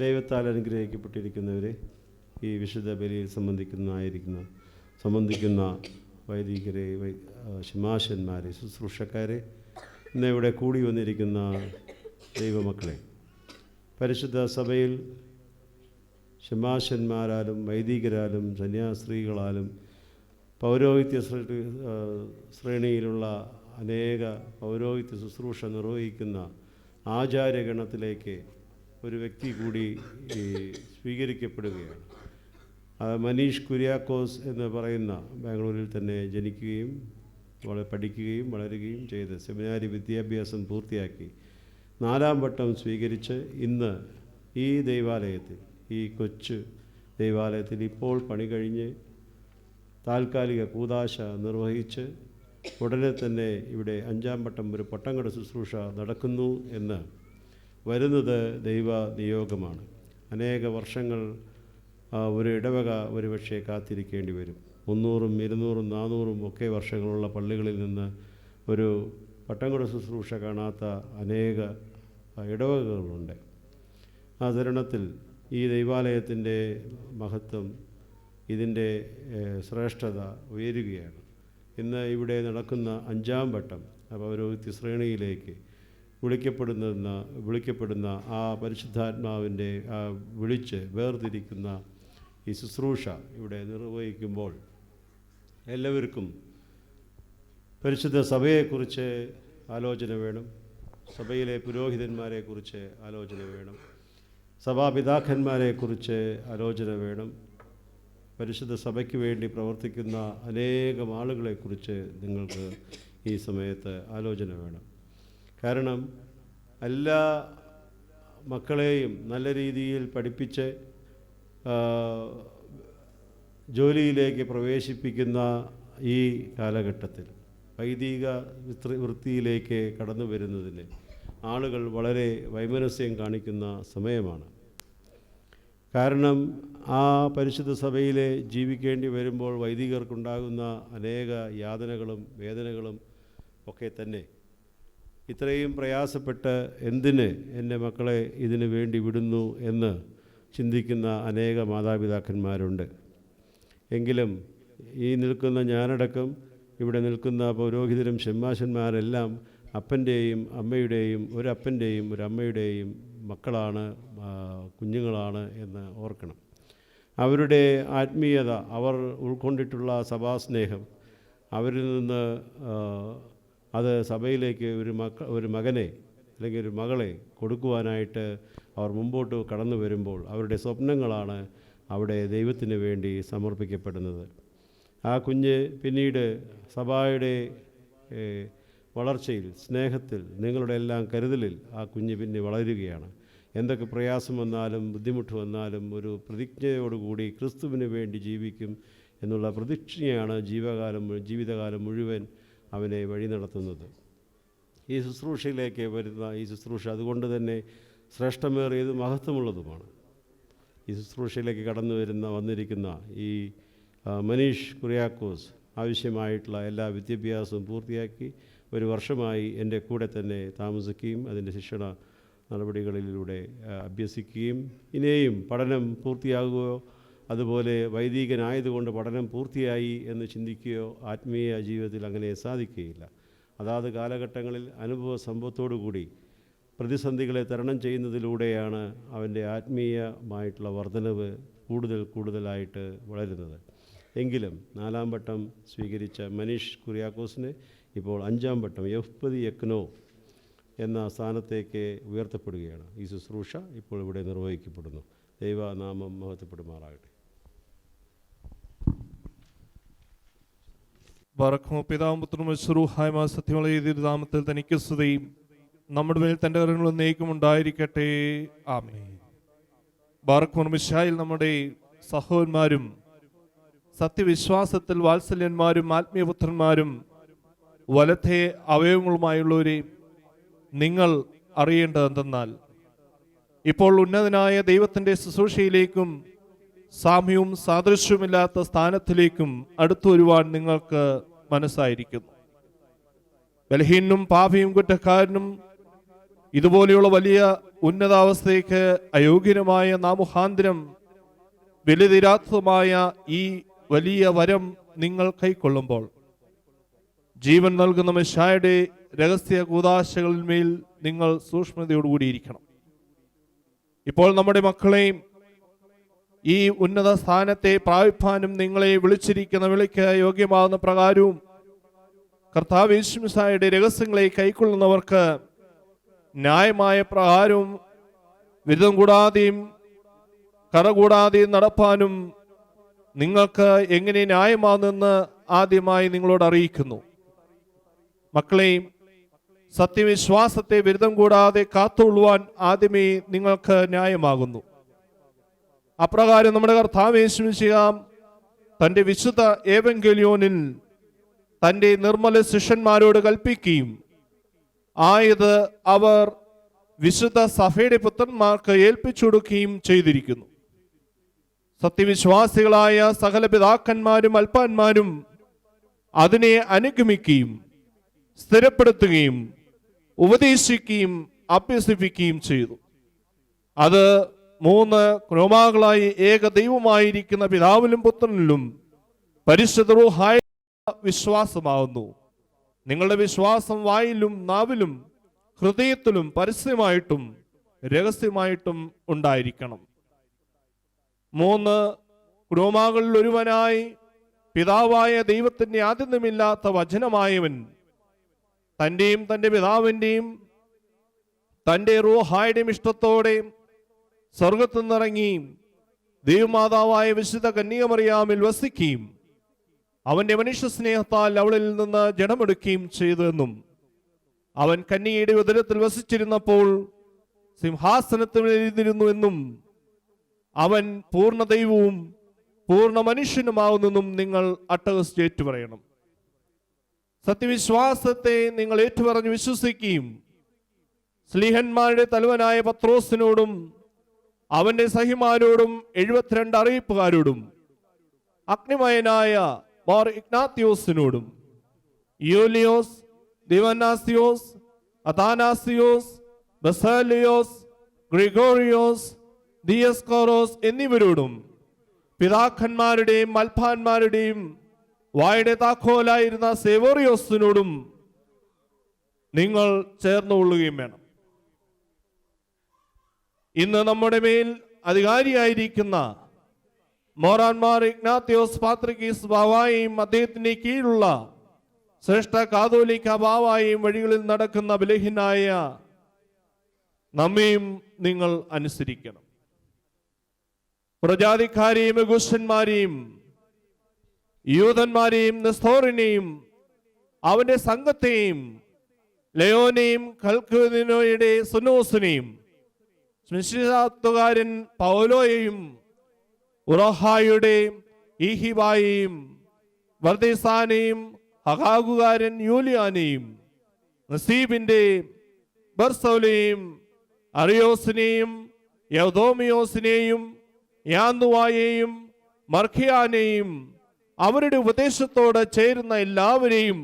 ദൈവത്താൽ അനുഗ്രഹിക്കപ്പെട്ടിരിക്കുന്നവരെ, ഈ വിശുദ്ധ ബലിയിൽ സംബന്ധിക്കുന്ന വൈദികരെ, ശമാശന്മാരെ, ശുശ്രൂഷക്കാരെ, ഇന്ന് ഇവിടെ കൂടി വന്നിരിക്കുന്ന ദൈവമക്കളെ, പരിശുദ്ധ സഭയിൽ ശമാശന്മാരാലും വൈദികരാലും സന്യാസ്ത്രീകളാലും പൗരോഹിത്യ ശ്രേണിയിലുള്ള അനേക പൗരോഹിത്യ ശുശ്രൂഷ നിർവഹിക്കുന്ന ആചാര്യഗണത്തിലേക്ക് ഒരു വ്യക്തി കൂടി സ്വീകരിക്കപ്പെടുകയാണ്. മനീഷ് കുര്യാക്കോസ് എന്ന് പറയുന്ന ബാംഗ്ലൂരിൽ തന്നെ ജനിക്കുകയും പഠിക്കുകയും വളരുകയും ചെയ്ത് സെമിനാരി വിദ്യാഭ്യാസം പൂർത്തിയാക്കി 4ാം വട്ടം സ്വീകരിച്ച് ഇന്ന് ഈ ദൈവാലയത്തിൽ, ഈ കൊച്ചു ദൈവാലയത്തിൽ ഇപ്പോൾ പണി കഴിഞ്ഞ് താൽക്കാലിക കൂദാശ നിർവഹിച്ച് ഉടനെ തന്നെ ഇവിടെ 5ാം വട്ടം ഒരു പട്ടംകട ശുശ്രൂഷ നടക്കുന്നു എന്ന് വരുന്നത് ദൈവ നിയോഗമാണ്. അനേക വർഷങ്ങൾ ഒരു ഇടവക ഒരുപക്ഷെ കാത്തിരിക്കേണ്ടി വരും. 300, 200, 400 ഒക്കെ വർഷങ്ങളുള്ള പള്ളികളിൽ നിന്ന് ഒരു പട്ടംകട ശുശ്രൂഷ കാണാത്ത അനേക ഇടവകകളുണ്ട്. ആ തരുണത്തിൽ ഈ ദൈവാലയത്തിൻ്റെ മഹത്വം, ഇതിൻ്റെ ശ്രേഷ്ഠത ഉയരുകയാണ്. ഇന്ന് ഇവിടെ നടക്കുന്ന 5ാം വട്ടം പൗരോഹിത്യ ശ്രേണിയിലേക്ക് വിളിക്കപ്പെടുന്ന ആ പരിശുദ്ധാത്മാവിൻ്റെ വിളിച്ച് വേർതിരിക്കുന്ന ഈ ശുശ്രൂഷ ഇവിടെ നിർവഹിക്കുമ്പോൾ എല്ലാവർക്കും പരിശുദ്ധ സഭയെക്കുറിച്ച് ആലോചന വേണം, സഭയിലെ പുരോഹിതന്മാരെക്കുറിച്ച് ആലോചന വേണം, സഭാപിതാക്കന്മാരെക്കുറിച്ച് ആലോചന വേണം, പരിശുദ്ധ സഭയ്ക്ക് വേണ്ടി പ്രവർത്തിക്കുന്ന അനേകം ആളുകളെക്കുറിച്ച് നിങ്ങൾക്ക് ഈ സമയത്ത് ആലോചന വേണം. കാരണം എല്ലാ മക്കളെയും നല്ല രീതിയിൽ പഠിപ്പിച്ച് ജോലിയിലേക്ക് പ്രവേശിപ്പിക്കുന്ന ഈ കാലഘട്ടത്തിൽ വൈദിക വൃത്തിയിലേക്ക് കടന്നു വരുന്നതിന് ആളുകൾ വളരെ വൈമനസ്യം കാണിക്കുന്ന സമയമാണ്. കാരണം ആ പരിശുദ്ധ സഭയിൽ ജീവിക്കേണ്ടി വരുമ്പോൾ വൈദികർക്കുണ്ടാകുന്ന അനേക യാതനകളും വേദനകളും ഒക്കെ തന്നെ ഇത്രയും പ്രയാസപ്പെട്ട് എന്തിന് എൻ്റെ മക്കളെ ഇതിനു വേണ്ടി വിടുന്നു എന്ന് ചിന്തിക്കുന്ന അനേക മാതാപിതാക്കന്മാരുണ്ട്. എങ്കിലും ഈ നിൽക്കുന്ന ഞാനടക്കം ഇവിടെ നിൽക്കുന്ന പൗരോഹിതരും ഷമ്മാശന്മാരെല്ലാം അപ്പൻ്റെയും അമ്മയുടെയും ഒരപ്പൻ്റെയും ഒരമ്മയുടെയും മക്കളാണ്, കുഞ്ഞുങ്ങളാണ് എന്ന് ഓർക്കണം. അവരുടെ ആത്മീയത, അവർ ഉൾക്കൊണ്ടിട്ടുള്ള സഭാസ്നേഹം, അവരിൽ നിന്ന് അത് സഭയിലേക്ക് ഒരു മകനെ അല്ലെങ്കിൽ ഒരു മകളെ കൊടുക്കുവാനായിട്ട് അവർ മുമ്പോട്ട് കടന്നു വരുമ്പോൾ അവരുടെ സ്വപ്നങ്ങളാണ് അവിടെ ദൈവത്തിന് വേണ്ടി സമർപ്പിക്കപ്പെടുന്നത്. ആ കുഞ്ഞ് പിന്നീട് സഭയുടെ വളർച്ചയിൽ, സ്നേഹത്തിൽ, നിങ്ങളുടെ എല്ലാം കരുതലിൽ ആ കുഞ്ഞ് പിന്നെ വളരുകയാണ്. എന്തൊക്കെ പ്രയാസം വന്നാലും ബുദ്ധിമുട്ട് വന്നാലും ഒരു പ്രതിജ്ഞയോടുകൂടി ക്രിസ്തുവിന് വേണ്ടി ജീവിക്കും എന്നുള്ള പ്രതിജ്ഞയാണ് ജീവിതകാലം മുഴുവൻ അവനെ വഴി നടത്തുന്നത്. ഈ ശുശ്രൂഷയിലേക്ക് വരുന്ന ഈ ശുശ്രൂഷ അതുകൊണ്ട് തന്നെ ശ്രേഷ്ഠമേറിയതും മഹത്വമുള്ളതുമാണ്. ഈ ശുശ്രൂഷയിലേക്ക് വന്നിരിക്കുന്ന ഈ മനീഷ് കുര്യാക്കോസ് ആവശ്യമായിട്ടുള്ള എല്ലാ വിദ്യാഭ്യാസവും പൂർത്തിയാക്കി 1 വർഷമായി എൻ്റെ കൂടെ തന്നെ താമസിക്കുകയും അതിൻ്റെ ശിക്ഷണ നടപടികളിലൂടെ അഭ്യസിക്കുകയും ഇനിയും പഠനം പൂർത്തിയാകുകയോ അതുപോലെ വൈദികനായതുകൊണ്ട് പഠനം പൂർത്തിയായി എന്ന് ചിന്തിക്കുകയോ ആത്മീയ ജീവിതത്തിൽ അങ്ങനെ സാധിക്കുകയില്ല. അതാത് കാലഘട്ടങ്ങളിൽ അനുഭവ സമ്പത്തോടുകൂടി പ്രതിസന്ധികളെ തരണം ചെയ്യുന്നതിലൂടെയാണ് അവൻ്റെ ആത്മീയമായിട്ടുള്ള വർധനവ് കൂടുതലായിട്ട് വളരുന്നത്. എങ്കിലും 4ാം വട്ടം സ്വീകരിച്ച മനീഷ് കുര്യാക്കോസിന് ഇപ്പോൾ 5ാം വട്ടം എഫ്പതി യക്നോ എന്ന സ്ഥാനത്തേക്ക് ഉയർത്തപ്പെടുകയാണ്. ഈ ശുശ്രൂഷ ഇപ്പോൾ ഇവിടെ നിർവഹിക്കപ്പെടുന്നു. ദൈവനാമം മഹത്വപ്പെടുമാറാകട്ടെ. ബറക്കുമോ പിതാവും പുത്രനും പരിശുദ്ധ സത്യമുള്ള ഈ നാമത്തിൽ തനിക്ക് സ്തുതിയും നമ്മുടെ മേൽ തൻ്റെ കരങ്ങൾ എന്നേക്കും ഉണ്ടായിരിക്കട്ടെ. ആമേൻ. ബറക്കുമോ മിശായിൽ നമ്മുടെ സഹോദരന്മാരും സത്യവിശ്വാസത്തിൽ വാത്സല്യന്മാരും ആത്മീയപുത്രന്മാരും വലത്തെ അവയവങ്ങളുമായുള്ളവരെ നിങ്ങൾ അറിയേണ്ടതെന്തെന്നാൽ ഇപ്പോൾ ഉന്നതനായ ദൈവത്തിൻ്റെ ശുശ്രൂഷയിലേക്കും സാമ്യവും സാദൃശ്യവുമില്ലാത്ത സ്ഥാനത്തിലേക്കും അടുത്തു വരുവാൻ നിങ്ങൾക്ക് മനസ്സായിരിക്കുന്നു. ബലഹീനും പാപിയും കുറ്റക്കാരനും ഇതുപോലെയുള്ള വലിയ ഉന്നതാവസ്ഥയ്ക്ക് അയോഗ്യനുമായ നാമുഹാന്തരം വിലതീരാത്തതുമായ ഈ വലിയ വരം നിങ്ങൾ കൈക്കൊള്ളുമ്പോൾ ജീവൻ നൽകുന്ന മെശായുടെ രഹസ്യ കൂദാശകളിന്മേൽ നിങ്ങൾ സൂക്ഷ്മതയോടുകൂടിയിരിക്കണം. ഇപ്പോൾ നമ്മുടെ മക്കളെയും ഈ ഉന്നത സ്ഥാനത്തെ പ്രാപിപ്പാനും നിങ്ങളെ വിളിച്ചിരിക്കുന്ന വിളിക്ക് യോഗ്യമാകുന്ന പ്രകാരവും കർത്താവ് യേശു മിശിഹായുടെ രഹസ്യങ്ങളെ കൈക്കൊള്ളുന്നവർക്ക് ന്യായമായ പ്രകാരവും വിധം കൂടാതെയും കറകൂടാതെയും നടപ്പാനും നിങ്ങൾക്ക് എങ്ങനെ ന്യായമാണെന്ന് ആദ്യമായി നിങ്ങളോട് അറിയിക്കുന്നു. മക്കളെയും സത്യവിശ്വാസത്തെ വിരുദ്ധം കൂടാതെ കാത്തുകൊള്ളുവാൻ ആദ്യമേ നിങ്ങൾക്ക് ന്യായമാകുന്നു. അപ്രകാരം നമ്മുടെ കർത്താവ് യേശു മിശിഹാ തന്റെ വിശുദ്ധ ഏവങ്കേലിയോനിൽ തന്റെ നിർമ്മല ശിഷ്യന്മാരോട് കൽപ്പിക്കുകയും ആയത് അവർ വിശുദ്ധ സഭയുടെ പുത്രന്മാർക്ക് ഏൽപ്പിച്ചു കൊടുക്കുകയും ചെയ്തിരിക്കുന്നു. സത്യവിശ്വാസികളായ സകല പിതാക്കന്മാരും അൽപ്പാന്മാരും അതിനെ അനുഗമിക്കുകയും സ്ഥിരപ്പെടുത്തുകയും ഉപദേശിക്കുകയും അഭ്യസിപ്പിക്കുകയും ചെയ്തു. അത് 3 ക്രോമാകളായി ഏക ദൈവമായിരിക്കുന്ന പിതാവിലും പുത്രനിലും പരിശുദ്ധ റൂഹായ വിശ്വാസമാകുന്നു. നിങ്ങളുടെ വിശ്വാസം വായിലും നാവിലും ഹൃദയത്തിലും പരസ്യമായിട്ടും രഹസ്യമായിട്ടും ഉണ്ടായിരിക്കണം. 3 ക്രോമാകളിൽ ഒരുവനായി പിതാവായ ദൈവത്തിന്റെ ആദ്യന്തമില്ലാത്ത വചനമായവൻ തന്റെയും തന്റെ പിതാവിന്റെയും തന്റെ റൂഹായുടെയും ഇഷ്ടത്തോടെ സ്വർഗത്തു നിന്നിറങ്ങി ദൈവമാതാവായ വിശുദ്ധ കന്യകമറിയാമിൽ വസിക്കുകയും അവന്റെ മനുഷ്യ സ്നേഹത്താൽ അവളിൽ നിന്ന് ജഡമെടുക്കുകയും ചെയ്തുവെന്നും അവൻ കന്യകയുടെ ഉദരത്തിൽ വസിച്ചിരുന്നപ്പോൾ സിംഹാസനത്തിലിരുന്നിരുന്നുവെന്നും അവൻ പൂർണ്ണ ദൈവവും പൂർണ്ണ മനുഷ്യനുമാവുന്നെന്നും നിങ്ങൾ അട്ടഹസിച്ച് ഏറ്റുപറയണം. സത്യവിശ്വാസത്തെ നിങ്ങൾ ഏറ്റുപറഞ്ഞ് വിശ്വസിക്കുകയും സ്ലീഹന്മാരുടെ തലവനായ പത്രോസിനോടും അവന്റെ സഹിമാരോടും 72 അറിയിപ്പുകാരോടും അഗ്നിമയനായ മാർ ഇഗ്നാത്തിയോസിനോടും യൂലിയോസ്, ദിവനാസിയോസ്, അഥാനാസിയോസ്, ബസാലിയോസ്, ഗ്രിഗോറിയോസ്, ദിയസ്കോറോസ് എന്നിവരോടും പിതാക്കന്മാരുടെയും മൽപ്പാന്മാരുടെയും വായുടെ താക്കോലായിരുന്ന സേവോറിയോസിനോടും നിങ്ങൾ ചേർന്നുകൊള്ളുകയും വേണം. ഇന്ന് നമ്മുടെ മേൽ അധികാരിയായിരിക്കുന്ന മോറാൻമാർ ഇഗ്നാത്തിയോസ് പാത്രിക്കീസ് ബാവായും അദ്ദേഹത്തിന്റെ കീഴിലുള്ള ശ്രേഷ്ഠ കാതോലിക്ക ബാവായും വഴികളിൽ നടക്കുന്ന ബലഹീനായ നമ്മയും നിങ്ങൾ അനുസരിക്കണം. പ്രജാതിക്കാരെയും യഹൂദന്മാരെയും യൂതന്മാരെയും നെസ്തോറിനെയും അവന്റെ സംഘത്തെയും ലയോനെയും കൽക്കുനിനോയുടെ സുനോസിനെയും സ്മിശിഹാത്തുകാരൻ പൗലോയെയും ഉറഹായുടെ ഈഹിബായെയും വർദ്ദേശാനെയും ഹഗാഗുകാരൻ യൂലിയാനെയും നസീബിന്റെ ബർസോലെയും അറിയോസിനെയും യൗദോമിയോസിനെയും യാന്തുവായെയും മർഖിയാനെയും അവരുടെ ഉപദേശത്തോട് ചേരുന്ന എല്ലാവരെയും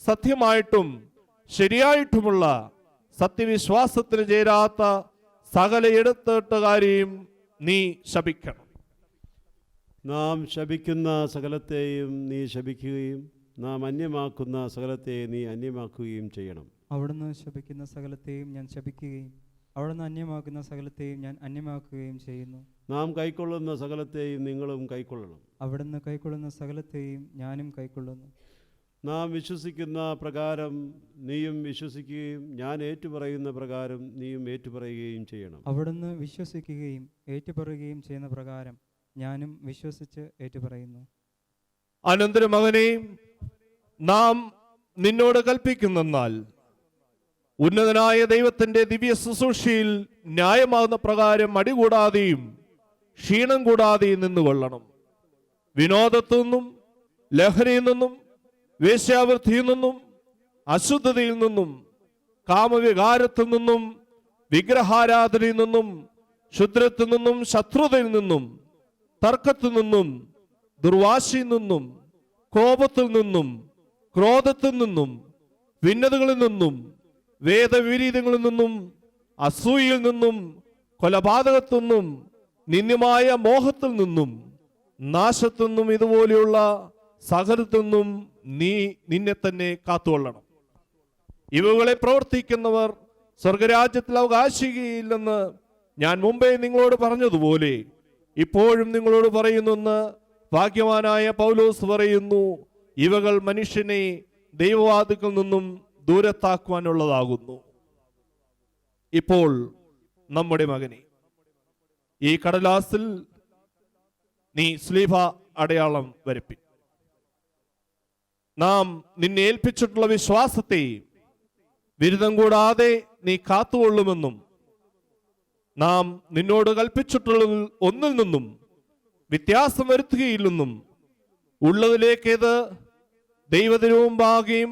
സത്യമായിട്ടും ശരിയായിട്ടുമുള്ള സത്യവിശ്വാസത്തിന് ചേരാത്ത സകല ഇടത്തേട്ടുകാരെയും നീ ശപിക്കണം. നാം ശപിക്കുന്ന സകലത്തെയും നീ ശപിക്കുകയും നാം അന്യമാക്കുന്ന സകലത്തെയും നീ അന്യമാക്കുകയും ചെയ്യണം. അവിടുന്ന് ശപിക്കുന്ന സകലത്തെയും ഞാൻ ശപിക്കുകയും അവിടുന്ന് അന്യമാക്കുന്ന സകലത്തെയും ഞാൻ അന്യമാക്കുകയും ചെയ്യുന്നു. നാം കൈക്കൊള്ളുന്ന സകലത്തെയും നിങ്ങളും കൈക്കൊള്ളണം. അവിടുന്ന് കൈക്കൊള്ളുന്ന സകലത്തെയും ഞാനും കൈക്കൊള്ളുന്നു. നാം വിശ്വസിക്കുന്ന പ്രകാരം നീയും വിശ്വസിക്കുകയും ഞാൻ ഏറ്റുപറയുന്ന പ്രകാരം നീയും ഏറ്റുപറയുകയും ചെയ്യണം. അവിടുന്ന് വിശ്വസിക്കുകയും ഏറ്റുപറയുകയും ചെയ്യുന്ന പ്രകാരം ഞാനും വിശ്വസിച്ച് ഏറ്റുപറയുന്നു. അനന്തരം മകനെ, നാം നിന്നോട് കൽപ്പിക്കുന്നെന്നാൽ ഉന്നതനായ ദൈവത്തിന്റെ ദിവ്യ ശുശ്രൂഷയിൽ ന്യായമാകുന്ന പ്രകാരം അടികൂടാതെയും ക്ഷീണം കൂടാതെയും നിന്നുകൊള്ളണം. വിനോദത്തിൽ നിന്നും ലഹരിയിൽ നിന്നും വേശ്യാവൃത്തിയിൽ നിന്നും അശുദ്ധതയിൽ നിന്നും കാമവികാരത്തിൽ നിന്നും വിഗ്രഹാരാധനയിൽ നിന്നും ക്ഷുദ്രത്തിൽ നിന്നും ശത്രുതയിൽ നിന്നും തർക്കത്തിൽ നിന്നും ദുർവാശയിൽ നിന്നും കോപത്തിൽ നിന്നും ക്രോധത്തിൽ നിന്നും ഭിന്നതകളിൽ നിന്നും വേദവിരീതങ്ങളിൽ നിന്നും അസൂയയിൽ നിന്നും കൊലപാതകത്തിൽ നിന്നും നിന്ദ്യമായ മോഹത്തിൽ നിന്നും നാശത്തിൽ നിന്നും ഇതുപോലെയുള്ള സകലത്തിൽ നിന്നും നീ നിന്നെ തന്നെ കാത്തുകൊള്ളണം. ഇവകളെ പ്രവർത്തിക്കുന്നവർ സ്വർഗരാജ്യത്തിൽ അവകാശികയില്ലെന്ന് ഞാൻ മുമ്പേ നിങ്ങളോട് പറഞ്ഞതുപോലെ ഇപ്പോഴും നിങ്ങളോട് പറയുന്നെന്ന് ഭാഗ്യവാനായ പൗലോസ് പറയുന്നു. ഇവകൾ മനുഷ്യനെ ദൈവവാദിക്കൽ നിന്നും ദൂരത്താക്കുവാനുള്ളതാകുന്നു. ഇപ്പോൾ നമ്മുടെ മകനെ ഈ കടലാസിൽ നീ സ്ലീഹ അടയാളം വരപ്പിൻ. നാം നിന്നെ ഏൽപ്പിച്ചിട്ടുള്ള വിശ്വാസത്തെ വിരുദ്ധം കൂടാതെ നീ കാത്തുകൊള്ളുമെന്നും നാം നിന്നോട് കൽപ്പിച്ചിട്ടുള്ള ഒന്നിൽ നിന്നും വ്യത്യാസം വരുത്തുകയില്ലെന്നും ഉള്ളതിലേക്കേത് ദൈവത്തിനു മുമ്പാകെയും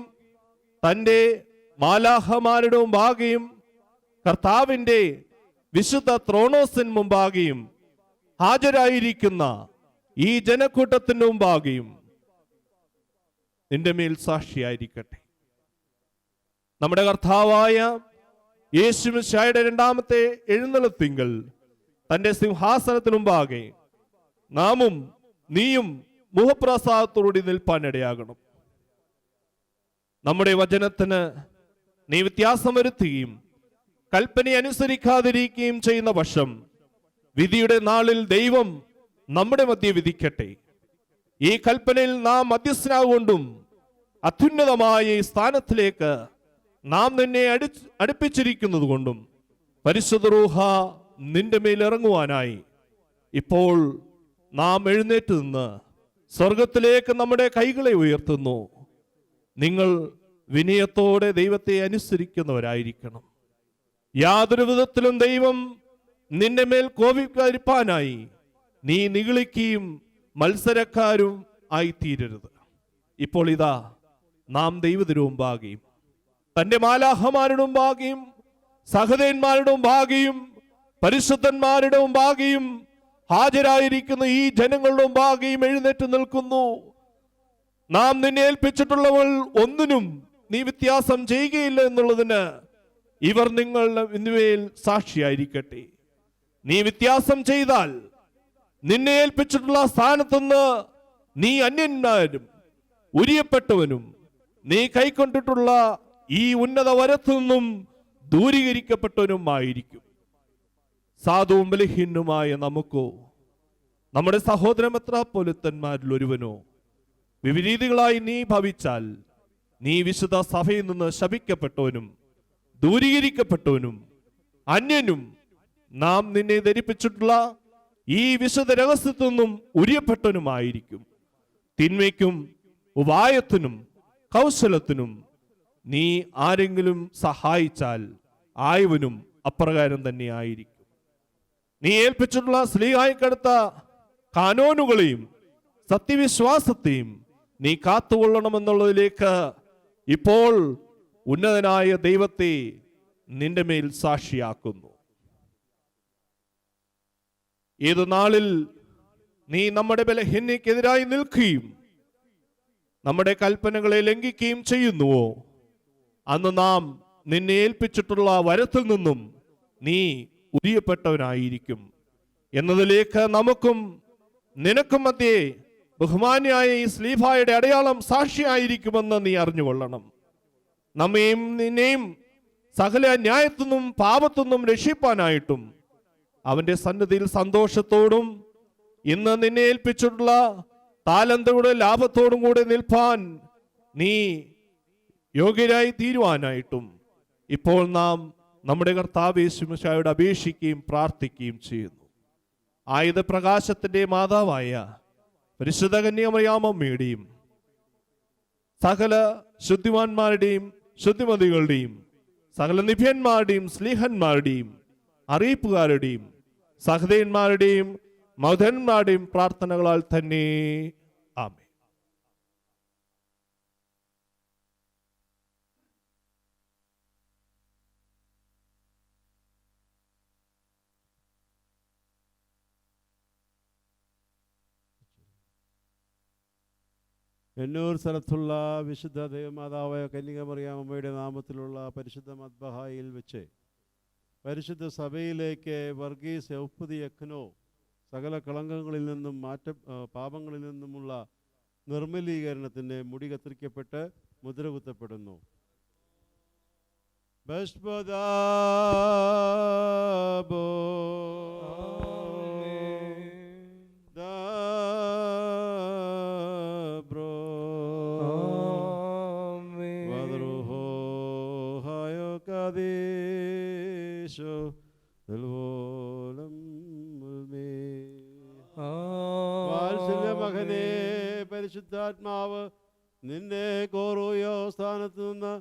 തൻ്റെ മാലാഹമാരുടെ മുമ്പാകെയും കർത്താവിൻ്റെ വിശുദ്ധ ത്രോണോസിന് മുമ്പാകെയും ഹാജരായിരിക്കുന്ന ഈ ജനക്കൂട്ടത്തിന് മുമ്പാകെയും നിന്റെ മേൽ സാക്ഷിയായിരിക്കട്ടെ. നമ്മുടെ കർത്താവായ യേശുമിശിഹായുടെ രണ്ടാമത്തെ എഴുന്നള്ളത്തിങ്കൽ തന്റെ സിംഹാസനത്തിന് മുമ്പാകെ നാമും നീയും മുഖപ്രസാദത്തോടുകൂടി നിൽപ്പാനിടയാകണം. നമ്മുടെ വചനത്തിന് നീ വ്യത്യാസം വരുത്തുകയും കൽപ്പന അനുസരിക്കാതിരിക്കുകയും ചെയ്യുന്ന പക്ഷം വിധിയുടെ നാളിൽ ദൈവം നമ്മുടെ മധ്യ വിധിക്കട്ടെ. ഈ കൽപ്പനയിൽ നാം മധ്യസ്ഥനാകൊണ്ടും അത്യുന്നതമായ ഈ സ്ഥാനത്തിലേക്ക് നാം നിന്നെ അടുപ്പിച്ചിരിക്കുന്നത് കൊണ്ടും പരിശുദ്ധ റൂഹ നിന്റെ മേൽ ഇറങ്ങുവാനായി ഇപ്പോൾ നാം എഴുന്നേറ്റ് നിന്ന് സ്വർഗത്തിലേക്ക് നമ്മുടെ കൈകളെ ഉയർത്തുന്നു. നിങ്ങൾ വിനയത്തോടെ ദൈവത്തെ അനുസരിക്കുന്നവരായിരിക്കണം. യാതൊരു വിധത്തിലും ദൈവം നിന്റെ മേൽ കോപിക്കാതിരിപ്പാനായി നീ നിഗളിക്കുകയും മത്സരക്കാരും ആയിത്തീരരുത്. ഇപ്പോൾ ഇതാ നാം ദൈവത്തിനു മുമ്പാകെയും തന്റെ മാലാഹമാരുടെ മുമ്പാകെയും സഹദേന്മാരുടെ മുമ്പാകെയും പരിശുദ്ധന്മാരുടെ മുമ്പാകെയും ഹാജരായിരിക്കുന്ന ഈ ജനങ്ങളുടെ മുമ്പാകെയും എഴുന്നേറ്റ് നിൽക്കുന്നു. നാം നിന്നെ ഏൽപ്പിച്ചിട്ടുള്ളവൾ ഒന്നിനും നീ വ്യത്യാസം ചെയ്യുകയില്ല എന്നുള്ളതിന് ഇവർ നിങ്ങളുടെ എന്നിവയിൽ സാക്ഷിയായിരിക്കട്ടെ. നീ വ്യത്യാസം ചെയ്താൽ നിന്നെ ഏൽപ്പിച്ചിട്ടുള്ള സ്ഥാനത്തുനിന്ന് നീ അന്യന്മാരും ഉരിയപ്പെട്ടവനും നീ കൈക്കൊണ്ടിട്ടുള്ള ഈ ഉന്നത വരത്തു നിന്നും ദൂരീകരിക്കപ്പെട്ടവനുമായിരിക്കും. സാധുവും ബലഹീനുമായ നമുക്കോ നമ്മുടെ സഹോദര മെത്രാപ്പോലിത്തന്മാരിൽ ഒരുവനോ വിപരീതികളായി നീ ഭവിച്ചാൽ നീ വിശുദ്ധ സഭയിൽ നിന്ന് ശപിക്കപ്പെട്ടവനും ദൂരീകരിക്കപ്പെട്ടവനും അന്യനും നാം നിന്നെ ധരിപ്പിച്ചിട്ടുള്ള ഈ വിശുദ്ധ രഹസ്യത്തിൽ നിന്നും ഉരിയപ്പെട്ടവനുമായിരിക്കും. തിന്മയ്ക്കും ഉപായത്തിനും കൗശലത്തിനും നീ ആരെങ്കിലും സഹായിച്ചാൽ ആയവനും അപ്രകാരം തന്നെ ആയിരിക്കും. നീ ഏൽപ്പിച്ചിട്ടുള്ള സ്ലീഹായ്ക്കടുത്ത കാനോനുകളെയും സത്യവിശ്വാസത്തെയും നീ കാത്തുകൊള്ളണമെന്നുള്ളതിലേക്ക് ഇപ്പോൾ ഉന്നതനായ ദൈവത്തെ നിന്റെ മേൽ സാക്ഷിയാക്കുന്നു. ഏതു നാളിൽ നീ നമ്മുടെ ബലഹീനതയ്ക്കെതിരായി നിൽക്കുകയും നമ്മുടെ കൽപ്പനകളെ ലംഘിക്കുകയും ചെയ്യുന്നുവോ അന്ന് നാം നിന്നെ ഏൽപ്പിച്ചിട്ടുള്ള വരത്തിൽ നിന്നും നീ ഉരിയപ്പെട്ടവനായിരിക്കും എന്നതിലേക്ക് നമുക്കും നിനക്കും മധ്യേ ബഹുമാന്യായ ഈ സ്ലീഹായുടെ അടയാളം സാക്ഷിയായിരിക്കുമെന്ന് നീ അറിഞ്ഞുകൊള്ളണം. നമ്മയും നിന്നെയും സകല ന്യായത്തുനിന്നും പാപത്തുനിന്നും രക്ഷിപ്പാനായിട്ടും അവന്റെ സന്നിധിയിൽ സന്തോഷത്തോടും ഇന്ന് നിന്നെ ഏൽപ്പിച്ചിട്ടുള്ള താലന്തയുടെ ലാഭത്തോടും കൂടെ നിൽപ്പാൻ നീ യോഗ്യരായി തീരുവാനായിട്ടും ഇപ്പോൾ നാം നമ്മുടെ കർത്താവ് യേശുമിശിഹായോട് അപേക്ഷിക്കുകയും പ്രാർത്ഥിക്കുകയും ചെയ്യുന്നു. ആയുധ പ്രകാശത്തിന്റെ മാതാവായ പരിശുദ്ധ കന്യാമറിയാമമ്മയുടെയും സകല ശുദ്ധിമാന്മാരുടെയും ശുദ്ധിമതികളുടെയും സകല നിഭ്യന്മാരുടെയും സ്ലീഹന്മാരുടെയും അറിയിപ്പുകാരുടെയും സഹദേന്മാരുടെയും മൗധന്മാരുടെയും പ്രാർത്ഥനകളാൽ തന്നെ ആമേൻ. എന്നൂർ സ്ഥലത്തുള്ള വിശുദ്ധ ദേവമാതാവായ കന്യക മറിയാമ്മയുടെ നാമത്തിലുള്ള പരിശുദ്ധ മദ്ബഹായിൽ വെച്ച് പരിശുദ്ധ സഭയിലേക്ക് വർഗീസ് യൗപ്പതിയക്കനോ സകല കളങ്കങ്ങളിൽ നിന്നും പാപങ്ങളിൽ നിന്നുമുള്ള നിർമ്മലീകരണത്തിന് മുടി കത്തിരിക്കപ്പെട്ട് മുദ്രകുത്തപ്പെടുന്നു. മകനെ പരിശുദ്ധാത്മാവ് നിന്നെ കോറോയോ സ്ഥാനത്ത് നിന്ന്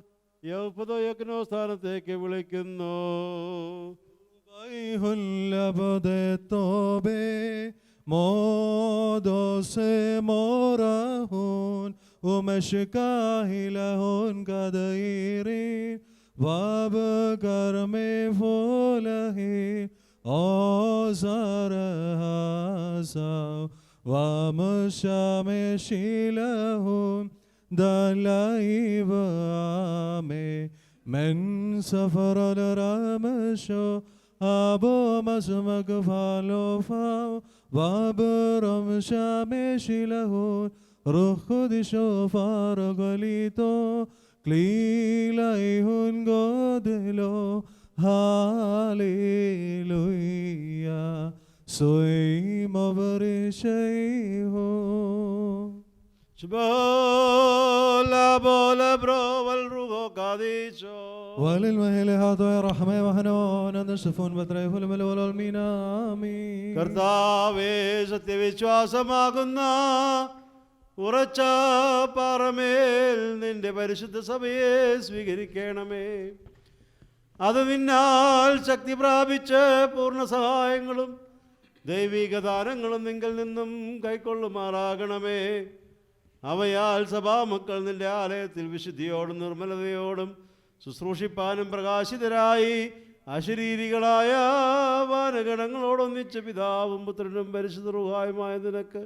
യൗപ്പതോയക്കനോ സ്ഥാനത്തേക്ക് വിളിക്കുന്നു. Men safar al ramasho abo masmak falofa vabram shameshilahun rukhud shofar galito klilaihun godelo hallelujah soy mavarishayo Shbola bola bro wal rugo kadicho وللمهل هذا رحمة وحنان نشفون بطريف الملول والمينامي കർത്താവേ സത്യവിശ്വാസമാകുന്ന ഉറച്ച പാറമേൽ നിന്റെ പരിശുദ്ധ സഭയെ സ്വീകരിക്കണമേ. അത് നിന്നാൽ ശക്തി പ്രാപിച്ച് പൂർണ്ണ സഹായങ്ങളും ദൈവിക ദാനങ്ങളും നിങ്കിൽ നിന്നും കൈക്കൊള്ളുമാറാകണമേ. അവയാൽ സഭാമക്കൾ നിന്റെ ആലയത്തിൽ വിശുദ്ധിയോടും നിർമ്മലതയോടും ശുശ്രൂഷിപ്പാനും പ്രകാശിതരായി അശരീരികളായ വാനഗണങ്ങളോടൊന്നിച്ച് പിതാവും പുത്രനും പരിശുദ്ധ റൂഹായുമായ നിനക്ക്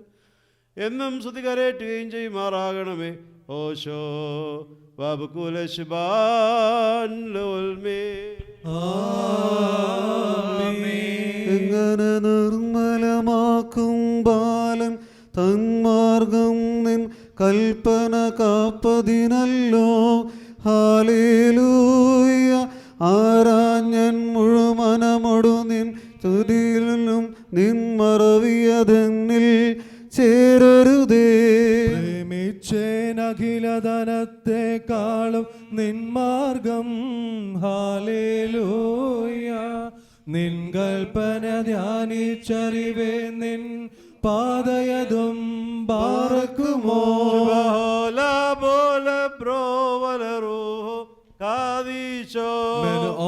എന്നും സ്തുതി കരേറ്റുകയും ചെയ്യുമാറാകണമേ. ഓശോ എങ്ങനെ നിർമ്മലമാക്കും ബാലൻ തന്മാർഗം നിൻ കൽപ്പന കാപ്പതിനല്ലോ. ഹാലേലൂയ ആരാഞ്ഞൻ മുഴുമനമൊടു നിൻ തുതിയിലും നിൻ മറവിയതെന്നിൽ ചേരരുതേ. പ്രേമിച്ചേനഖിലധനത്തെക്കാളും നിൻ മാർഗം ഹാലേലൂയ നിൻ കൽപ്പന ധ്യാനിച്ചറിവേ നിൻ പാതയതും ബാറക്കുമോ.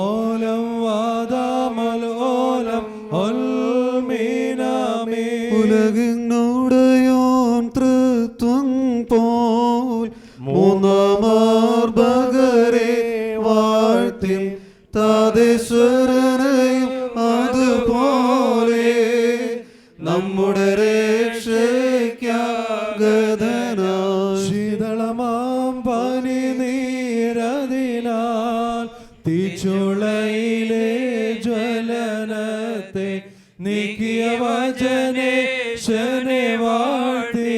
ഓലം വാദാമൽ ഓലം ഒൽമീനാമേ. ഉലകിനോടയോൻ തൃത്വം പോൽ മൂന്നാമാർഭകരെ വാഴ്ത്തി താതേശ്വരനെയും അതുപോലെ നമ്മുടെ രക്ഷയ്ക്കാഗതനായി ശീതളമാം പനി നീരതിനാൽ തീച്ചുളയിലെ ജ്വലനത്തെ നീക്കിയ വചനേശനെ വാഴ്ത്തി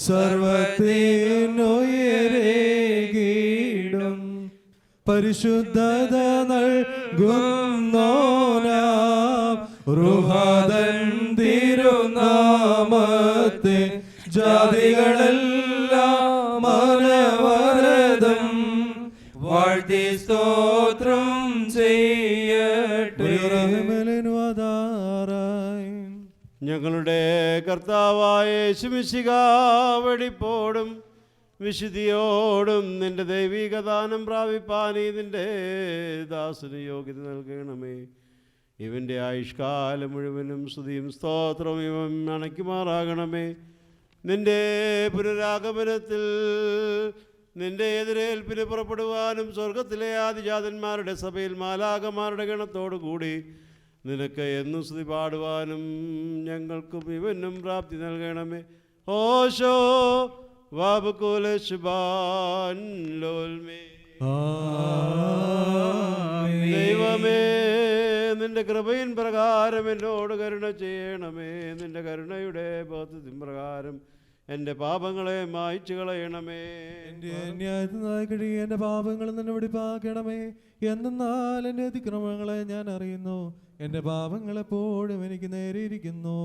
സർവത്തിനുയരേകിടും പരിശുദ്ധത നൽകുന്നോനാം റുഹാദൻ തിരുനാമത്തെ ജാതികളെല്ലാം മനവരദം വാഴ്ത്തി സ്തോത്രം ചെയ്യട്ടെ. ഞങ്ങളുടെ കർത്താവായ യേശുമിശിഹാ വെടിപ്പോടും വിശുദ്ധിയോടും നിന്റെ ദൈവിക ദാനം പ്രാപിപ്പാൻ ഇതിൻ്റെ ദാസന് യോഗ്യത നൽകണമേ. ഇവൻ്റെ ആയുഷ്കാലം മുഴുവനും സ്തുതിയും സ്തോത്രവും ഇവൻ അണയ്ക്കുമാറാകണമേ. നിന്റെ പുനരാഗമനത്തിൽ നിന്റെ എതിരേൽപ്പിന് പുറപ്പെടുവാനും സ്വർഗത്തിലെ ആദിജാതന്മാരുടെ സഭയിൽ മാലാകമാരുടെ ഗണത്തോടു കൂടി നിനക്ക് എന്നും സ്തുതി പാടുവാനും ഞങ്ങൾക്കും ഇവനും പ്രാപ്തി നൽകണമേ. ഓശോ വാബുകുലശുബാൻ ലോൽമേ. ദൈവമേ നിന്റെ കൃപയിൻ പ്രകാരം എന്നോട് കരുണ ചെയ്യണമേ. നിന്റെ കരുണയുടെ പദ്ധതി പ്രകാരം എൻ്റെ പാപങ്ങളെ മായ്ച്ചു കളയണമേ. എന്റെ അന്യായത്തിനായി കഴിയുക എന്റെ പാപങ്ങളിൽ നിന്ന് വെടിപ്പാക്കണമേ. എന്തെന്നാൽ എന്റെ അതിക്രമങ്ങളെ ഞാൻ അറിയുന്നു, എന്റെ പാപങ്ങൾ എപ്പോഴും എനിക്ക് നേരെയിരിക്കുന്നു.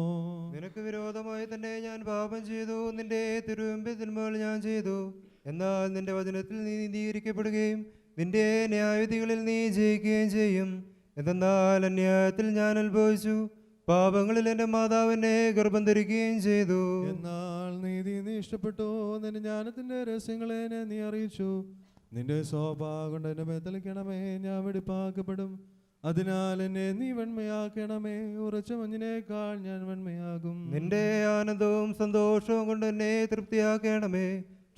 നിനക്ക് വിരോധമായി തന്നെ ഞാൻ പാപം ചെയ്തു, നിന്റെ തിരുവമ്പിന്മേൽ ഞാൻ ചെയ്തു. എന്നാൽ നിന്റെ വചനത്തിൽ നീ നീതീകരിക്കപ്പെടുകയും നിന്റെ ന്യായവിധികളിൽ നീ ജയിക്കുകയും ചെയ്യും. എന്തെന്നാൽ അന്യായത്തിൽ ഞാൻ അനുഭവിച്ചു, പാപങ്ങളിൽ എൻ്റെ മാതാവിനെ ഗർഭം ധരിക്കുകയും ചെയ്തു. എന്നാൽ നീതി നീ ഇഷ്ടപ്പെട്ടു, നിന്റെ ജ്ഞാനത്തിന്റെ രഹസ്യങ്ങളെ നീ അറിയിച്ചു. നിന്റെ സ്വഭാവം കൊണ്ട് എന്നെ മേത്തലിക്കണമേ, ഞാൻ വെടിപ്പാക്കപ്പെടും. അതിനാൽ എന്നെ നീ വെണ്മയാക്കണമേ, ഉറച്ച മഞ്ഞിനേക്കാൾ ഞാൻ വെണ്മയാകും. നിന്റെ ആനന്ദവും സന്തോഷവും കൊണ്ട് എന്നെ തൃപ്തിയാക്കണമേ.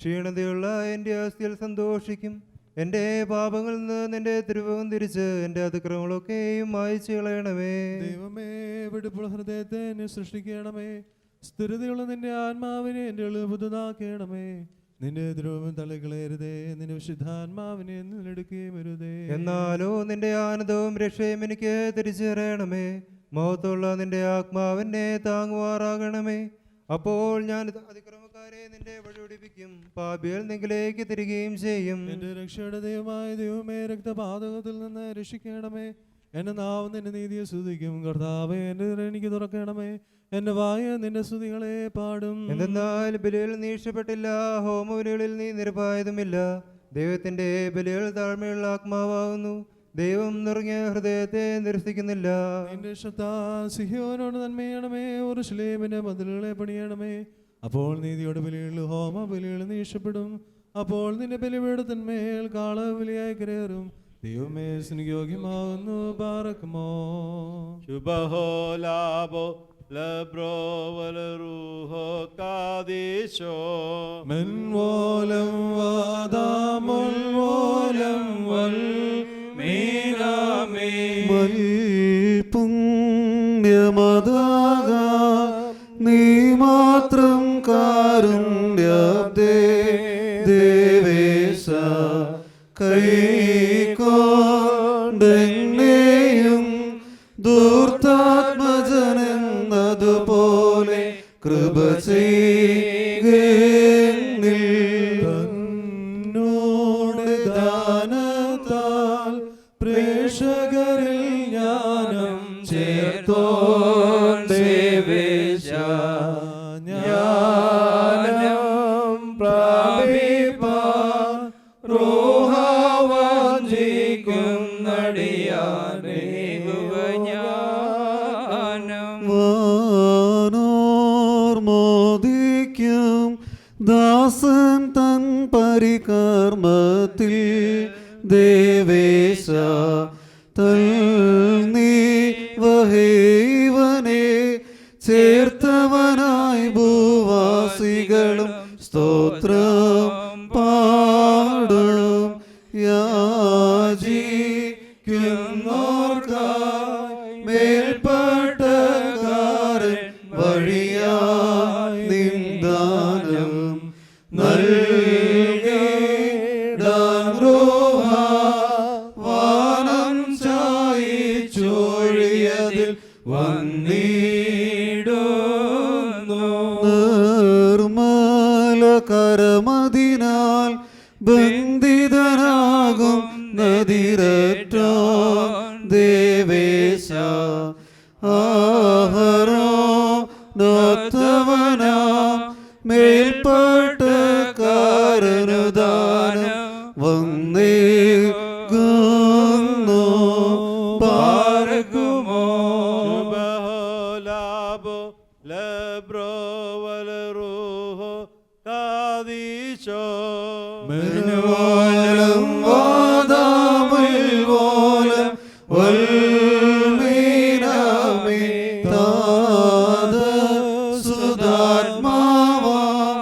ക്ഷീണതയുള്ള എൻ്റെ അസ്ഥിയിൽ സന്തോഷിക്കും. എൻ്റെ പാപങ്ങളിൽ നിന്ന് നിന്റെ തിരുവകം തിരിച്ച് എൻ്റെ അതിക്രമങ്ങളൊക്കെയും മായ്ച്ചു കളയണമേ. ദൈവമേ, വെടിപ്പുള്ള ഹൃദയത്തെ എന്നെ സൃഷ്ടിക്കണമേ. സ്ഥിരതയുള്ള നിന്റെ ആത്മാവിനെ എൻ്റെ ഉള്ളിൽ പുതുതാക്കണമേ. നിന്റെ ദ്രോഹം തള്ളിക്കളയരുതേ, നിന്റെ വിശുദ്ധാത്മാവിനെ നിന്നെടുക്കുകയും വരുതേ. എന്നാലോ നിന്റെ ആനന്ദവും രക്ഷയും എനിക്ക് തിരിച്ചു തരണമേ. മഹത്തുള്ള നിന്റെ ആത്മാവിനെ താങ്ങുവാറാകണമേ. അപ്പോൾ ഞാൻ അതിക്രമക്കാരെ നിന്റെ വഴിയൊടിപ്പിക്കും, പാപികൾ നിങ്ങളിലേക്ക് തിരികെയും ചെയ്യും. എന്റെ രക്ഷയുടെ ദൈവമായ ദൈവമേ, രക്തപാതകത്തിൽ നിന്ന് രക്ഷിക്കണമേ. എന്റെ നാവ് നിന്റെ നീതിയെ സ്തുതിക്കും. കർത്താവേ, എന്റെ എനിക്ക് തുറക്കണമേ. എന്റെ വായ നിന്റെ സ്തുതികളെ പാടും. എന്തെന്നാൽ ബലികളിൽ നീ ഇഷ്ടപ്പെട്ടില്ല, ഹോമബലികളിൽ നീ നിരപ്പായതുമില്ല. ദൈവത്തിന്റെ ബലികൾ താഴ്മയുള്ള ആത്മാവാകുന്നു, ദൈവം നിറങ്ങിയ ഹൃദയത്തെ നിരസിക്കുന്നില്ല. എന്റെ സിഹിയോനോട് നന്മയണമേ, യെരൂശലേമിന്റെ മതിലുകളെ പണിയണമേ. അപ്പോൾ നീതിയോട് ബലികളിൽ ഹോമ ബലികൾ നീ ഇഷ്ടപ്പെടും. അപ്പോൾ നിന്റെ ബലിപീഠത്തിന്മേൽ കാളബലിയായി കരയേറും. ദൈവമേ, സ്നേഹയോഗ്യമാകുന്നു. ബാറക്കുമോ ശുഭഹോലാബോ ലബ്രോവലറൂഹോ കാദീശോ മെൻവോലം വാദാമുൽവോലം വൽ മീനാമേ. പുണ്യമതാക നീ മാത്രം കാരുണ്യബ്ദേ ദേവേശ കൈക്കൊണ്ടെന്നെയും ധൂർത്താത്മജനെന്നതുപോലെ കൃപ ചെയ്യേന്നോട് ദാനത്താൽ പ്രേക്ഷകരിൽ ജ്ഞാനം ചേർത്തോൻ ദേവേശ ജ്ഞാനം പ്രാപിപ്പാൻ വാനോർമോദിക്കും ദാസൻ തൻ പരികർമ്മത്തിൽ ദേവേശ തൽനീ വഹേവനെ ചേർത്തവനായി ഭൂവാസികളും സ്തോത്രം പാടും. യാചിക്കുന്നോർക്കായി മേൽപ്പെട്ടകാരൻ വഴിയായി നിന്ദാനം നൽകിടാൻറോഹ വാനം ചായിച്ചൊഴിയതിൽ വന്നിടുന്നു. നിർമ്മല കരമതിനാൽ ബന്ധിതനാകും നദിരറ്റോ ദേവേശ ആഹരോ നത്തവന മേൽപ്പെട്ടകാരനുദാനം വന്നേകുന്നു. പാർക്കുമോ ശുഭഹോലാബോ ലബ്രോവലറൂഹോ കാദീശോ മെനുവാലം വാദാമുൽവോലം വൽമീനാമേ താത സുധാത്മാവാം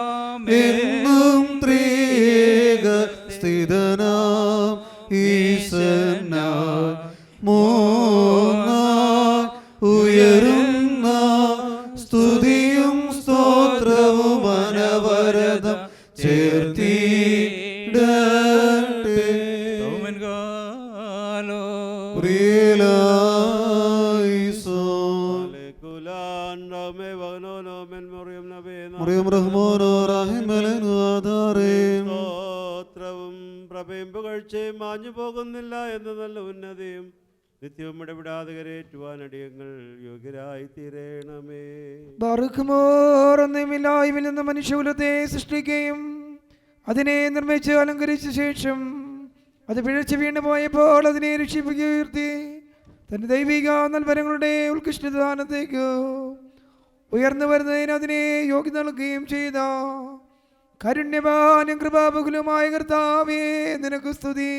എന്നും ത്രിയേക സ്ഥിതനാം ഈശനാം മൂന്നാം ഉയരുന്ന സ്തുതിയും സ്തോത്രവും അനവരതം ചേർത്തിടട്ടെ. പ്രിയലാ മറിയം റഹ്മാനോ റഹിമലനു ആധാരേം. സ്തോത്രവും പ്രഭയും പുകഴ്ചയും മാഞ്ഞു പോകുന്നില്ല എന്ന നല്ല ഉന്നതിയും നിത്യവും ഇടപെടാതെ കരേറ്റുവാൻ അടിയങ്ങൾ യോഗ്യരായി തീരണമേ. ബാറുക്കുമോർ ഒന്നുമില്ലായ്മയിൽ നിന്ന് മനുഷ്യകുലത്തെ സൃഷ്ടിക്കുകയും അതിനെ നിർമ്മിച്ച് അലങ്കരിച്ച ശേഷം അത് പിഴച്ചു വീണു പോയപ്പോൾ അതിനെ രക്ഷിപ്പിക്കുകയും ഉയർത്തി തന്റെ ദൈവിക നൽവരങ്ങളുടെ ഉത്കൃഷ്ടദാനത്തേക്ക് ഉയർന്നു വരുന്നതിന് അതിനെ യോഗ്യത നൽകുകയും ചെയ്ത കാരുണ്യവാനും കൃപാബഹുലമായ കർത്താവേ, നിനക്ക് സ്തുതി.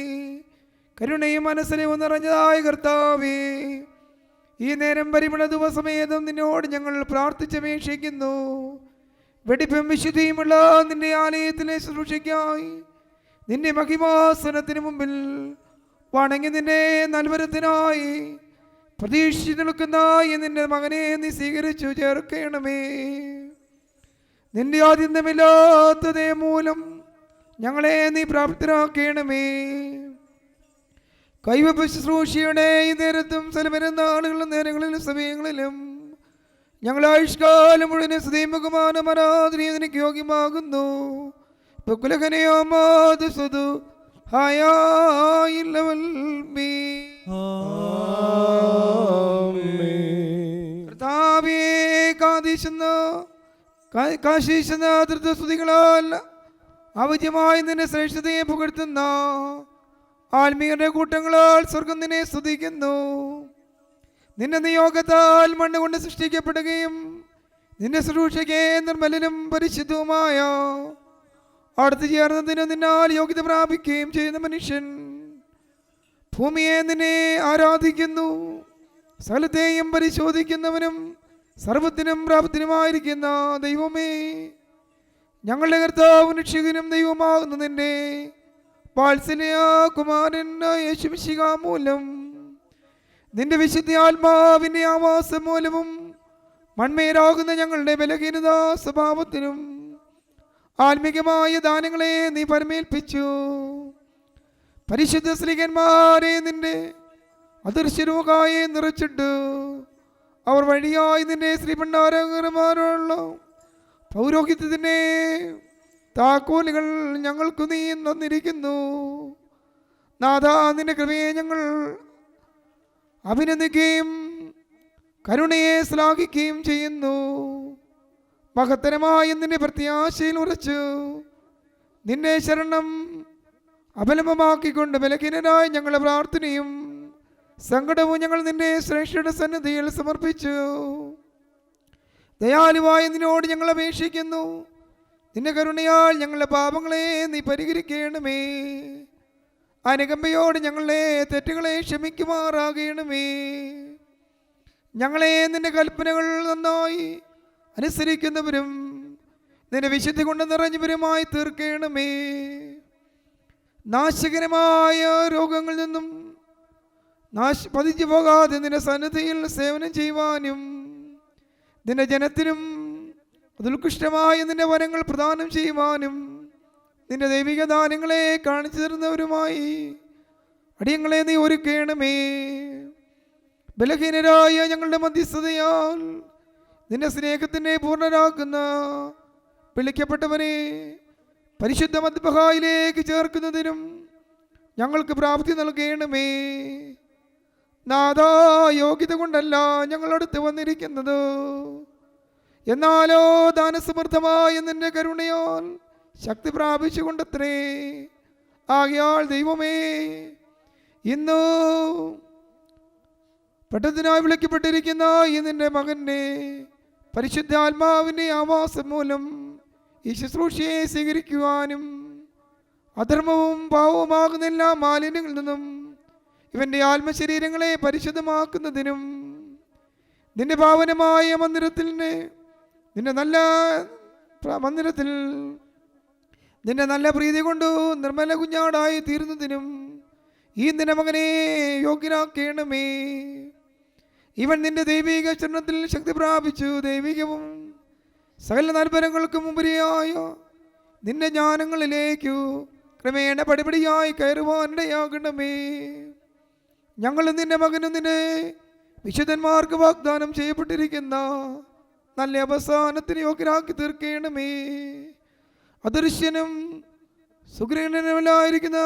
കരുണയും മനസ്സിലും നിറഞ്ഞതായ കർത്താവേ, ഈ നേരം പരിമള ദിവസമേതും നിന്നോട് ഞങ്ങൾ പ്രാർത്ഥിച്ചപേക്ഷിക്കുന്നു. വെടിപ്പും വിശുദ്ധിയുമുള്ള നിന്റെ ആലയത്തിലെ ശുശ്രൂഷയ്ക്കായി നിന്റെ മഹിമാസനത്തിന് മുമ്പിൽ വണങ്ങി നിന്റെ നൽവരത്തിനായി പ്രതീക്ഷിച്ചു നിൽക്കുന്ന നിന്റെ മകനെ നീ സ്വീകരിച്ചു ചേർക്കണമേ. നിന്റെ ആദ്യന്തമില്ലാത്തതേ മൂലം ഞങ്ങളെ നീ പ്രാപ്തരാക്കണമേ. കൈവപ്പ് ശുശ്രൂഷയുടെ ഈ നേരത്തും സ്ഥലമരുന്ന ആളുകളുടെ നേരങ്ങളിലും സമയങ്ങളിലും ഞങ്ങൾ ആയുഷ്കാലം മുഴുവൻ സ്തുതിയും ബഹുമാനവും ആരാധനയും നിനക്ക് യോഗ്യമാകുന്നു. കർത്താവേ, കാശീശുന്ന ധൃതസ്തുതികളാൽ അവജ്യമായി നിന്റെ ശ്രേഷ്ഠതയെ പുകഴ്ത്തുന്ന ആത്മീയരുടെ കൂട്ടങ്ങളാൽ സ്വർഗം നിന്നെ സ്തുതിക്കുന്നു. നിന്റെ നിയോഗത്താൽ മണ്ണ് കൊണ്ട് സൃഷ്ടിക്കപ്പെടുകയും നിന്റെ ശുശ്രൂഷയ്ക്ക് നിർമ്മലനും പരിശുദ്ധവുമായ അടുത്ത് ചേർന്നതിന് നിന്നാൽ യോഗ്യത പ്രാപിക്കുകയും ചെയ്യുന്ന മനുഷ്യൻ ഭൂമിയെ നിന്നെ ആരാധിക്കുന്നു. സ്ഥലത്തെയും പരിശോധിക്കുന്നവനും സർവത്തിനും പ്രാപ്തനുമായിരിക്കുന്ന ദൈവമേ, ഞങ്ങളുടെ കർത്താവും രക്ഷകനും ദൈവമാകുന്ന നിന്റെ വാത്സല്യ കുമാരൻ യേശുമിശിഹ മൂലം നിന്റെ വിശുദ്ധ ആത്മാവിന്റെ ആവാസം മൂലവും മൺമേരാകുന്ന ഞങ്ങളുടെ ബലഹീനത സ്വഭാവത്തിനും ആത്മീകമായ ദാനങ്ങളെ നീ പരമേൽപ്പിച്ചു. പരിശുദ്ധ സ്ത്രീകന്മാരെ നിന്റെ അദൃശ്യരൂഹായെ നിറച്ചിട്ട് അവർ വഴിയായി നിന്റെ ശ്രീഭണ്ഡാരകന്മാരുള്ള പൗരോഹിത്യത്തിൻ്റെ താക്കോലുകൾ ഞങ്ങൾക്ക് നീ തന്നിരിക്കുന്നു. നാഥാ, നിന്റെ കൃപയെ ഞങ്ങൾ അഭിനന്ദിക്കുകയും കരുണയെ ശ്ലാഘിക്കുകയും ചെയ്യുന്നു. മഹത്തരമായ നിന്റെ പ്രത്യാശയിൽ ഉറച്ചു നിന്നെ ശരണം അപലംബമാക്കിക്കൊണ്ട് ബലഹീനരായ ഞങ്ങളുടെ പ്രാർത്ഥനയും സങ്കടവും ഞങ്ങൾ നിന്റെ ശ്രേഷ്ഠയുടെ സന്നിധിയിൽ സമർപ്പിച്ചു. ദയാലുവായ നിന്നോട് ഞങ്ങൾ അപേക്ഷിക്കുന്നു. നിന്റെ കരുണയാൽ ഞങ്ങളുടെ പാപങ്ങളെ നീ പരിഹരിക്കണമേ. അനുകമ്പയോട് ഞങ്ങളുടെ തെറ്റുകളെ ക്ഷമിക്കുമാറാകണമേ. ഞങ്ങളെ നിന്റെ കൽപ്പനകൾ നന്നായി അനുസരിക്കുന്നവരും നിന്റെ വിശുദ്ധി കൊണ്ട് നിറഞ്ഞവരുമായി തീർക്കണമേ. നാശകരമായ രോഗങ്ങളിൽ നിന്നും പതിച്ചു പോകാതെ നിന്റെ സന്നിധിയിൽ സേവനം ചെയ്യുവാനും നിന്റെ ജനത്തിനും അതുൽകൃഷ്ടമായ നിന്റെ വരങ്ങൾ പ്രദാനം ചെയ്യുവാനും നിന്റെ ദൈവിക ദാനങ്ങളെ കാണിച്ചു തരുന്നവരുമായി അടിയങ്ങളെ നീ ഒരുക്കണമേ. ബലഹീനരായ ഞങ്ങളുടെ മധ്യസ്ഥതയാൽ നിന്റെ സ്നേഹത്തിനെ പൂർണ്ണരാക്കുന്ന വിളിക്കപ്പെട്ടവനെ പരിശുദ്ധ മദ്ബഹായിലേക്ക് ചേർക്കുന്നതിനും ഞങ്ങൾക്ക് പ്രാപ്തി നൽകണമേ. നാഥാ, യോഗ്യത കൊണ്ടല്ല ഞങ്ങളടുത്ത് വന്നിരിക്കുന്നത്, എന്നാലോ ദാനസമൃദ്ധമായ നിന്റെ കരുണയാൽ ശക്തി പ്രാപിച്ചുകൊണ്ടത്രേ. ആകയാൽ ദൈവമേ, ഇന്ന് പെട്ടതിനായി വിളിക്കപ്പെട്ടിരിക്കുന്ന ഈ നിന്റെ മകൻ്റെ പരിശുദ്ധാത്മാവിൻ്റെ ആവാസം മൂലം ഈ ശുശ്രൂഷയെ സ്വീകരിക്കുവാനും അധർമ്മവും പാവവുമാകുന്ന എല്ലാ മാലിന്യങ്ങളിൽ നിന്നും ഇവൻ്റെ ആത്മശരീരങ്ങളെ പരിശുദ്ധമാക്കുന്നതിനും നിന്റെ പാവനമായ മന്ദിരത്തിൽ നിന്റെ നല്ല പ്രീതി കൊണ്ട് നിർമ്മല കുഞ്ഞാടായി തീരുന്നതിനും ഈ നിന്റെ മകനെ യോഗ്യനാക്കണമേ. ഇവൻ നിന്റെ ദൈവിക ചരണത്തിൽ ശക്തി പ്രാപിച്ചു ദൈവികവും സകല നൽപരങ്ങൾക്കും ഉപരിയായ നിന്റെ ജ്ഞാനങ്ങളിലേക്കു ക്രമേണ പടിപടിയായി കയറുവാനിടയാകണമേ. ഞങ്ങളും നിന്റെ മകനും നിന്റെ വിശുദ്ധന്മാർക്ക് വാഗ്ദാനം ചെയ്യപ്പെട്ടിരിക്കുന്ന നല്ല അവസാനത്തിന് യോഗ്യരാക്കി തീർക്കണമേ. അദൃശ്യനും സുഗ്രഹനുമല്ലായിരിക്കുന്ന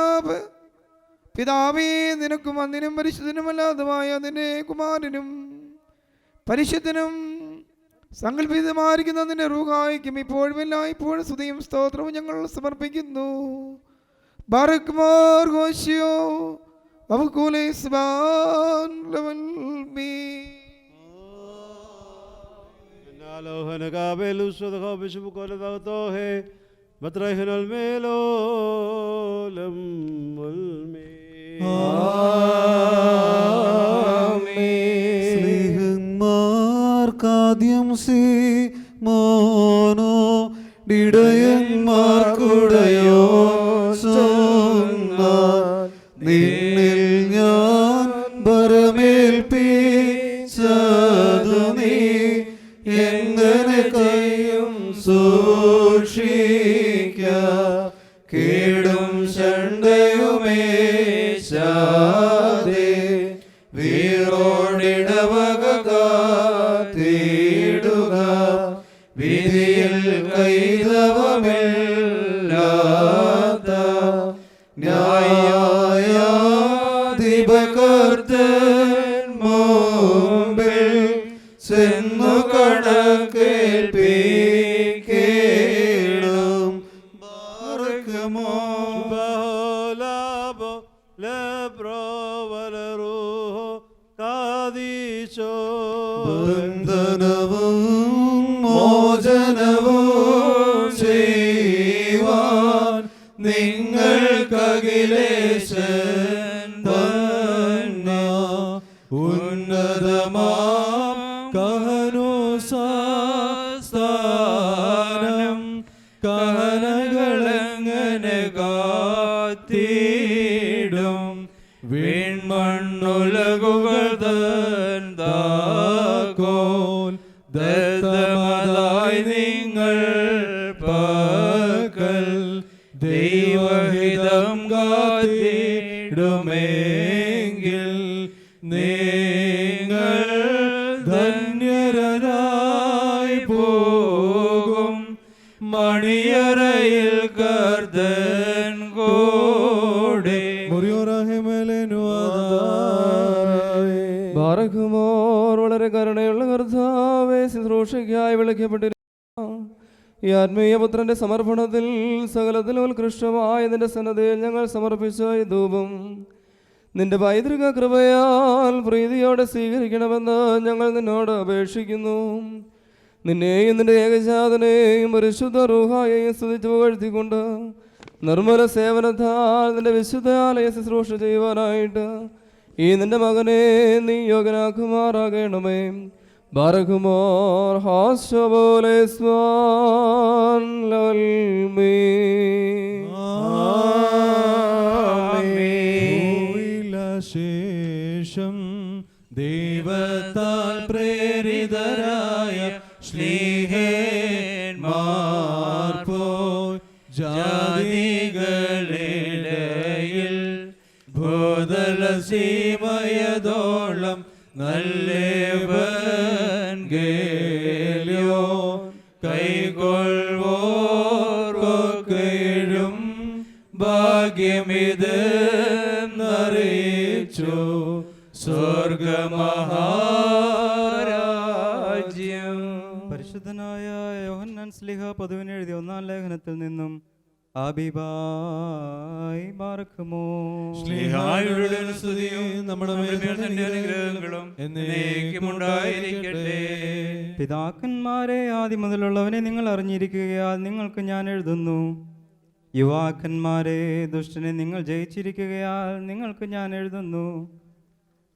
പിതാവേ, നിനക്കും അന്നിനും പരിശുദ്ധനുമല്ലാത്തമായ നിന്റെ കുമാരനും പരിശുദ്ധനും സങ്കല്പിതമായിരിക്കുന്ന നിന്റെ റൂഹായിക്കും ഇപ്പോഴും എല്ലായ്പ്പോഴും സ്തുതിയും സ്തോത്രവും ഞങ്ങൾ സമർപ്പിക്കുന്നു. ബാറക് മോർ ഗോഷ്യോ വബകൂലെ സുബ്ഹാൻ ലവൽമി. Alohan kabelus wadha bishu kol dagto hai matrahin al melolam ulmi. സ്നേഹന്മാർക്കാദ്യം മോനോ ഡിടയന്മാർക്കുടയോ നിന്നിൽ ഞാൻ ബരമേൽപ്പിച്ചതു നീ എങ്ങനെ കൈയും സൂക്ഷിക്ക കേടും ശണ്ടയുമേശാതെ വീറോടിടവക കാത്തിടുക വിധിയിൽ കൈതവമില്ലാത്ത ന്യായാധിപകർത്തൻ മുമ്പിൽ ചെന്നു കണക്കേൽപ്പിക്കേണം. ബാറക്കുമോ ബഹോലാബോ ലബ്രോ വലറൂഹോ കാദീശോ. ബന്ധനവും മോചനവും ചെയ്യുവാൻ നിങ്ങൾക്കഖിലേശൻ തന്ന ഉന്നതമാം കഹനോസ്ഥാനം കഹനകളെങ്ങനെ കാത്തിടും വീൺമണ്ണുലകുകൾ തൻ താക്കോൽ ദത്തമതായി നിങ്ങൾ പക്കൽ ദൈവഹിതം കാത്തിടുമെങ്കിൽ നിങ്ങൾ ധന്യരായി പോകും. മണിയറയിൽ കർത്തൻ കൂടെ ബാറക്കുമോർ വളരെ കരുണയുള്ള കർത്താവേ, ശുശ്രൂഷയ്ക്കായി വിളിക്കപ്പെട്ടിരുന്ന ഈ ആത്മീയ പുത്രന്റെ സമർപ്പണത്തിൽ സകലത്തിലും ഉത്കൃഷ്ടമായ നിന്റെ സന്നദ്ധയിൽ ഞങ്ങൾ സമർപ്പിച്ച ഈ ധൂപം നിന്റെ പൈതൃക കൃപയാൽ പ്രീതിയോടെ സ്വീകരിക്കണമെന്ന് ഞങ്ങൾ നിന്നോട് അപേക്ഷിക്കുന്നു. നിന്നെയും നിന്റെ ഏകജാതനെയും പരിശുദ്ധ റൂഹായെയും സ്തുതിച്ചു പുകഴ്ത്തിക്കൊണ്ട് നിർമ്മല സേവനത്താൽ നിന്റെ വിശുദ്ധാലയ ശുശ്രൂഷ ചെയ്യുവാനായിട്ട് ഈ നിന്റെ മകനെ നീ യോഗ്യനാക്കുമാറാകണമേ. ബാറക്കുമോർ ഹാസ്യപോലെ സ്വാൻ ലൽമീ. ശേഷം ദൈവത്താൽ പ്രേരിതരായ ശ്ലീഹന്മാർ പോയി ജാതികളിടയിൽ ഭൂതല സീമയതോളം നല്ലേവൻ ഗേലിയോ കൈകൊള്ളുവോർക്കൊക്കെയും ഭാഗ്യമിത് അറിയിച്ചു സ്വർഗമഹാരാജ്യം. പരിശുദ്ധനായ യോഹന്നാൻ ശ്ലീഹ പൊതുവിന് എഴുതിയ 1-ാം ലേഖനത്തിൽ നിന്നും ആബിബായി ബാറക്കുമോ. ശ്ലീഹായുടെ സ്തുതിയും നമ്മുടെ മേൽ തന്റെ അനുഗ്രഹങ്ങളും എന്നേക്കും ഉണ്ടായിരിക്കട്ടെ. പിതാക്കന്മാരെ ആദ്യം മുതലുള്ളവനെ നിങ്ങൾ അറിഞ്ഞിരിക്കുകയാൽ നിങ്ങൾക്ക് ഞാൻ എഴുതുന്നു. യുവാക്കന്മാരെ ദുഷ്ടനെ നിങ്ങൾ ജയിച്ചിരിക്കുകയാൽ നിങ്ങൾക്ക് ഞാൻ എഴുതുന്നു.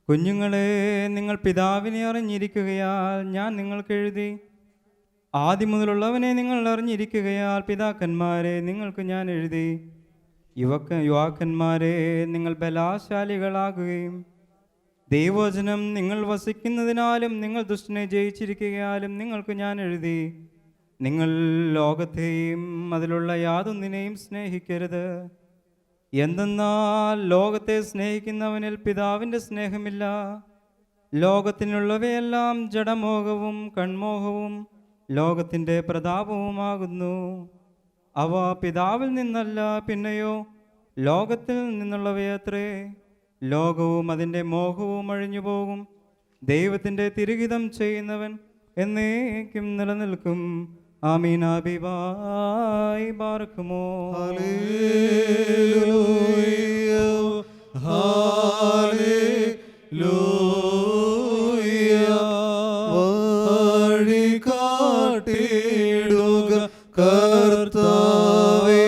കുഞ്ഞുങ്ങളെ നിങ്ങൾ പിതാവിനെ അറിഞ്ഞിരിക്കുകയാൽ ഞാൻ നിങ്ങൾക്ക് എഴുതി. ആദ്യം മുതലുള്ളവനെ നിങ്ങൾ അറിഞ്ഞിരിക്കുകയാൽ പിതാക്കന്മാരെ നിങ്ങൾക്ക് ഞാൻ എഴുതി. യുവാക്കന്മാരെ നിങ്ങൾ ബലാശാലികളാകുകയും ദൈവവചനം നിങ്ങൾ വസിക്കുന്നതിനാലും നിങ്ങൾ ദുഷ്ടനെ ജയിച്ചിരിക്കുകയാലും നിങ്ങൾക്ക് ഞാൻ എഴുതി. നിങ്ങൾ ലോകത്തെയും അതിലുള്ള യാതൊന്നിനെയും സ്നേഹിക്കരുത്. എന്തെന്നാൽ ലോകത്തെ സ്നേഹിക്കുന്നവനിൽ പിതാവിൻ്റെ സ്നേഹമില്ല. ലോകത്തിനുള്ളവയെല്ലാം ജഡമോഹവും കൺമോഹവും ലോകത്തിൻ്റെ പ്രതാപവുമാകുന്നു. അവ പിതാവിൽ നിന്നല്ല, പിന്നെയോ ലോകത്തിൽ നിന്നുള്ളവയത്രേ. ലോകവും അതിൻ്റെ മോഹവും അഴിഞ്ഞുപോകും. ദൈവത്തിൻ്റെ തിരുഹിതം ചെയ്യുന്നവൻ എന്നേക്കും നിലനിൽക്കും. ആമീൻ. ഹബീബായി ബാർക്കുമോ. ഹല്ലേലൂയ ഹല്ലേലൂയ. വഴി കാട്ടിടുക കർത്താവേ,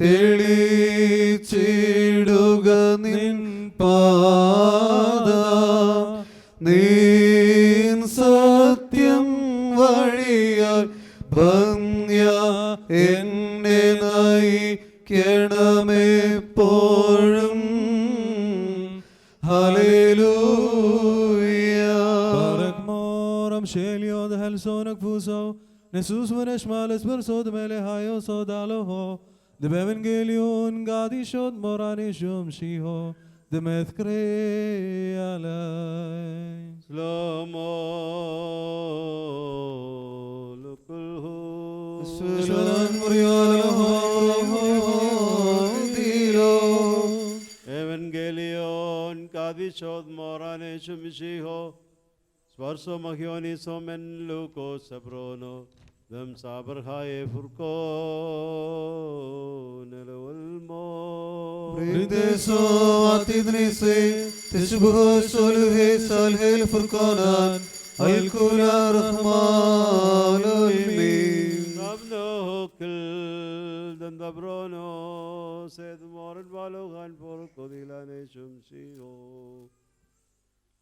തെളിച്ചിടുക നിൻ പാത. നീൻ സത്യം വഴിയാൽ ഭംഗ്യ എന്നെ നയിക്കണമെപ്പോഴും. Hallelujah. Barak moram shelio de helsonak fuso. Nesus venesh males bersod mele hayo sodaloho. De evangelion gadishot moranishum shiho. De methkre alay. Slomo lukulhu. Shvaran murialaho dilo. Evangelion kadishod morane shumishiho. Swarso magioniso men luko sabrono. Dam sabarhaye furko nelulmo. Rindeso atidnise tishbuho solhe salhel furqanan. Alkula rahmanul min. Sabno kil dandabrono sed moran balogan furko dilane shumshiho.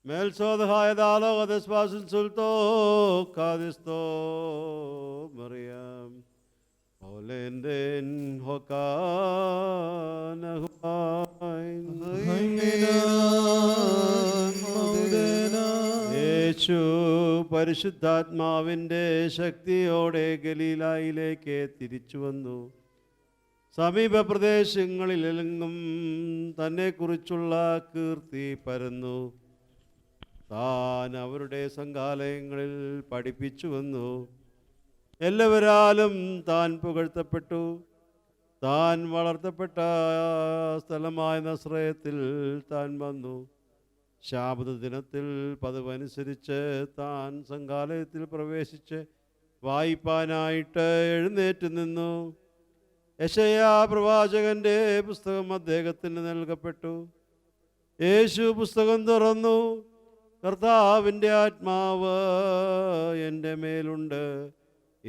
Melsod hayadalo gadespasun sulto kadisto Maryam olenden hokana huain യേശു പരിശുദ്ധാത്മാവിൻ്റെ ശക്തിയോടെ ഗലീലായിലേക്ക് തിരിച്ചു വന്നു. സമീപ പ്രദേശങ്ങളിലെങ്ങും തന്നെക്കുറിച്ചുള്ള കീർത്തി പരന്നു. താൻ അവരുടെ സംഘാലയങ്ങളിൽ പഠിപ്പിച്ചു വന്നു. എല്ലാവരാലും താൻ പുകഴ്ത്തപ്പെട്ടു. താൻ വളർത്തപ്പെട്ട സ്ഥലമായ നസ്രയത്തിൽ താൻ വന്നു. ശാബത ദിനത്തിൽ പതിവനുസരിച്ച് താൻ സംഘാലയത്തിൽ പ്രവേശിച്ച് വായിപ്പാനായിട്ട് എഴുന്നേറ്റ് നിന്നു. യെശയ്യാ പ്രവാചകന്റെ പുസ്തകം അദ്ദേഹത്തിന് നൽകപ്പെട്ടു. യേശു പുസ്തകം തുറന്നു. കർത്താവിൻ്റെ ആത്മാവ് എൻ്റെ മേലുണ്ട്.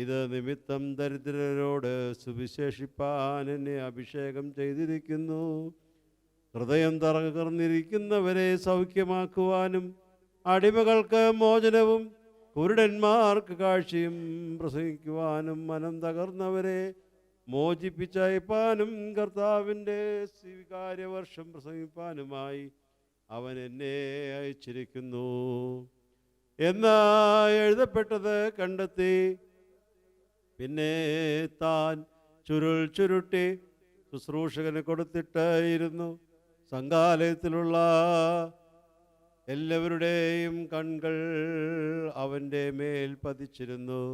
ഇത് നിമിത്തം ദരിദ്രരോട് സുവിശേഷിപ്പാൻ എന്നെ അഭിഷേകം ചെയ്തിരിക്കുന്നു. ഹൃദയം തകർന്നിരിക്കുന്നവരെ സൗഖ്യമാക്കുവാനും അടിമകൾക്ക് മോചനവും കുരുടന്മാർക്ക് കാഴ്ചയും പ്രസംഗിക്കുവാനും മനം തകർന്നവരെ മോചിപ്പിച്ചയപ്പാനും കർത്താവിൻ്റെ സ്വീകാര്യവർഷം പ്രസംഗിപ്പാനുമായി അവൻ എന്നെ അയച്ചിരിക്കുന്നു എന്ന് എഴുതപ്പെട്ടത് കണ്ടെത്തി. പിന്നെ താൻ ചുരുൾ ചുരുട്ടി ശുശ്രൂഷകന് കൊടുത്തിട്ടായിരുന്നു. സംഘാലയത്തിലുള്ള എല്ലാവരുടെയും കൺകൾ അവൻ്റെ മേൽ പതിച്ചിരുന്നു.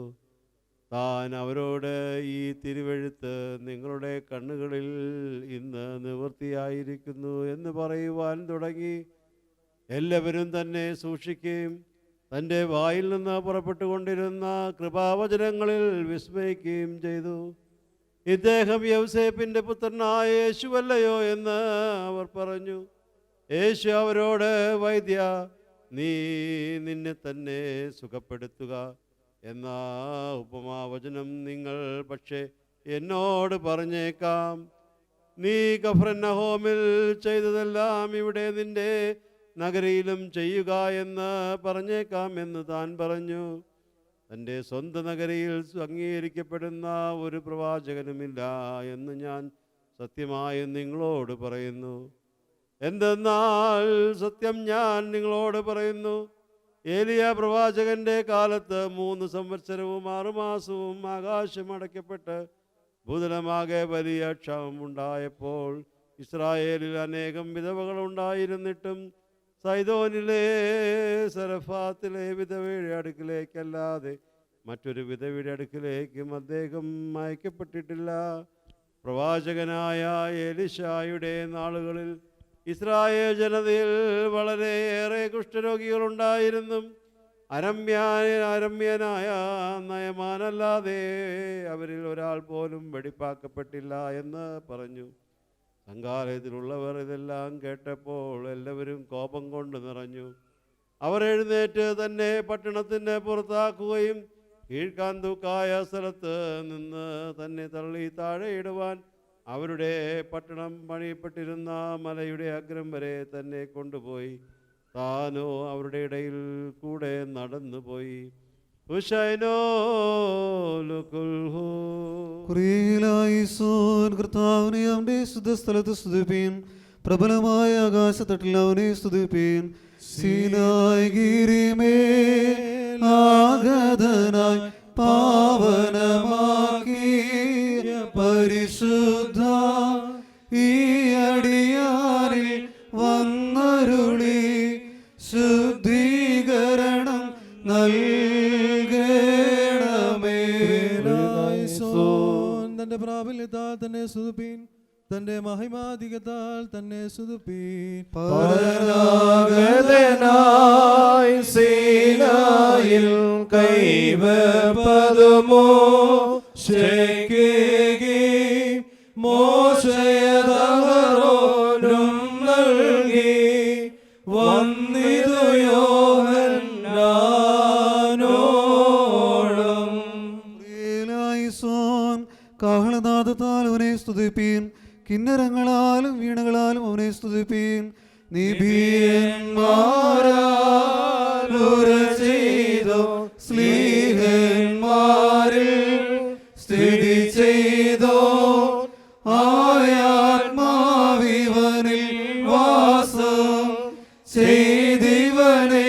താൻ അവരോട്, ഈ തിരുവെഴുത്ത് നിങ്ങളുടെ കണ്ണുകളിൽ ഇന്ന് നിവൃത്തിയായിരിക്കുന്നു എന്ന് പറയുവാൻ തുടങ്ങി. എല്ലാവരും തന്നെ സൂക്ഷിക്കുകയും തൻ്റെ വായിൽ നിന്ന് പുറപ്പെട്ടുകൊണ്ടിരുന്ന കൃപാവചനങ്ങളിൽ വിസ്മയിക്കുകയും ചെയ്തു. ഇദ്ദേഹം യൗസേപ്പിൻ്റെ പുത്രനായ യേശുവല്ലയോ എന്ന് അവർ പറഞ്ഞു. യേശു അവരോട്, വൈദ്യ, നീ നിന്നെ തന്നെ സുഖപ്പെടുത്തുക എന്ന ഉപമാവചനം നിങ്ങൾ പക്ഷേ എന്നോട് പറഞ്ഞേക്കാം. നീ കഫർന്നഹൂമിൽ ചെയ്തതെല്ലാം ഇവിടെ നിന്റെ നഗരിയിലും ചെയ്യുക എന്ന് പറഞ്ഞേക്കാം എന്ന് താൻ പറഞ്ഞു. തൻ്റെ സ്വന്തം നഗരിയിൽ അംഗീകരിക്കപ്പെടുന്ന ഒരു പ്രവാചകനുമില്ല എന്ന് ഞാൻ സത്യമായും നിങ്ങളോട് പറയുന്നു. എന്തെന്നാൽ സത്യം ഞാൻ നിങ്ങളോട് പറയുന്നു, ഏലിയ പ്രവാചകന്റെ കാലത്ത് 3 സംവത്സരവും 6 മാസവും ആകാശം അടയ്ക്കപ്പെട്ട് ഭൂതലമാകെ വലിയ ക്ഷാമം ഉണ്ടായപ്പോൾ ഇസ്രായേലിൽ അനേകം വിധവകളുണ്ടായിരുന്നിട്ടും സൈദോനിലെ സരഫാത്തിലെ വിധവയുടെ അടുക്കിലേക്കല്ലാതെ മറ്റൊരു വിധവയുടെ അടുക്കിലേക്കും അദ്ദേഹം അയക്കപ്പെട്ടിട്ടില്ല. പ്രവാചകനായ എലിശായുടെ നാളുകളിൽ ഇസ്രായേൽ ജനതയിൽ വളരെയേറെ കുഷ്ഠരോഗികളുണ്ടായിരുന്നു. അരമ്യനായ നയമാനല്ലാതെ അവരിൽ ഒരാൾ പോലും വെടിപ്പാക്കപ്പെട്ടില്ല എന്ന് പറഞ്ഞു. സംഘാലയത്തിലുള്ളവർ ഇതെല്ലാം കേട്ടപ്പോൾ എല്ലാവരും കോപം കൊണ്ട് നിറഞ്ഞു. അവർ എഴുന്നേറ്റ് തന്നെ പട്ടണത്തിന് പുറത്താക്കുകയും കീഴ്ക്കാന്തൂക്കായ സ്ഥലത്ത് നിന്ന് തന്നെ തള്ളി താഴെയിടുവാൻ അവരുടെ പട്ടണം പണിയപ്പെട്ടിരുന്ന മലയുടെ അഗ്രം വരെ തന്നെ കൊണ്ടുപോയി. താനോ അവരുടെ ഇടയിൽ കൂടെ നടന്നുപോയി. കർത്താവിനെ അവന്റെ സ്ഥലത്ത് സ്തുതിപ്പീൻ. പ്രബലമായ ആകാശത്തട്ടിൽ അവനെ സ്തുതിപ്പീൻ. സീനായി ഗിരിമേൽ ആഗതനായി പാവനമാക്കിയ പരിശുദ്ധ ഈ അടിയാരിൽ വന്നരുളി ശുദ്ധീകരണം നൽകണമേ. തന്റെ പ്രാബല്യത്താൽ തന്നെ സ്തുതിപ്പീൻ. തന്റെ മഹിമാധികത്താൽ തന്നെ സ്തുതിപ്പീൻ. പരനാഗതനായി സീനായിൽ കൈവപ്പതുമോ ശേകേകി മോശയതഹറോനും നൽകി വന്നിതു യോഹന്നാനോളം. കാഹളനാദത്താൽ അവനെ സ്തുതിപ്പീൻ. കിന്നരങ്ങളാലും വീണകളാലും അവനെ സ്തുതിപ്പീൻ. ചെയ്തോ സ്ലീഹന്മാരിൽ സ്ഥിതി ചെയ്തോ ആയാത്മാവിവനിൽ വാസം ചെയ്തിവനെ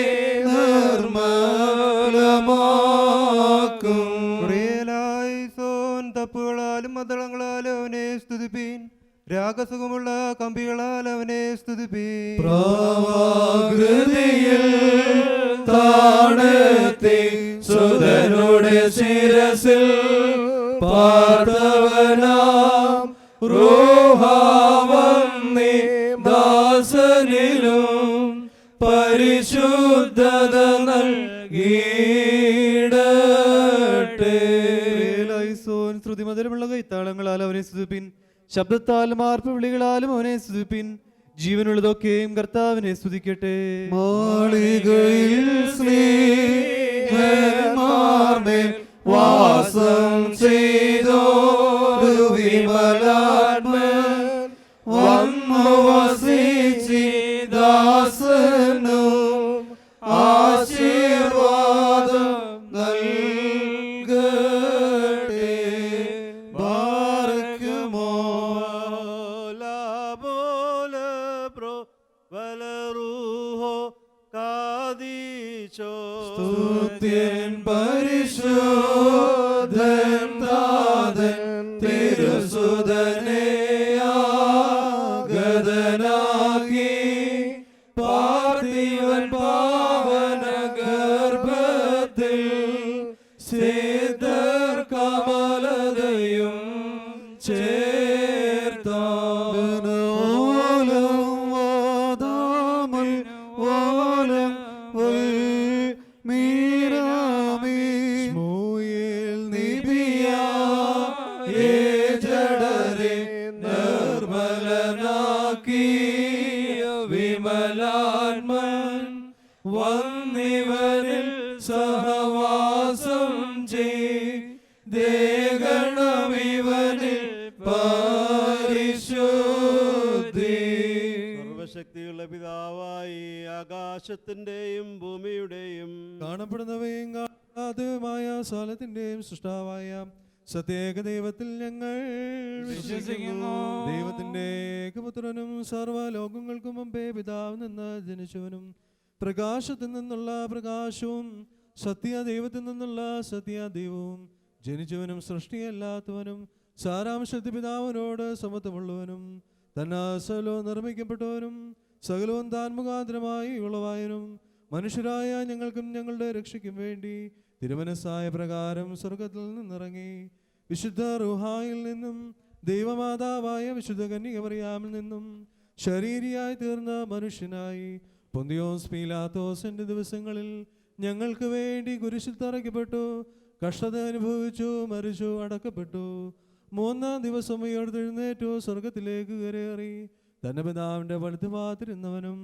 നിർമ്മലമാക്കും. തപ്പുകളാലും മദ്ദളങ്ങളാലും അവനെ സ്തുതിപ്പീൻ. രാഗസുഖമുള്ള കമ്പികളാൽ അവനെ സ്തുതിപ്പീൻ. പ്രവാകൃതിയിൽ താണത്തെ സുതനുടെ ശിരസിൽ പാർത്തവനാം റൂഹാവന്നി ദാസനിലും പരിശുദ്ധത നൽകിയിടട്ടെ. ശ്രുതിമധുരമുള്ള കൈത്താളങ്ങളാൽ അവനെ സ്തുതിപ്പിൻ. ശബ്ദത്താലും ആർപ്പ് വിളികളാലും അവനെ സ്തുതിപ്പിൻ. ജീവനുള്ളതൊക്കെയും കർത്താവിനെ സ്തുതിക്കട്ടെ. മാളികയിൽ സ്നേഹന്മാർമേൽ വാസം ചെയ്തോരു വിമലാത്മൻ വന്നു വസിച്ചി ദാസനും ആശീർവാദം നൽകട്ടെ. സ്തുത്യൻ പരിശുദ്ധൻ താതൻ തിരുസുതനെ ആഗതനാക്കി പാർത്ഥിവൻ പാവന ഗർഭത്തിൽ സിദ്ധർ കമലതയും വിമലാത്മൻ വന്നിവരിൽ സഹവാസം ചെയ്തേഗണമിവനിൽ പരിശുദ്ധി. സർവശക്തിയുള്ള പിതാവായി ആകാശത്തിന്റെയും ഭൂമിയുടെയും കാണപ്പെടുന്നവയും കാണാത്തതുമായ സ്ഥലത്തിന്റെയും സൃഷ്ടാവായ സത്യേക ദൈവത്തിൽ ഞങ്ങൾ വിശ്വസിക്കുന്നു. ദൈവത്തിന്റെ ഏകപുത്രനും സർവ്വലോകങ്ങൾക്കും മുമ്പേ പിതാവിൽ നിന്ന് ജനിച്ചവനും പ്രകാശത്തിൽ നിന്നുള്ള പ്രകാശവും സത്യദൈവത്തിൽ നിന്നുള്ള സത്യദൈവവും ജനിച്ചവനും സൃഷ്ടിയല്ലാത്തവനും സാരാംശത്തിൽ പിതാവിനോട് സമത്വമുള്ളവനും തന്നാസലോ നിർമ്മിക്കപ്പെട്ടവനും സകലവും താൻ മുഖാന്തരമായി ഉളവായനും മനുഷ്യരായ ഞങ്ങൾക്കും ഞങ്ങളുടെ രക്ഷയ്ക്കും വേണ്ടി തിരുമനസ്സായ പ്രകാരം സ്വർഗത്തിൽ നിന്നിറങ്ങി വിശുദ്ധ റുഹായിൽ നിന്നും ദൈവമാതാവായ വിശുദ്ധ കന്യക മറിയാമിൽ നിന്നും ശരീരിയായി തീർന്ന മനുഷ്യനായി പൊന്തിയോസ് പീലാത്തോസിന്റെ ദിവസങ്ങളിൽ ഞങ്ങൾക്ക് വേണ്ടി കുരിശിൽ തറയ്ക്കപ്പെട്ടു, കഷ്ടത അനുഭവിച്ചു, മരിച്ചു, അടക്കപ്പെട്ടു. മൂന്നാം ദിവസം ഉയർത്തെഴുന്നേറ്റു, സ്വർഗത്തിലേക്ക് കയറി തന്റെ പിതാവിന്റെ വലത്തുഭാഗത്തിരുന്നവനും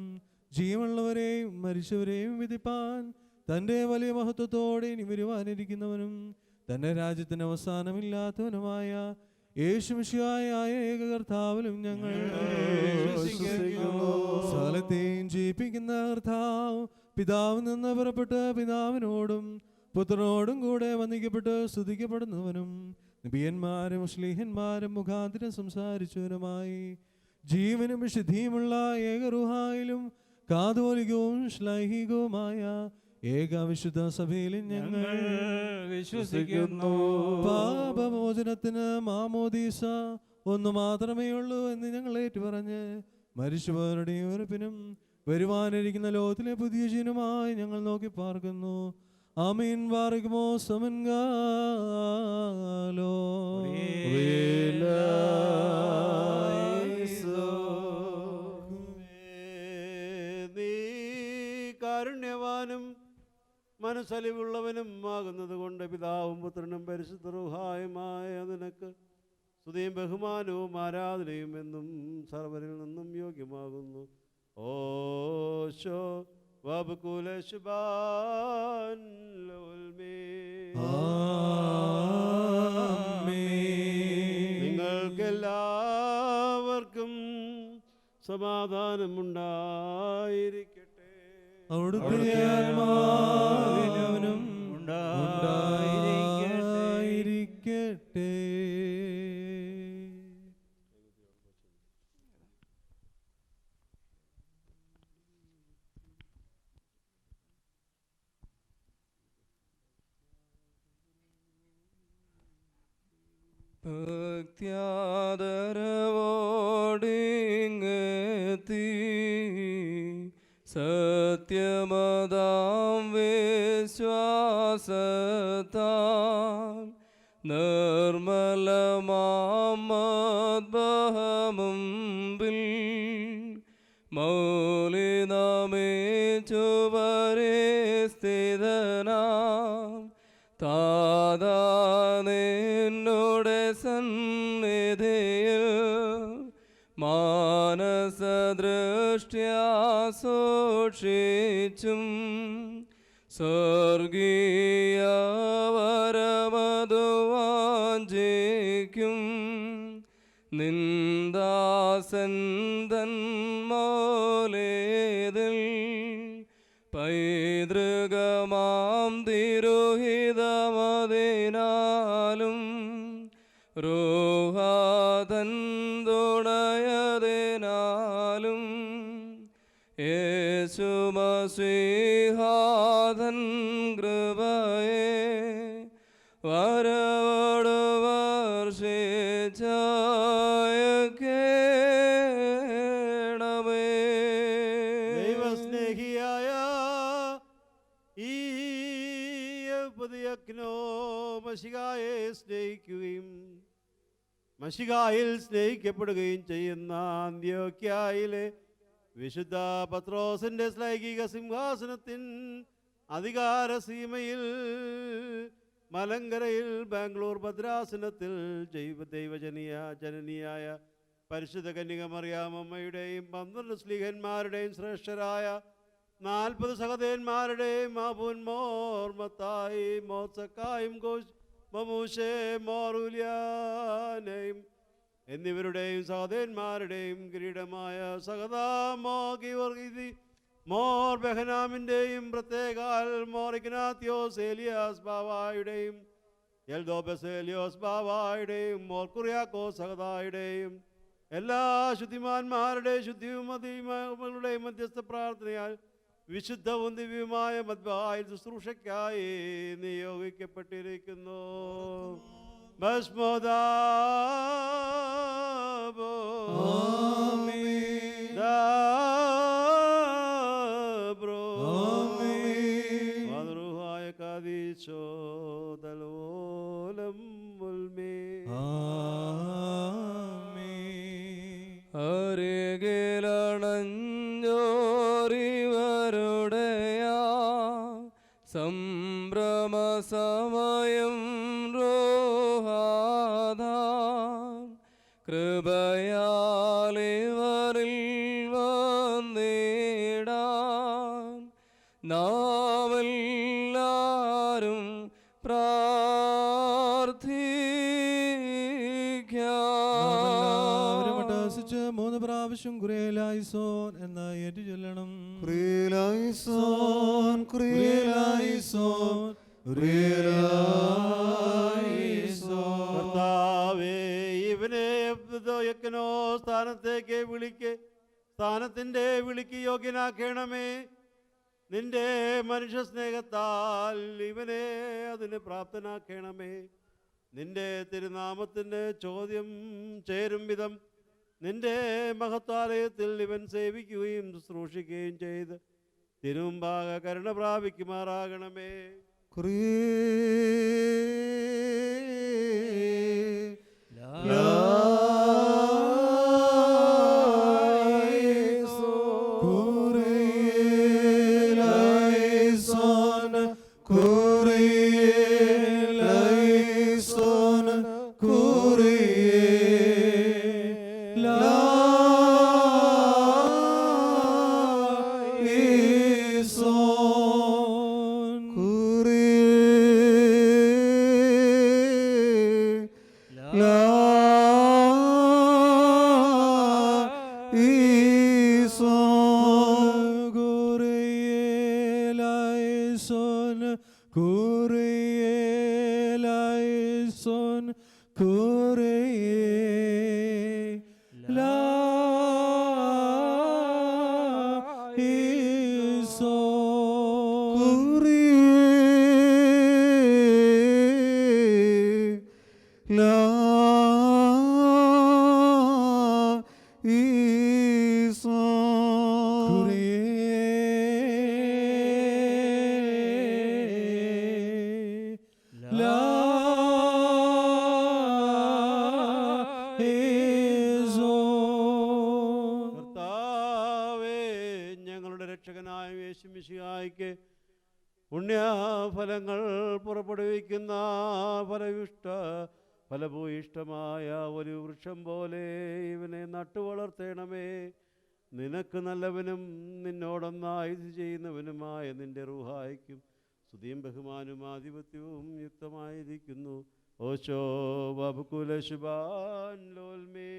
ജീവനുള്ളവരെയും മരിച്ചവരെയും വിധിപ്പാൻ തന്റെ വലിയ മഹത്വത്തോടെ ഇനി വരുവാനിരിക്കുന്നവനും തന്റെ രാജ്യത്തിന് അവസാനമില്ലാത്തവനുമായ യേശുമിശിഹായ ഏക കർത്താവിലും ഞങ്ങൾ സകലത്തെയും ജയിപ്പിക്കുന്ന കർത്താവ് പിതാവിൽ നിന്ന് പുറപ്പെട്ട് പിതാവിനോടും പുത്രനോടും കൂടെ വന്ദിക്കപ്പെട്ട് സ്തുതിക്കപ്പെടുന്നവനും നബിയന്മാരും ശ്ലീഹന്മാരും മുഖാന്തരം സംസാരിച്ചവനുമായി ജീവനും വിശുദ്ധിയുമുള്ള ഏകറുഹായിലും കാതോലികവും ശ്ലൈഹികവുമായ ഏകവിശുദ്ധ സഭയിലും ഞങ്ങൾ വിശ്വസിക്കുന്നു. പാപമോചനത്തിന് മാമോദീസ ഒന്നു മാത്രമേ ഉള്ളൂ എന്ന് ഞങ്ങൾ ഏറ്റുപറഞ്ഞ് മരിച്ചുപോയവരുടെയും ഉറപ്പിനും വരുവാനിരിക്കുന്ന ലോകത്തിലെ പുതിയ ജീവനുമായി ഞങ്ങൾ നോക്കി പാർക്കുന്നു. ആമീൻ. വാറിക്കുമോ സമൻകാലോ നീ കാരുണ്യവാനും മനസ്സലിവുള്ളവനും ആകുന്നത് കൊണ്ട് പിതാവും പുത്രനും പരിശുദ്ധ റൂഹായുമായ നിനക്ക് സ്തുതിയും ബഹുമാനവും ആരാധനയും എന്നും സർവരിൽ നിന്നും യോഗ്യമാകുന്നു. ഓശോ വബുകുലശുബാൻ നിങ്ങൾക്കെല്ലാവർക്കും സമാധാനമുണ്ടായിരിക്കട്ടെ. അവിടുത്തെ ആത്മാവിനും ഉണ്ടായിരിക്കട്ടെ. ഭക്ത്യാദരവോടിങ്ങെത്തി സത്യമതാം വിശ്വാസത്താൽ നിർമ്മലമാമദ്ബഹമുമ്പിൽ മൗലിനാമേ ചുവരേ സ്ഥിതനാം താതാ നിന്നുടെ സന്നിധിയിൽ മാനസദൃഷ്ട്യാ സൂക്ഷിച്ചും സ്വർഗീയ വരമതുവാഞ്ചിക്കും നിന്ദാസൻ തൻ മൗലേതിൽ പൈതൃകമാം തിരുഹിതമതിനാലും റൂഹാതൻ തുണയതിനാലും യേശുമസീഹാതൻ കൃപയെ വരവോട് വർഷിച്ചയക്കേണമേ. ദൈവസ്നേഹിയായ ഈ പുതിയജ്ഞോ മശികായെ സ്നേഹിക്കുകയും മശികായിൽ സ്നേഹിക്കപ്പെടുകയും ചെയ്യുന്ന അന്ത്യോക്യായിലെ വിശുദ്ധ പത്രോസിന്റെ ശ്ലൈകിക സിംഹാസനത്തിൻ അധികാര സീമയിൽ മലങ്കരയിൽ ബാംഗ്ലൂർ ഭദ്രാസനത്തിൽ ജനനിയായ പരിശുദ്ധ കന്യക മറിയാമമ്മയുടെയും 12 ശ്ലീഹന്മാരുടെയും ശ്രേഷ്ഠരായ 40 സഹദേന്മാരുടെയും മാബുൻമോർമത്തായി മോത്സക്കായും മമൂഷേ മോറുലിയാനെയും എന്നിവരുടെയും സഹദേന്മാരുടെയും കിരീടമായ സഹദാമോഗിവർഗീതി മോർ ബെഹനാമിൻ്റെയും പ്രത്യേകാൽ മോർ ഇഗ്നാത്യോസ് ഏലിയാസ് ബാവായുടെയും എൽദോബസ് ഏലിയോസ് ബാവായുടെയും മോർ കുറിയാക്കോസ് സഹദായുടെയും എല്ലാ ശുദ്ധിമാന്മാരുടെയും ശുദ്ധിയുമതികളുടെയും മധ്യസ്ഥ പ്രാർത്ഥനയാൽ വിശുദ്ധവും ദിവ്യമായ മദ്ബായിൽ ശുശ്രൂഷയ്ക്കായി നിയോഗിക്കപ്പെട്ടിരിക്കുന്നു. ഭസ്മോദാബോ സംഭ്രമസമയം റോഹാദാൻ കൃപയാലിവരിൽ വന്നിടാൻ നാമെല്ലാരും നാമെല്ലാവരും പ്രാർത്ഥിക്കാം. അട്ടഹസിച്ച് 3 പ്രാവശ്യം കുറിയലായിസോൻ എന്ന ഏറ്റു ചൊല്ലണം. കുറിയലായിസോൻ, കുറിയലായിസോൻ, കുറിയലായിസോൻ. കർത്താവേ, ഇവനെ യജ്ഞനോ സ്ഥാനത്തേക്ക് സ്ഥാനത്തിൻ്റെ വിളിക്ക് യോഗ്യനാക്കണമേ. നിന്റെ മനുഷ്യ സ്നേഹത്താൽ ഇവനെ അതിന് പ്രാപ്തനാക്കണമേ. നിന്റെ തിരുനാമത്തിന് ചോദ്യം ചേരും വിധം നിന്റെ മഹത്താലയത്തിൽ ഇവൻ സേവിക്കുകയും ശുശ്രൂഷിക്കുകയും ചെയ്ത് തിരുമുമ്പാകെ കരുണ പ്രാപിക്കുമാറാകണമേ. കുറിയലായിസോൻ, കുറിയലായിസോൻ, കുറിയലായിസോൻ. കുറിയലായിസോൻ, കുറിയലായിസോൻ, കുറിയലായിസോൻ. കർത്താവേ, ഞങ്ങളുടെ രക്ഷകനായ യേശുമിശിഹായ്ക്ക് പുണ്യഫലങ്ങൾ പുറപ്പെടുവിക്കുന്ന ഫലഭൂയിഷ്ടമായ ഒരു വൃക്ഷം പോലെ ഇവനെ നട്ടു വളർത്തേണമേ. നിനക്ക് നല്ലവനും നിന്നോടൊന്നായി ഇത് ചെയ്യുന്നവനുമായ നിന്റെ റൂഹായ്ക്കും സ്തുതിയും ബഹുമാനവും ആധിപത്യവും യുക്തമായിരിക്കുന്നു. ഓശോ ബബുകുലശുബാൻ ലോൽമേ.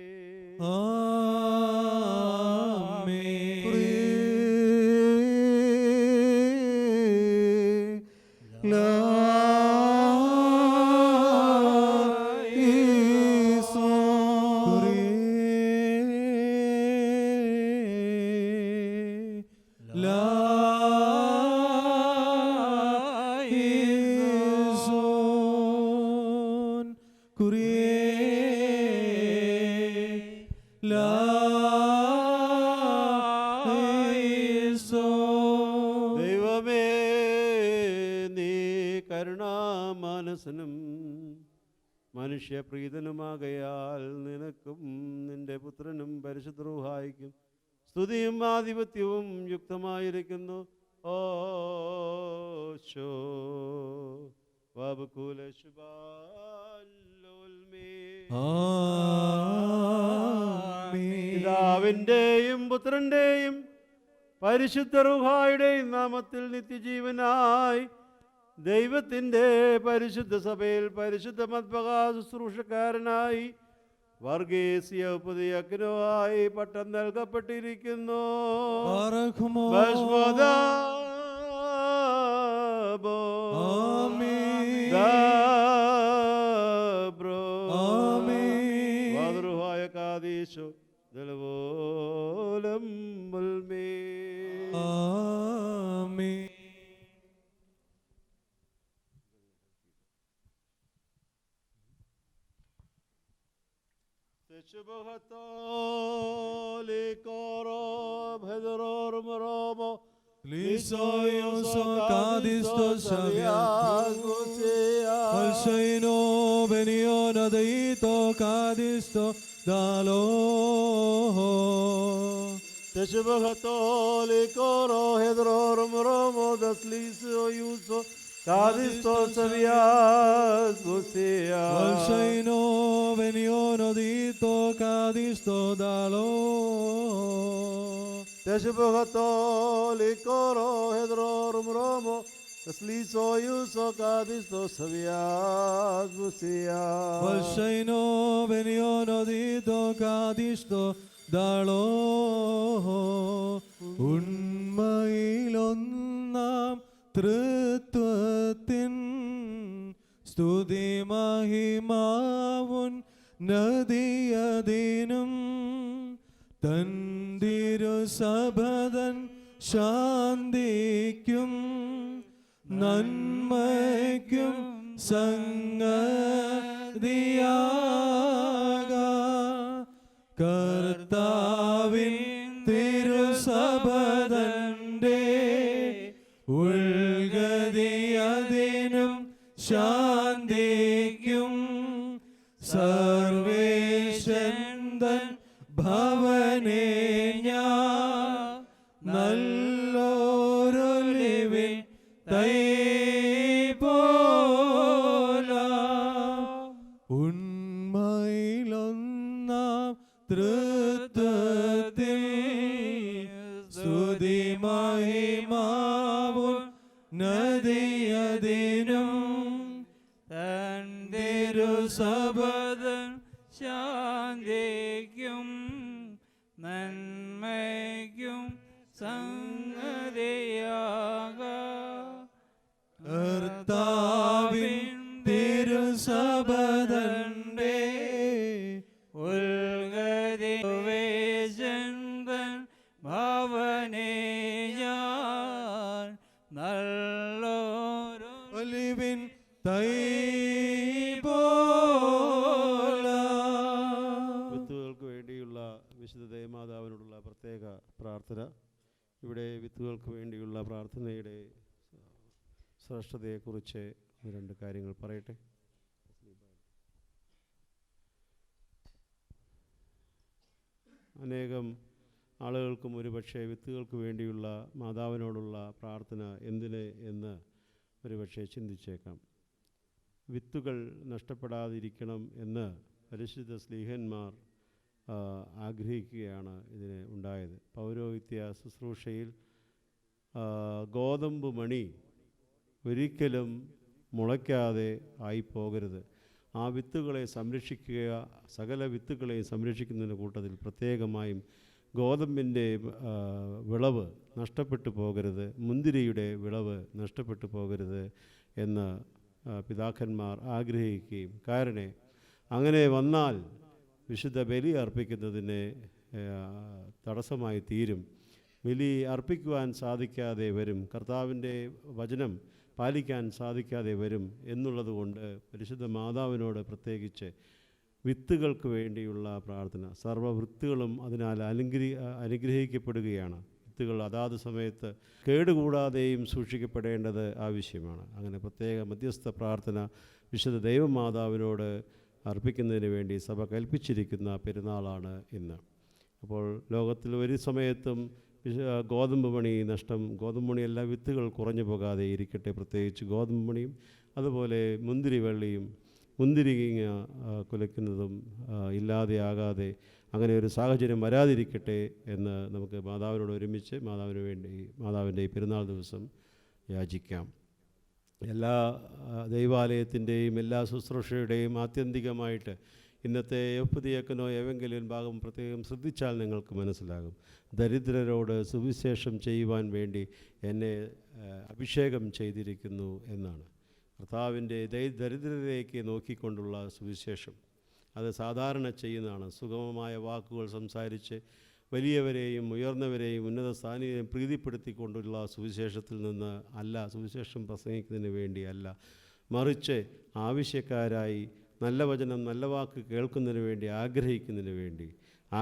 ദൈവമേ, നീ കരുണാമാനസനും മനുഷ്യപ്രീതനുമാകയാൽ നിനക്കും നിന്റെ പുത്രനും പരിശുദ്ധ റൂഹായിക്കും സ്തുതിയും ആധിപത്യവും യുക്തമായിരിക്കുന്നു. ഓശോ വബുകുലശുബാൻ ലോൽമേ. പിതാവിൻ്റെയും പുത്രൻ്റെയും പരിശുദ്ധ റൂഹായുടെയും നാമത്തിൽ നിത്യജീവനായി ദൈവത്തിൻ്റെ പരിശുദ്ധ സഭയിൽ പരിശുദ്ധ മദ്ബഹാ ശുശ്രൂഷക്കാരനായി വർഗീസിയ ഉപദിയജ്ഞനുമായി പട്ടം നൽകപ്പെട്ടിരിക്കുന്നു. വാദറുഹായ കാദീശോ ദലവോലം മുൽമേ. Teshubahatoli koro hedrorum romo das liso yuso Kadistos Savias Busia. Valshaino veniono dito cadisto dalo. Teshubuhatol hedrorum romo. Sliso yuso Kadistos Savias Busia. Valshaino veniono dito cadisto dalo. ഉന്മയിലൊന്നാം തൃത്വത്തിൻ സ്തുതി മഹിമാവുൻ നദിയതിനും തന്തിരു സഭതൻ ശാന്തിക്കും നന്മയ്ക്കും സംഗതിയാക കർത്താവിൻ തിരുസഭതന്റെ ഉൾഗതിയതിനും ശാന്തിക്കും സർവേശന്തൻ ഭവനേ ഞാൻ നല്ലൊരൊലിവിൻ തൈ പോല ഉന്മയിലൊന്നാം തൃത്വത്തിൽ സ്തുതി മഹിമാവുൻ നദിയതിനും തന്തിരുസഭതൻ ശാന്തിക്കും നന്മയ്ക്കും സംഗതിയാക കർത്താവിൻ തിരുസഭതന്റെ ഉൾഗതിവേശന്തൻ ഭവനേ ഞാൻ നല്ലൊരു ഒലിവിൻ തൈ പോല. വിത്തുകൾക്ക് വേണ്ടിയുള്ള വിശുദ്ധ ദേവമാതാവിനോടുള്ള പ്രത്യേക പ്രാർത്ഥന. ഇവിടെ വിത്തുകൾക്ക് വേണ്ടിയുള്ള പ്രാർത്ഥനയുടെ ശ്രേഷ്ഠതയെക്കുറിച്ച് രണ്ട് കാര്യങ്ങൾ പറയട്ടെ. അനേകം ആളുകൾക്കും ഒരുപക്ഷെ വിത്തുകൾക്ക് വേണ്ടിയുള്ള മാതാവിനോടുള്ള പ്രാർത്ഥന എന്തിന് എന്ന് ഒരുപക്ഷെ ചിന്തിച്ചേക്കാം. വിത്തുകൾ നഷ്ടപ്പെടാതിരിക്കണം എന്ന് പരിശുദ്ധ സ്ലീഹന്മാർ ആഗ്രഹിക്കുകയാണ് ഇതിന് ഉണ്ടായത്. പൗരോഹിത്യ ശുശ്രൂഷയിൽ ഗോതമ്പ് മണി ഒരിക്കലും മുളയ്ക്കാതെ ആയിപ്പോകരുത്. ആ വിത്തുകളെ സംരക്ഷിക്കുക, സകല വിത്തുകളെയും സംരക്ഷിക്കുന്നതിൻ്റെ കൂട്ടത്തിൽ പ്രത്യേകമായും ഗോതമ്പിൻ്റെ വിളവ് നഷ്ടപ്പെട്ടു പോകരുത്, മുന്തിരിയുടെ വിളവ് നഷ്ടപ്പെട്ടു പോകരുത് എന്ന് പിതാക്കന്മാർ ആഗ്രഹിക്കുകയും, കാരണം അങ്ങനെ വന്നാൽ വിശുദ്ധ ബലി അർപ്പിക്കുന്നതിന് തടസ്സമായി തീരും. ബലി അർപ്പിക്കുവാൻ സാധിക്കാതെ വരും, കർത്താവിൻ്റെ വചനം പാലിക്കാൻ സാധിക്കാതെ വരും എന്നുള്ളതുകൊണ്ട് പരിശുദ്ധ മാതാവിനോട് പ്രത്യേകിച്ച് വിത്തുകൾക്ക് വേണ്ടിയുള്ള പ്രാർത്ഥന. സർവ്വവൃത്തികളും അതിനാൽ അനുഗ്രഹിക്കപ്പെടുകയാണ്. വിത്തുകൾ അതാത് സമയത്ത് കേടുകൂടാതെയും സൂക്ഷിക്കപ്പെടേണ്ടത് ആവശ്യമാണ്. അങ്ങനെ പ്രത്യേക മധ്യസ്ഥ പ്രാർത്ഥന വിശുദ്ധ ദൈവമാതാവിനോട് അർപ്പിക്കുന്നതിന് വേണ്ടി സഭ കൽപ്പിച്ചിരിക്കുന്ന പെരുന്നാളാണ് ഇന്ന്. അപ്പോൾ ലോകത്തിൽ ഒരു സമയത്തും ഗോതമ്പ് മണി നഷ്ടം, ഗോതമ്പ് മണിയെല്ലാം വിത്തുകൾ കുറഞ്ഞു പോകാതെ ഇരിക്കട്ടെ. പ്രത്യേകിച്ച് ഗോതമ്പ് മണിയും അതുപോലെ മുന്തിരി വള്ളിയും മുന്തിരിങ്ങ കുലയ്ക്കുന്നതും ഇല്ലാതെയാകാതെ അങ്ങനെ ഒരു സാഹചര്യം വരാതിരിക്കട്ടെ എന്ന് നമുക്ക് മാതാവിനോട് ഒരുമിച്ച് മാതാവിന് വേണ്ടി മാതാവിൻ്റെ ഈ പെരുന്നാൾ ദിവസം യാചിക്കാം. എല്ലാ ദൈവാലയത്തിൻ്റെയും എല്ലാ ശുശ്രൂഷയുടെയും ആത്യന്തികമായിട്ട് ഇന്നത്തെ എഫ്ദിയക്കനോ എവെങ്കലിയൻ ഭാഗം പ്രത്യേകം ശ്രദ്ധിച്ചാൽ നിങ്ങൾക്ക് മനസ്സിലാകും. ദരിദ്രരോട് സുവിശേഷം ചെയ്യുവാൻ വേണ്ടി എന്നെ അഭിഷേകം ചെയ്തിരിക്കുന്നു എന്നാണ്. കർത്താവിൻ്റെ ദരിദ്രരേക്ക് നോക്കിക്കൊണ്ടുള്ള സുവിശേഷം അത് സാധാരണ ചെയ്യുന്നതാണ്. സുഗമമായ വാക്കുകൾ സംസാരിച്ച് വലിയവരെയും ഉയർന്നവരെയും ഉന്നത സ്ഥാനീയരെയും പ്രീതിപ്പെടുത്തിക്കൊണ്ടുള്ള സുവിശേഷത്തിൽ നിന്ന് അല്ല, സുവിശേഷം പ്രസംഗിക്കുന്നതിന് വേണ്ടിയല്ല, മറിച്ച് ആവശ്യക്കാരായി നല്ല വചനം നല്ല വാക്ക് കേൾക്കുന്നതിന് വേണ്ടി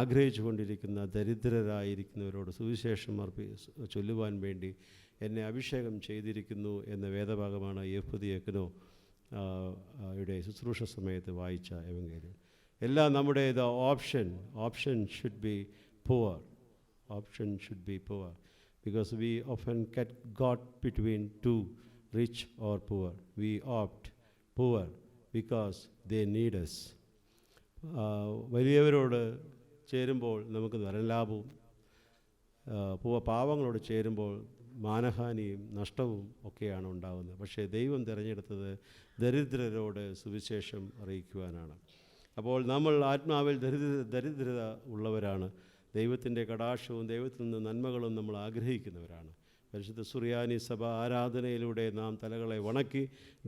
ആഗ്രഹിച്ചു കൊണ്ടിരിക്കുന്ന ദരിദ്രരായിരിക്കുന്നവരോട് സുവിശേഷം ചൊല്ലുവാൻ വേണ്ടി എന്നെ അഭിഷേകം ചെയ്തിരിക്കുന്നു എന്ന വേദഭാഗമാണ് എഫ്ദിയക്കനോ യുടെ ശുശ്രൂഷ സമയത്ത് വായിച്ച എവങ്കേലിയൻ. എല്ലാം നമ്മുടെ option should be poor. Option should be poor because we often get caught between two rich or poor. We opt poor because they need us. വലിയവരോട് ചേരുമ്പോൾ നമുക്ക് ധനലാഭവും, പാവങ്ങളോട് ചേരുമ്പോൾ മാനഹാനിയും നഷ്ടവും ഒക്കെയാണ് ഉണ്ടാകുന്നത്. പക്ഷേ ദൈവം തിരഞ്ഞെടുത്തത് ദരിദ്രരോട് സുവിശേഷം അറിയിക്കുവാനാണ്. അപ്പോൾ നമ്മൾ ആത്മാവിൽ ദരിദ്രത ഉള്ളവരാണ്. ദൈവത്തിൻ്റെ കടാക്ഷവും ദൈവത്തിൽ നിന്ന് നന്മകളും നമ്മൾ ആഗ്രഹിക്കുന്നവരാണ്. പരിശുദ്ധ സുറിയാനി സഭ ആരാധനയിലൂടെ നാം തലകളെ വണക്കി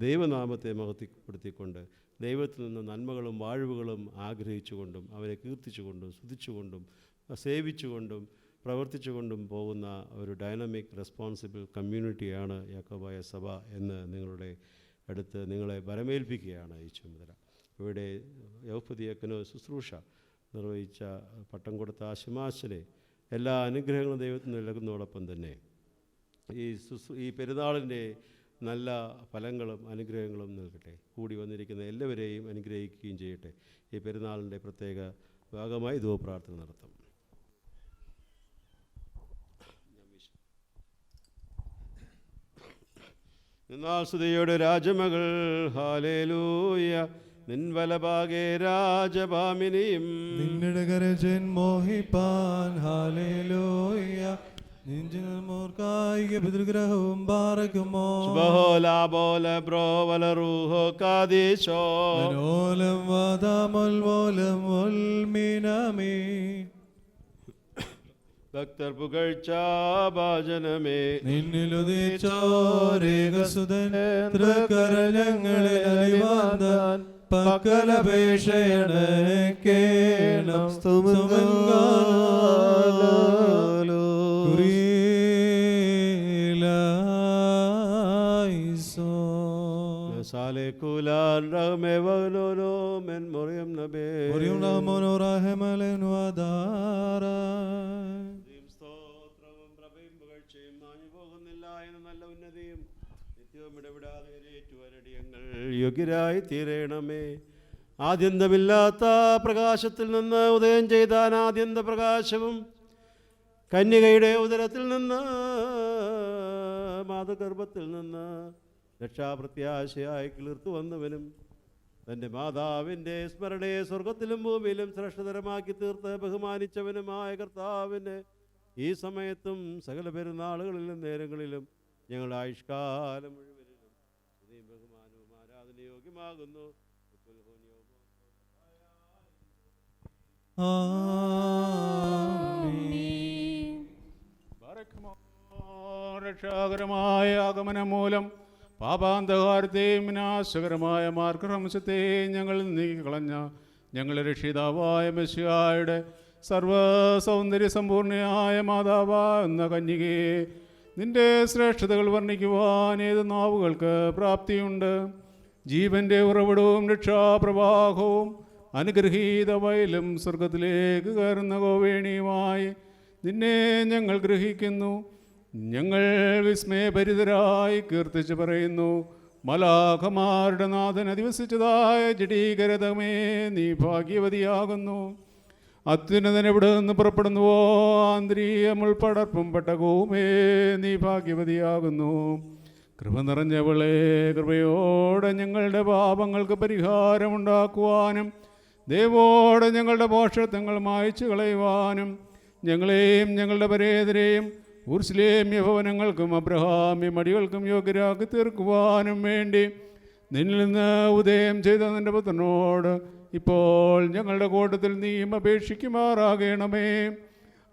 ദൈവനാമത്തെ മഹത്വപ്പെടുത്തിക്കൊണ്ട് ദൈവത്തിൽ നിന്ന് നന്മകളും വാഴ്വുകളും ആഗ്രഹിച്ചുകൊണ്ടും അവരെ കീർത്തിച്ചുകൊണ്ടും സ്തുതിച്ചുകൊണ്ടും സേവിച്ചുകൊണ്ടും പ്രവർത്തിച്ചുകൊണ്ടും പോകുന്ന ഒരു ഡൈനാമിക് റെസ്പോൺസിബിൾ കമ്മ്യൂണിറ്റിയാണ് യാക്കോബായ സഭ എന്ന് നിങ്ങളുടെ അടുത്ത് നിങ്ങളെ വരമേൽപ്പിക്കുകയാണ് ഈ ചുമതല. ഇവിടെ യൗപ്പതിയക്കനോ ശുശ്രൂഷ നിർവഹിച്ച പട്ടം കൊടുത്ത ആശുമാശനെ എല്ലാ അനുഗ്രഹങ്ങളും ദൈവത്തിന് നൽകുന്നതോടൊപ്പം തന്നെ ഈ പെരുന്നാളിൻ്റെ നല്ല ഫലങ്ങളും അനുഗ്രഹങ്ങളും നൽകട്ടെ. കൂടി വന്നിരിക്കുന്ന എല്ലാവരെയും അനുഗ്രഹിക്കുകയും ചെയ്യട്ടെ. ഈ പെരുന്നാളിൻ്റെ പ്രത്യേക ഭാഗമായി ധൂപപ്രാർത്ഥന നടത്തും. എന്നാൽ സ്തുതിയുടെ രാജമകൾ ഹാലേലൂയ, നിൻ വലഭാഗേ രാജഭാമിനിയും നിങ്ങളുടെ കരജൻ മോഹിപ്പാൻ ഹാലേലൂയ, നിഞ്ചിനോർക്കായിക പിതൃഗ്രഹവും പാറക്കുമോ ബഹോലാബോല ബ്രോവലറൂഹോ കാദീശോ മനോലം വാദാമൊൽമോലം ഒൽമീനമേ. ഭക്തർ പുകഴ്ച ഭാജനമേ നിന്നിലുദിച്ചോരേകസുതൻ തൃക്കരഞ്ഞങ്ങളെ അലിവാന്താൻ പക്കലപേക്ഷയണ് കേണം സ്തുമംഗാലോ കുരീലായിസോ സാലെ കുലാൻ റഹ്മെവലോലോ മെൻ മറിയം നബേ മറിയം നാമോനോ റഹമലൻ വദാരാ. സ്തോത്രവും പ്രഭയും പുകഴ്ചയും മാഞ്ഞു പോകുന്നില്ല എന്ന നല്ല ഉന്നതിയും നിത്യവും ഇടപെടാതെ ഏറ്റുവരടിയങ്ങൾ യോഗ്യരായി തീരണമേ. ആദ്യന്തമില്ലാത്ത പ്രകാശത്തിൽ നിന്ന് ഉദയം ചെയ്ത അനാദ്യന്ത പ്രകാശവും കന്യകയുടെ ഉദരത്തിൽ നിന്ന് മാതൃഗർഭത്തിൽ നിന്ന് രക്ഷാപ്രത്യാശയായി കിളിർത്തു വന്നവനും തൻ്റെ മാതാവിൻ്റെ സ്മരണയെ സ്വർഗത്തിലും ഭൂമിയിലും ശ്രേഷ്ഠതരമാക്കി തീർത്ത് ബഹുമാനിച്ചവനുമായ കർത്താവിൻ്റെ ഈ സമയത്തും സകല പെരുന്നാളുകളിലും നേരങ്ങളിലും ഞങ്ങളുടെ ആയുഷ്കാലം മുഴുവനിലും സ്തുതിയും ബഹുമാനവും ആരാധനയോഗ്യമാകുന്നു. രക്ഷാകരമായ ആഗമനം മൂലം പാപാന്തകാരത്തെയും വിനാശകരമായ മാർഗഹംസത്തെയും ഞങ്ങൾ നീക്കിക്കളഞ്ഞ ഞങ്ങളുടെ രക്ഷിതാവായ മെസ്സിഹായുടെ സർവ്വസൗന്ദര്യ സമ്പൂർണയായ മാതാവെന്ന കന്യകയെ നിന്റെ ശ്രേഷ്ഠതകൾ വർണ്ണിക്കുവാൻ ഏത് നാവുകൾക്ക് പ്രാപ്തിയുണ്ട്. ജീവൻ്റെ ഉറവിടവും രക്ഷാപ്രവാഹവും അനുഗ്രഹീത വയലും സ്വർഗത്തിലേക്ക് കയറുന്ന ഗോവേണിയുമായി നിന്നെ ഞങ്ങൾ ഗ്രഹിക്കുന്നു. ഞങ്ങൾ വിസ്മയഭരിതരായി കീർത്തിച്ച് പറയുന്നു, മലാഖമാരുടെ നാഥൻ അധിവസിച്ചതായ ജഡീകരതമേ നീ ഭാഗ്യവതിയാകുന്നു. അത്യുന്നതൻ എവിടെ നിന്ന് പുറപ്പെടുന്നുവോ ആന്തരീയ മുൾപ്പടർപ്പും പെട്ടകവുമേ നീ ഭാഗ്യവതിയാകുന്നു. കൃപ നിറഞ്ഞവളെ, കൃപയോടെ ഞങ്ങളുടെ പാപങ്ങൾക്ക് പരിഹാരമുണ്ടാക്കുവാനും ദൈവോടെ ഞങ്ങളുടെ ഭോഷത്വങ്ങൾ മായ്ച്ചു കളയുവാനും ഞങ്ങളെയും ഞങ്ങളുടെ പരേതരെയും ഉർസ്ലേമ്യ ഭവനങ്ങൾക്കും അബ്രഹാമ്യ മടികൾക്കും യോഗ്യരാക്കി തീർക്കുവാനും വേണ്ടി നിന്നിൽ നിന്ന് ഉദയം ചെയ്ത നിൻ്റെ പുത്രനോട് ഇപ്പോൾ ഞങ്ങളുടെ കൂട്ടത്തിൽ നീയും അപേക്ഷിക്കുമാറാകണമേ.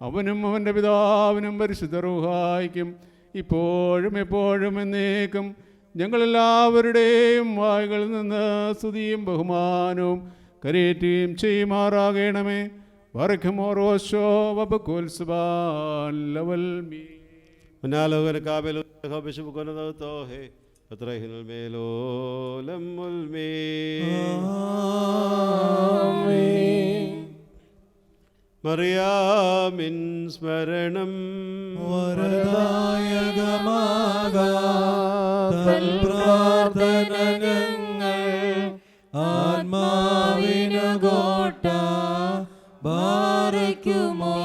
അവനും അവൻ്റെ പിതാവിനും പരിശുദ്ധ റൂഹായിക്കും ഇപ്പോഴും എപ്പോഴും എന്നേക്കും ഞങ്ങളെല്ലാവരുടെയും വായുകളിൽ നിന്ന് സ്തുതിയും ബഹുമാനവും കരേറ്റുകയും ചെയ്യുമാറാകണമേ. വറക്കുമോറോശോ വബക്കുൽസുബാൻ ലവൽ മീ ونالوغن كابل خبش بكون توه فترهن الميلو لم ആമേൻ. മറിയാമിൻ സ്മരണം വരദായകമാകാൻ പ്രാർത്ഥന ഞങ്ങൾ ആത്മാവിനു കോട്ട ബാരയ്ക്കുമോ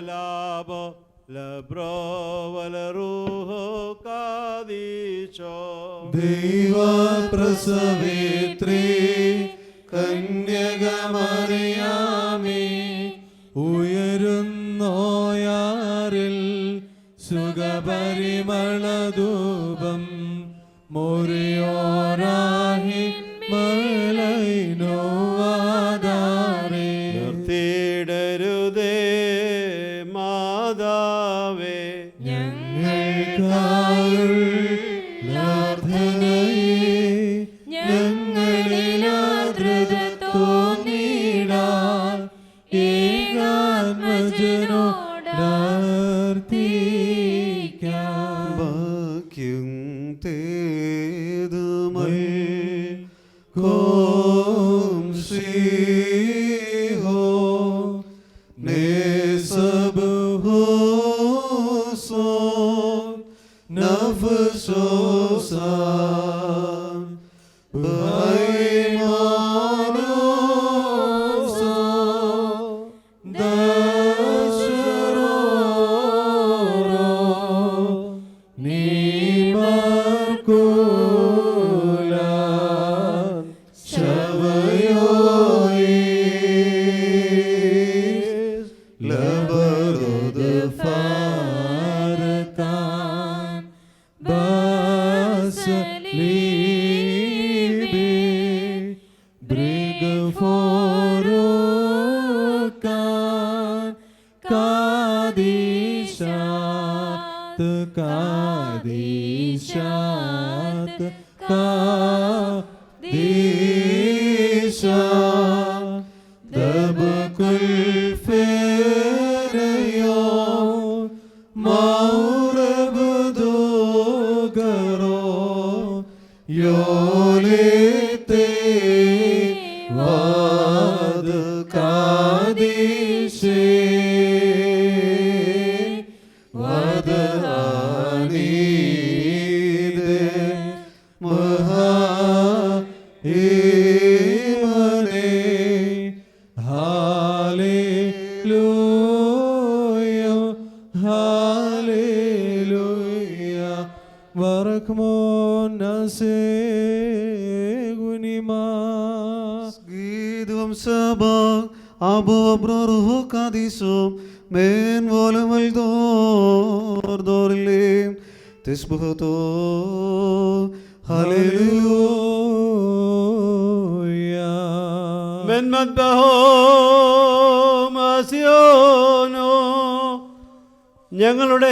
ലാബോ ലബ്രോ വലറൂഹോ കാ ഈശോ ദൈവപ്രസവേത്രീ കന്യകമറിയാമേ ഉയരുന്നോയാറിൽ സുഖപരിമളധൂപം മോറിയോരാഹി മലൈനോവാദാരേ നിർത്തിയിടരുതേ മാതാവേ ഭാഗ്യം തേതുമൽ കോം ശ്രീഹോ നേസബ് ഹോസോ നഫ്സോസാ ഞങ്ങളുടെ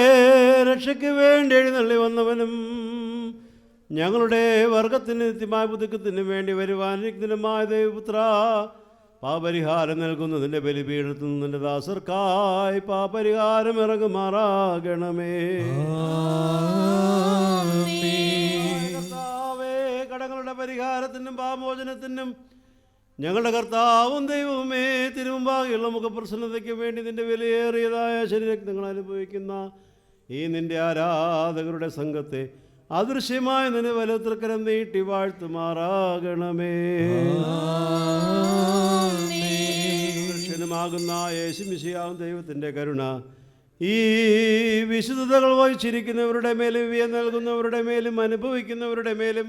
രക്ഷയ്ക്ക് വേണ്ടി എഴുന്നള്ളി വന്നവനും ഞങ്ങളുടെ വർഗത്തിന് നിത്യമായ പുതുക്കത്തിന് വേണ്ടി വരുവാനിരിക്കുന്നതുമായ ദൈവപുത്ര, പാപരിഹാരം നൽകുന്നതിൻ്റെ ബലിപീഠത്തിൽ നിന്ന് നിന്റെ ദാസർക്കായി പാപരിഹാരം ഇറങ്ങുമാറാകണമേ. കർത്താവേ, കടങ്ങളുടെ പരിഹാരത്തിനും പാപമോചനത്തിനും ഞങ്ങളുടെ കർത്താവും ദൈവവുമേ, തിരുമുമ്പാകെയുള്ള മുഖപ്രസന്നതയ്ക്ക് വേണ്ടി നിന്റെ വിലയേറിയതായ ശരീരങ്ങൾ അനുഭവിക്കുന്ന ഈ നിന്റെ ആരാധകരുടെ സംഘത്തെ അദൃശ്യമായ നിന്റെ വലത്തൃക്കരം നീട്ടി വാഴ്ത്തുമാറാകണമേ. മനുഷ്യനുമാകുന്ന യേശുമിശിഹാവും ദൈവത്തിൻ്റെ കരുണ ഈ വിശുദ്ധതകൾ വഹിച്ചിരിക്കുന്നവരുടെ മേലും ഇവയെ നൽകുന്നവരുടെ മേലും അനുഭവിക്കുന്നവരുടെ മേലും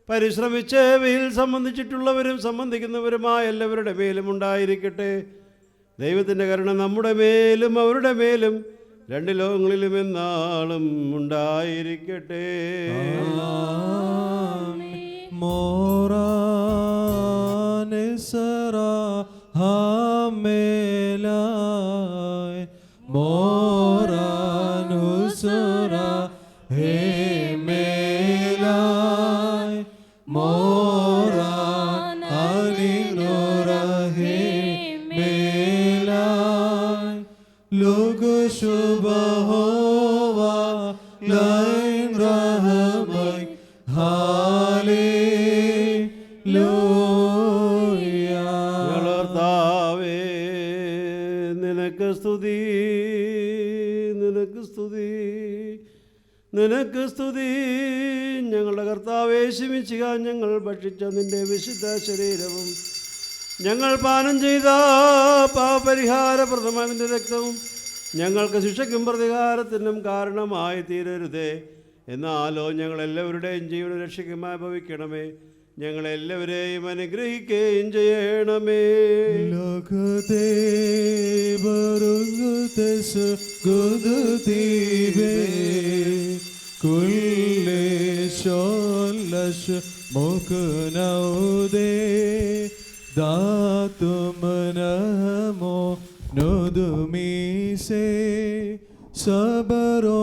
പരിശ്രമിച്ച് ഇവയിൽ സംബന്ധിച്ചിട്ടുള്ളവരും സംബന്ധിക്കുന്നവരുമായ എല്ലാവരുടെ മേലും ഉണ്ടായിരിക്കട്ടെ. ദൈവത്തിൻ്റെ കരുണ നമ്മുടെ മേലും അവരുടെ മേലും രണ്ട് ലോകങ്ങളിലും എന്നാളും ഉണ്ടായിരിക്കട്ടെ. നിനക്ക് സ്തുതി. ഞങ്ങളുടെ കർത്താവേ, യേശുമിശിഹാ, ഞങ്ങൾ ഭക്ഷിച്ച നിന്റെ വിശുദ്ധ ശരീരവും ഞങ്ങൾ പാനം ചെയ്ത പാപപരിഹാരപ്രദമായ നിന്റെ രക്തവും ഞങ്ങൾക്ക് ശിക്ഷയ്ക്കും പ്രതികാരത്തിനും കാരണമായി തീരരുതേ. എന്നാലോ ഞങ്ങളെല്ലാവരുടെയും ജീവന രക്ഷകമായി ഭവിക്കണമേ. ഞങ്ങളെല്ലാവരെയും അനുഗ്രഹിക്കുകയും ചെയ്യണമേ. ലോകത്തെ ബറുങ്ങുതെസ് ഗുദുതീവേ കുല്ലേ ശോലശ് മുകുനൗദേ ദാതുമനമോ നുദുമീസേ സബരോ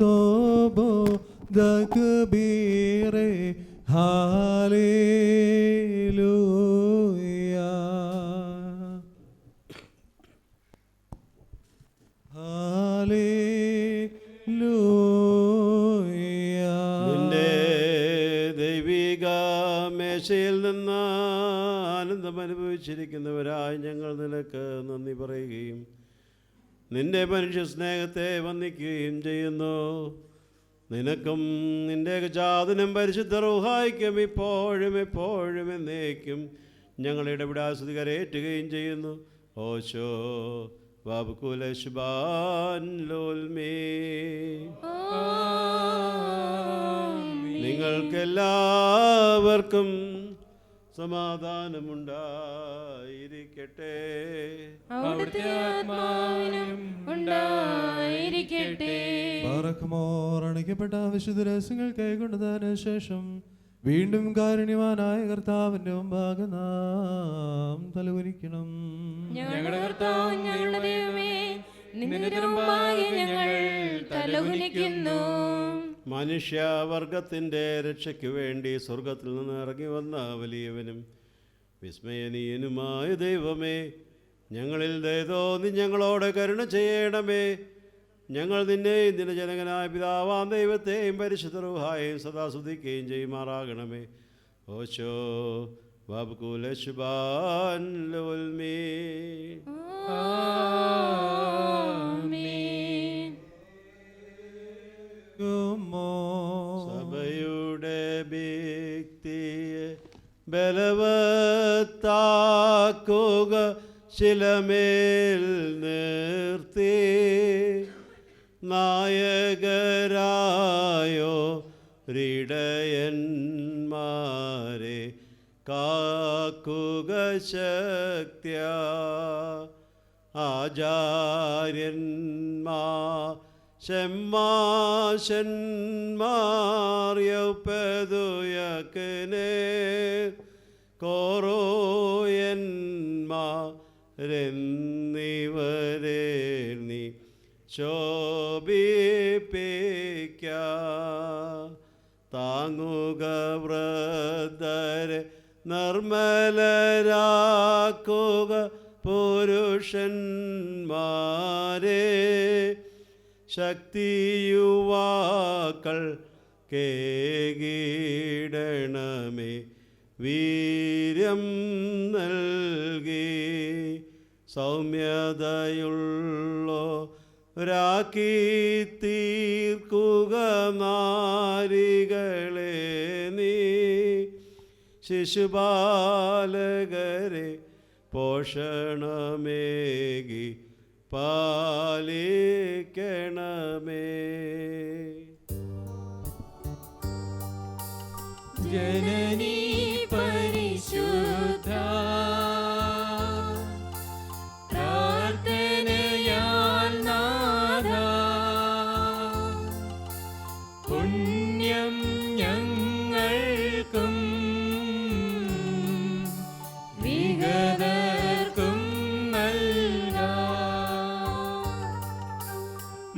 തോബോ ദക്ബീരേ ഹല്ലേലൂയ ഹല്ലേലൂയ. നിന്റെ ദൈവിക മേശയിൽ നിന്ന് ആനന്ദം അനുഭവിച്ചിരിക്കുന്നവരായി ഞങ്ങൾ നിനക്ക് നന്ദി പറയുകയും നിന്റെ മനുഷ്യ സ്നേഹത്തെ വന്ദിക്കുകയും ചെയ്യുന്നു. നിനക്കും നിന്റെ ജാതനും പരിശുദ്ധ റൂഹായിക്കും ഇപ്പോഴും എപ്പോഴും എന്നേക്കും ഞങ്ങളുടെ വിടാസ്തുതി കരയേറ്റുകയും ചെയ്യുന്നു. ഓശോ ബാബുക്കുലശ്ബാൻ ലോൽമേ. നിങ്ങൾക്കെല്ലാവർക്കും സമാധാനമുണ്ടായിരിക്കട്ടെ. അവിടുത്തെ ആത്മാവിനും ഉണ്ടായിരിക്കട്ടെ. ബാറക്കുമോർ അണയ്ക്കപ്പെട്ട വിശുദ്ധ രഹസ്യങ്ങൾ കൈക്കൊണ്ടതിന് ശേഷം വീണ്ടും കാരുണ്യവാനായ കർത്താവിന്റെ മുമ്പാകെ നാം തലകുനിക്കണം. ഞങ്ങളുടെ കർത്താവ് ഞങ്ങളുടെ ദൈവമേ, നിന്റെ മുമ്പാകെ ഞങ്ങൾ തലകുനിക്കുന്നു. മനുഷ്യവർഗത്തിൻ്റെ രക്ഷയ്ക്ക് വേണ്ടി സ്വർഗത്തിൽ നിന്ന് ഇറങ്ങി വന്ന വലിയവനും വിസ്മയനീയനുമായ ദൈവമേ, ഞങ്ങളിൽ ദയതോന്നി ഞങ്ങളോട് കരുണ ചെയ്യണമേ. ഞങ്ങൾ നിന്നെയും നിന്റെ ജനകനായ പിതാവാം ദൈവത്തെയും പരിശുദ്ധ റൂഹായെയും സദാ സ്തുതിക്കുകയും ചെയ്യുമാറാകണമേ. ഓശോ ബാബുക്കുലശ്ബാൻ ലോൽമേ. സഭയുടെ ഭിത്തിയെ ബലവത്താക്കുക, ശിലമേൽ നിർത്തി നായകരായോ ഹൃദയന്മാരെ കാക്കുക ശക്ത്യാ. ആചാര്യന്മാർ ഷെമ്മാശന്മാർ യൗപതുയക്കനെ കോറോയന്മാരെന്നിവരെ നീ ശോഭിപ്പിക്ക. താങ്ങുക വൃദ്ധരെ നിർമ്മലരാക്കുക പുരുഷന്മാരെ. ശക്തിയുവാക്കൾ കേകിടണമേ, വീര്യം നൽകി സൗമ്യതയുള്ളോ രാക്കി തീർക്കുക നാരികളെ നീ. ശിശുബാലകരെ പോഷണമേകി പാലിക്കണമേ. ജനനീ പരിശുദ്ധ പ്രാർത്ഥനയാൽ നാഥാ, പുണ്യം ഞങ്ങൾക്കും വിഗതർക്കും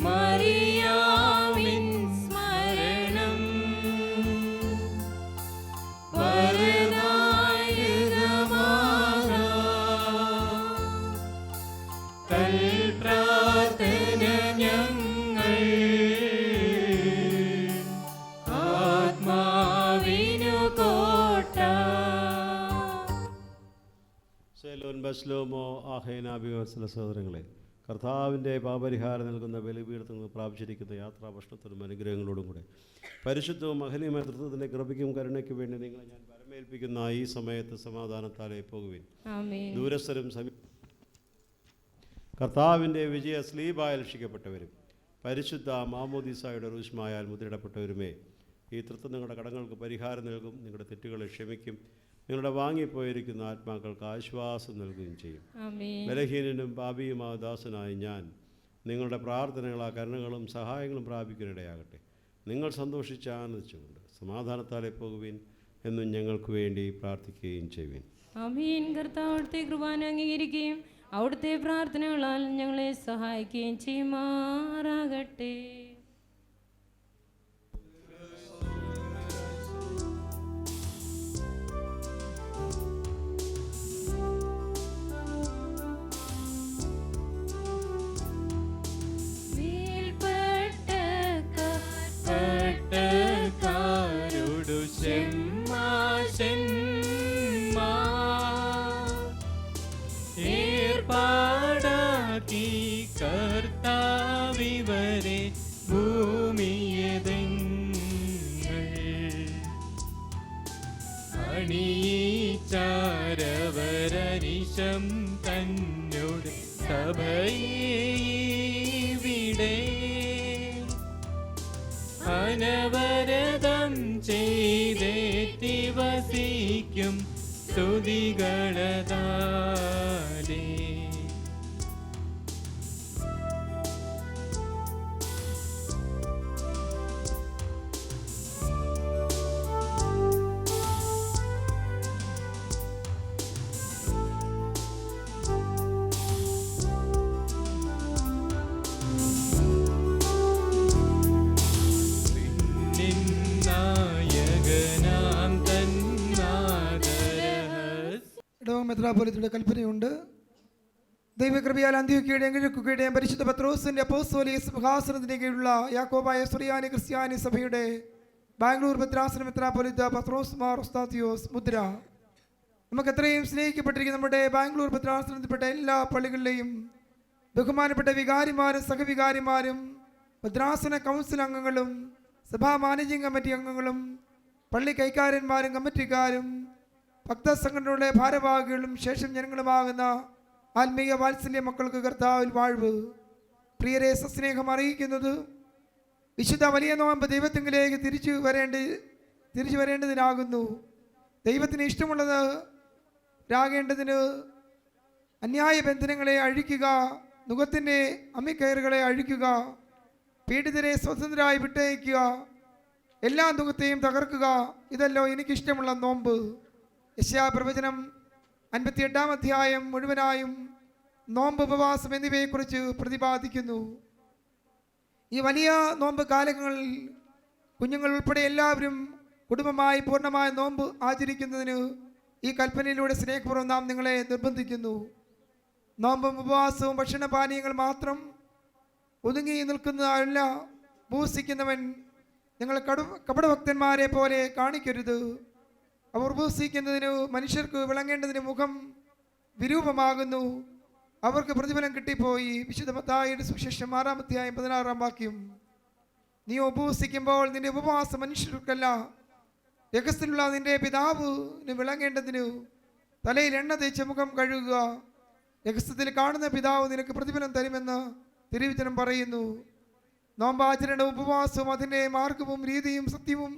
മറിയാമിൻ സ്മരണം പ്രാർത്ഥന ഞങ്ങൾ ആത്മാവിനു കോട്ട. സെലോൻ ബസ്ലോമോ ആഹേനാഭിവത്സല സഹോദരങ്ങളെ, കർത്താവിൻ്റെ പാപരിഹാരം നൽകുന്ന ബലിപീഠത്തിൽ നിന്ന് പ്രാപിച്ചിരിക്കുന്ന യാത്രാഭക്ഷണത്തിനും അനുഗ്രഹങ്ങളോടും കൂടെ പരിശുദ്ധവും മഹനീയമായ തൃത്വത്തിൻ്റെ കൃപയ്ക്കും കരുണയ്ക്കും വേണ്ടി നിങ്ങളെ ഞാൻ പരമേൽപ്പിക്കുന്ന ഈ സമയത്ത് സമാധാനത്താലെ പോകുവിൻ. ദൂരസ്ഥരും കർത്താവിൻ്റെ വിജയ സ്ലീബായി രക്ഷിക്കപ്പെട്ടവരും പരിശുദ്ധ മാമോദീസായുടെ റൂഷ്മായാൽ മുദ്രയിടപ്പെട്ടവരുമേ, ഈ തൃത്വം നിങ്ങളുടെ കടങ്ങൾക്ക് പരിഹാരം നൽകും, നിങ്ങളുടെ തെറ്റുകളെ ക്ഷമിക്കും, നിങ്ങളുടെ വാങ്ങിപ്പോയിരിക്കുന്ന ആത്മാക്കൾക്ക് ആശ്വാസം നൽകുകയും ചെയ്യും. ബലഹീനനും പാപിയുമായ ദാസനായ ഞാൻ നിങ്ങളുടെ പ്രാർത്ഥനകളാ കരുണകളും സഹായങ്ങളും പ്രാപിക്കാനിടയാകട്ടെ. നിങ്ങൾ സന്തോഷിച്ച് ആനന്ദിച്ചുകൊണ്ട് സമാധാനത്താലെ പോകുവിൻ എന്നും ഞങ്ങൾക്ക് വേണ്ടി പ്രാർത്ഥിക്കുകയും ചെയ്യുവിൻ. ആമീൻ. കർത്താവ് അവിടുത്തെ കൃപാന അംഗീകരിക്കുകയും അവിടുത്തെ പ്രാർത്ഥനകളാൽ ഞങ്ങളെ സഹായിക്കുകയും ചെയ്യുമാറാകട്ടെ. പട്ടക്കാരോടു ഏർപ്പാടാക്കി കർത്താവിവരെ ഭൂമിയതെങ്ങൾ അണിയിച്ചാരവരനിശം തന്നോട് സഭയിവിടെ അനവരതം ചെയ്തേറ്റി വസിക്കും സ്തുതികളതാലേ. മെത്രാപ്പൊലീത്തയുടെ കൽപ്പനയുണ്ട്. ദൈവകൃപയാൽ അന്ത്യോക്യയുടെയും കിഴക്കുകയുടെയും പരിശുദ്ധ പത്രോസിന്റെ അപ്പോസ്തോലിക സിംഹാസനത്തിന് കീഴിലുള്ള യാക്കോബായ സുറിയാനി ക്രിസ്ത്യാനി സഭയുടെ ബാംഗ്ലൂർ ഭദ്രാസന മെത്രാപ്പൊലീത്ത പത്രോസ് മാർ ഉസ്താത്തിയോസ് മുദ്ര. നമുക്ക് എത്രയും സ്നേഹിക്കപ്പെട്ടിരിക്കുന്ന നമ്മുടെ ബാംഗ്ലൂർ ഭദ്രാസനത്തിൽപ്പെട്ട എല്ലാ പള്ളികളിലെയും ബഹുമാനപ്പെട്ട വികാരിമാരും സഹവികാരിമാരും ഭദ്രാസന കൗൺസിൽ അംഗങ്ങളും സഭാ മാനേജിംഗ് കമ്മിറ്റി അംഗങ്ങളും പള്ളി കൈക്കാരന്മാരും കമ്മിറ്റിക്കാരും ഭക്തസംഘടനയുടെ ഭാരവാഹികളും ശേഷം ജനങ്ങളുമാകുന്ന ആത്മീയ വാത്സല്യ മക്കൾക്ക് കർത്താവിൽ വാഴ്വ്. പ്രിയരെ സസ്നേഹം അറിയിക്കുന്നത് വിശുദ്ധ വലിയ നോമ്പ് ദൈവത്തിങ്കിലേക്ക് തിരിച്ചു വരേണ്ടതിനാകുന്നു. ദൈവത്തിന് ഇഷ്ടമുള്ളത് രാകേണ്ടതിന് അന്യായ ബന്ധനങ്ങളെ അഴിക്കുക, നുഖത്തിൻ്റെ അമ്മിക്കയറുകളെ അഴിക്കുക, പീഡിതരെ സ്വതന്ത്രരായി വിട്ടയക്കുക, എല്ലാ നുഖത്തെയും തകർക്കുക. ഇതല്ലോ എനിക്കിഷ്ടമുള്ള നോമ്പ്. യെശയ്യാ പ്രവചനം 58-ാം അധ്യായം മുഴുവനായും നോമ്പ്, ഉപവാസം എന്നിവയെക്കുറിച്ച് പ്രതിപാദിക്കുന്നു. ഈ വലിയ നോമ്പ് കാലങ്ങളിൽ കുഞ്ഞുങ്ങൾ ഉൾപ്പെടെ എല്ലാവരും കുടുംബമായി പൂർണ്ണമായ നോമ്പ് ആചരിക്കുന്നതിന് ഈ കൽപ്പനയിലൂടെ സ്നേഹപൂർവ്വം നാം നിങ്ങളെ നിർബന്ധിക്കുന്നു. നോമ്പും ഉപവാസവും ഭക്ഷണപാനീയങ്ങൾ മാത്രം ഒതുങ്ങി നിൽക്കുന്നതല്ല. ഉപവസിക്കുന്നവൻ നിങ്ങൾ കപടഭക്തന്മാരെ പോലെ കാണിക്കരുത്. അവർ ഉപവസിക്കുന്നതിന് മനുഷ്യർക്ക് വിളങ്ങേണ്ടതിന് മുഖം വിരൂപമാകുന്നു. അവർക്ക് പ്രതിഫലം കിട്ടിപ്പോയി. വിശുദ്ധ മത്തായിയുടെ സുവിശേഷം 6-ാം അധ്യായം 16-ാം വാക്യം. നീ ഉപവസിക്കുമ്പോൾ നിന്റെ ഉപവാസം മനുഷ്യർക്കല്ല, രഹസ്യത്തിലുള്ള നിന്റെ പിതാവിന് വിളങ്ങേണ്ടതിന് തലയിൽ എണ്ണ തേച്ച് മുഖം കഴുകുക. രഹസ്യത്തിൽ കാണുന്ന പിതാവ് നിനക്ക് പ്രതിഫലം തരുമെന്ന് തിരുവചനം പറയുന്നു. നോമ്പാചരണവും ഉപവാസവും അതിൻ്റെ മാർഗവും രീതിയും സത്യവും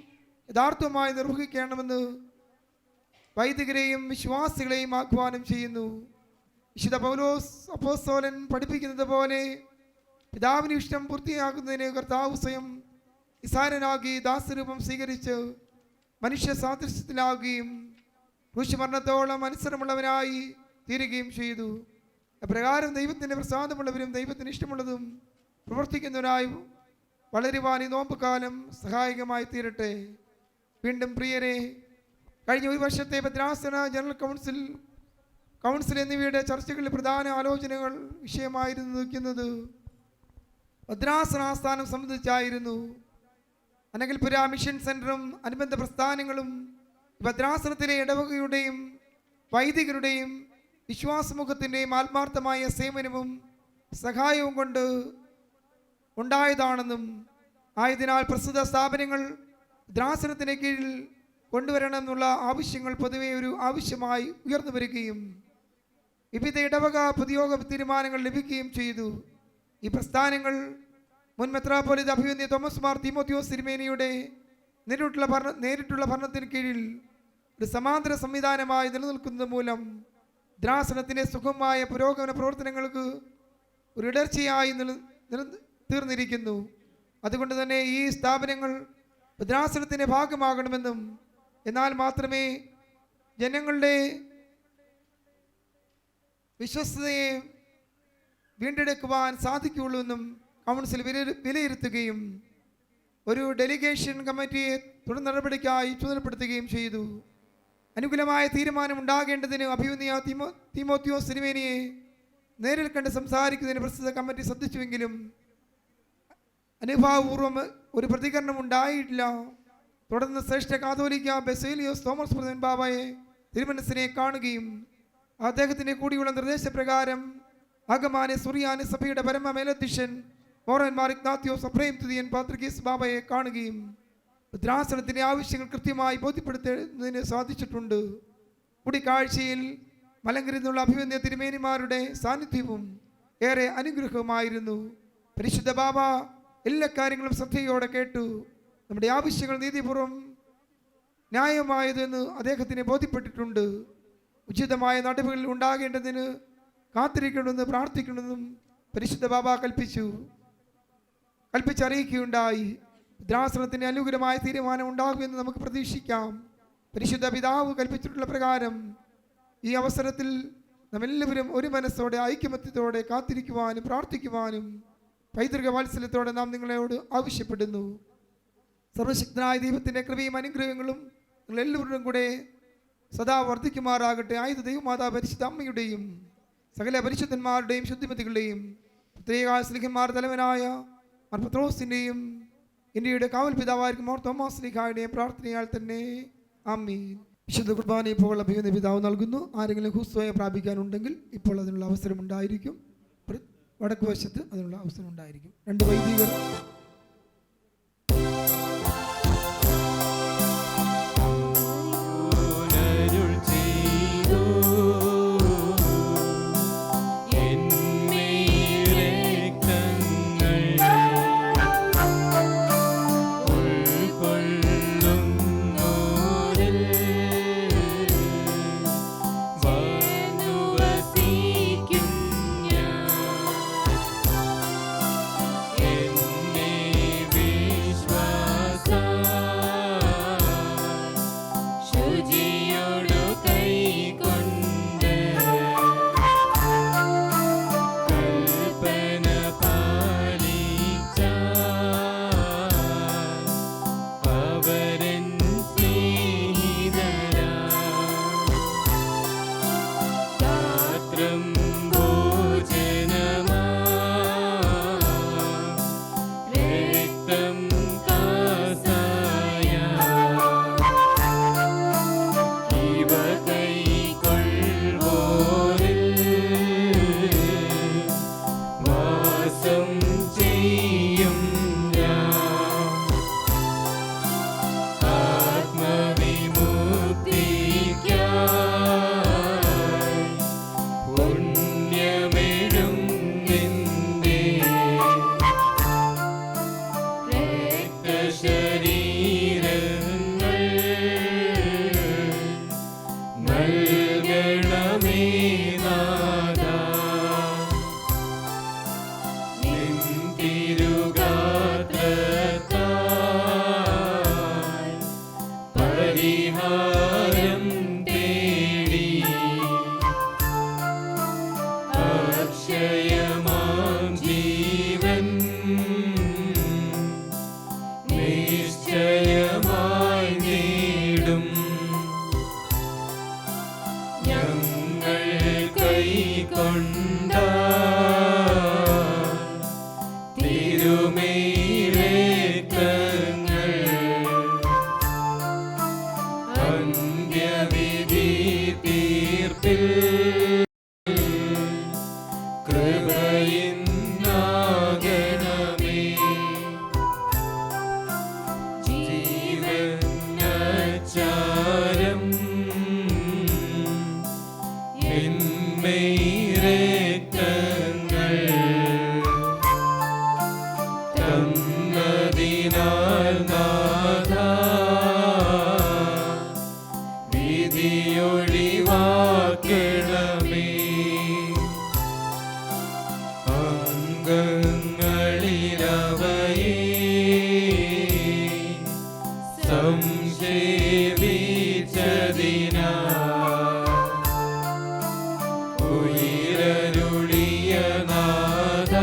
യഥാർത്ഥവുമായി നിർവഹിക്കണമെന്ന് വൈദികരെയും വിശ്വാസികളെയും ആഹ്വാനം ചെയ്യുന്നു. വിശുദ്ധ പൗലോസ് അപ്പോസ്തലൻ പഠിപ്പിക്കുന്നത് പോലെ പിതാവിന് ഇഷ്ടം പൂർത്തിയാക്കുന്നതിന് കർത്താവ് സ്വയം നിസാരനാകി ദാസരൂപം സ്വീകരിച്ച് മനുഷ്യ സാദൃശ്യത്തിലാവുകയും ക്രൂശുമരണത്തോളം അനുസരണമുള്ളവനായി തീരുകയും ചെയ്തു. അപ്രകാരം ദൈവത്തിൻ്റെ പ്രസാദമുള്ളവരും ദൈവത്തിന് ഇഷ്ടമുള്ളതും പ്രവർത്തിക്കുന്നവരായി വളരുവാൻ ഈ നോമ്പ് കാലം സഹായകമായി തീരട്ടെ. വീണ്ടും പ്രിയരെ, കഴിഞ്ഞ ഒരു വർഷത്തെ ഭദ്രാസന ജനറൽ കൗൺസിൽ എന്നിവയുടെ ചർച്ചകളിൽ പ്രധാന ആലോചനകൾ വിഷയമായിരുന്നു നിൽക്കുന്നത് ഭദ്രാസന ആസ്ഥാനം സംബന്ധിച്ചായിരുന്നു. അനകൽപുര മിഷൻ സെൻറ്ററും അനുബന്ധ പ്രസ്ഥാനങ്ങളും ഭദ്രാസനത്തിലെ ഇടവകയുടെയും വൈദികരുടെയും വിശ്വാസമുഖത്തിൻ്റെയും ആത്മാർത്ഥമായ സേവനവും സഹായവും കൊണ്ട് ഉണ്ടായതാണെന്നും ആയതിനാൽ പ്രസ്തുത സ്ഥാപനങ്ങൾ ഭദ്രാസനത്തിന് കീഴിൽ കൊണ്ടുവരണമെന്നുള്ള ആവശ്യങ്ങൾ പൊതുവെ ഒരു ആവശ്യമായി ഉയർന്നു വരികയും വിവിധ ഇടവക പൊതുയോഗ തീരുമാനങ്ങൾ ലഭിക്കുകയും ചെയ്തു. ഈ പ്രസ്ഥാനങ്ങൾ മുൻ മെത്രാപ്പൊലീത്ത അഭിവന്യ തോമസ് മാർ തീമോത്തിയോസ് തിരുമേനിയുടെ നേരിട്ടുള്ള ഭരണത്തിന് കീഴിൽ ഒരു സമാന്തര സംവിധാനമായി നിലനിൽക്കുന്നത് മൂലം ഭദ്രാസനത്തിൻ്റെ സുഗമമായ പുരോഗമന പ്രവർത്തനങ്ങൾക്ക് ഒരു ഇടർച്ചയായി തീർന്നിരിക്കുന്നു. അതുകൊണ്ട് തന്നെ ഈ സ്ഥാപനങ്ങൾ ഭദ്രാസനത്തിൻ്റെ ഭാഗമാകണമെന്നും എന്നാൽ മാത്രമേ ജനങ്ങളുടെ വിശ്വസ്തതയെ വീണ്ടെടുക്കുവാൻ സാധിക്കുകയുള്ളൂ എന്നും കൗൺസിൽ വിലയിരുത്തുകയും ഒരു ഡെലിഗേഷൻ കമ്മിറ്റിയെ തുടർ നടപടിക്കായി ചുമതലപ്പെടുത്തുകയും ചെയ്തു. അനുകൂലമായ തീരുമാനം ഉണ്ടാകേണ്ടതിന് അഭിവന്യ തീമോത്തിയോസ് തിരുമേനിയെ നേരിൽ കണ്ട് സംസാരിക്കുന്നതിന് പ്രസ്തുത കമ്മിറ്റി ശ്രദ്ധിച്ചുവെങ്കിലും അനുഭാവപൂർവ്വം ഒരു പ്രതികരണം ഉണ്ടായിട്ടില്ല. തുടർന്ന് ശ്രേഷ്ഠ കാതോലിക്ക ബസേലിയോസ് തോമസ് പ്രധാൻ ബാബയെ തിരുമനസിനെ കാണുകയും അദ്ദേഹത്തിൻ്റെ കൂടിയുള്ള നിർദ്ദേശപ്രകാരം ആഗമാനെ സുറിയാനി സഭയുടെ പരമ മേലധ്യക്ഷൻ മോറന്മാർ ഇഗ്നാത്യോസ് അപ്രേം തുതിയൻ പാത്രികീസ് ബാബയെ കാണുകയും ഭദ്രാസനത്തിൻ്റെ ആവശ്യങ്ങൾ കൃത്യമായി ബോധ്യപ്പെടുത്തുന്നതിന് സാധിച്ചിട്ടുണ്ട്. കൂടിക്കാഴ്ചയിൽ മലങ്കരിൽ നിന്നുള്ള അഭിവന്യ തിരുമേനിമാരുടെ സാന്നിധ്യവും ഏറെ അനുഗ്രഹമായിരുന്നു. പരിശുദ്ധ ബാബ എല്ലാ കാര്യങ്ങളും ശ്രദ്ധയോടെ കേട്ടു. നമ്മുടെ ആവശ്യങ്ങൾ നീതിപൂർവം ന്യായമായതെന്ന് അദ്ദേഹത്തിന് ബോധ്യപ്പെട്ടിട്ടുണ്ട്. ഉചിതമായ നടപടികൾ ഉണ്ടാകേണ്ടതിന് കാത്തിരിക്കണമെന്ന് പ്രാർത്ഥിക്കണമെന്നും പരിശുദ്ധ ബാബ കൽപ്പിച്ചറിയിക്കുകയുണ്ടായി. ഭദ്രാസനത്തിന് അനുകൂലമായ തീരുമാനം ഉണ്ടാകുമെന്ന് നമുക്ക് പ്രതീക്ഷിക്കാം. പരിശുദ്ധ പിതാവ് കൽപ്പിച്ചിട്ടുള്ള പ്രകാരം ഈ അവസരത്തിൽ നാമെല്ലാവരും ഒരു മനസ്സോടെ ഐക്യമത്യത്തോടെ കാത്തിരിക്കുവാനും പ്രാർത്ഥിക്കുവാനും പൈതൃക വാത്സല്യത്തോടെ നാം നിങ്ങളോട് ആവശ്യപ്പെടുന്നു. സർവശക്തനായ ദൈവത്തിൻ്റെ കൃപയും അനുഗ്രഹങ്ങളും നിങ്ങളെല്ലാവരുടെയും കൂടെ സദാ വർദ്ധിക്കുമാറാകട്ടെ. ആയുധ ദൈവമാതാ പരിശുദ്ധ അമ്മയുടെയും സകല പരിശുദ്ധന്മാരുടെയും ശുദ്ധിമതികളുടെയും പ്രത്യേക സ്ലിഹന്മാർ തലവനായ മാർ പത്രോസിൻ്റെയും ഇന്ത്യയുടെ കാവൽ പിതാവായിരിക്കും മോർ തോമസ് സ്ലീഹായുടെയും പ്രാർത്ഥനയാൽ തന്നെ ആമീൻ. വിശുദ്ധ കുർബാന ഇപ്പോൾ അഭിനന്ദ പിതാവ് നൽകുന്നു. ആരെങ്കിലും ഹുസ്വയെ പ്രാപിക്കാനുണ്ടെങ്കിൽ ഇപ്പോൾ അതിനുള്ള അവസരം ഉണ്ടായിരിക്കും. വടക്ക് വശത്ത് അതിനുള്ള അവസരം ഉണ്ടായിരിക്കും. രണ്ട് വൈദികർ സംക്ഷേപിച്ചതിനാ ഉയരരുളിയ നാഥ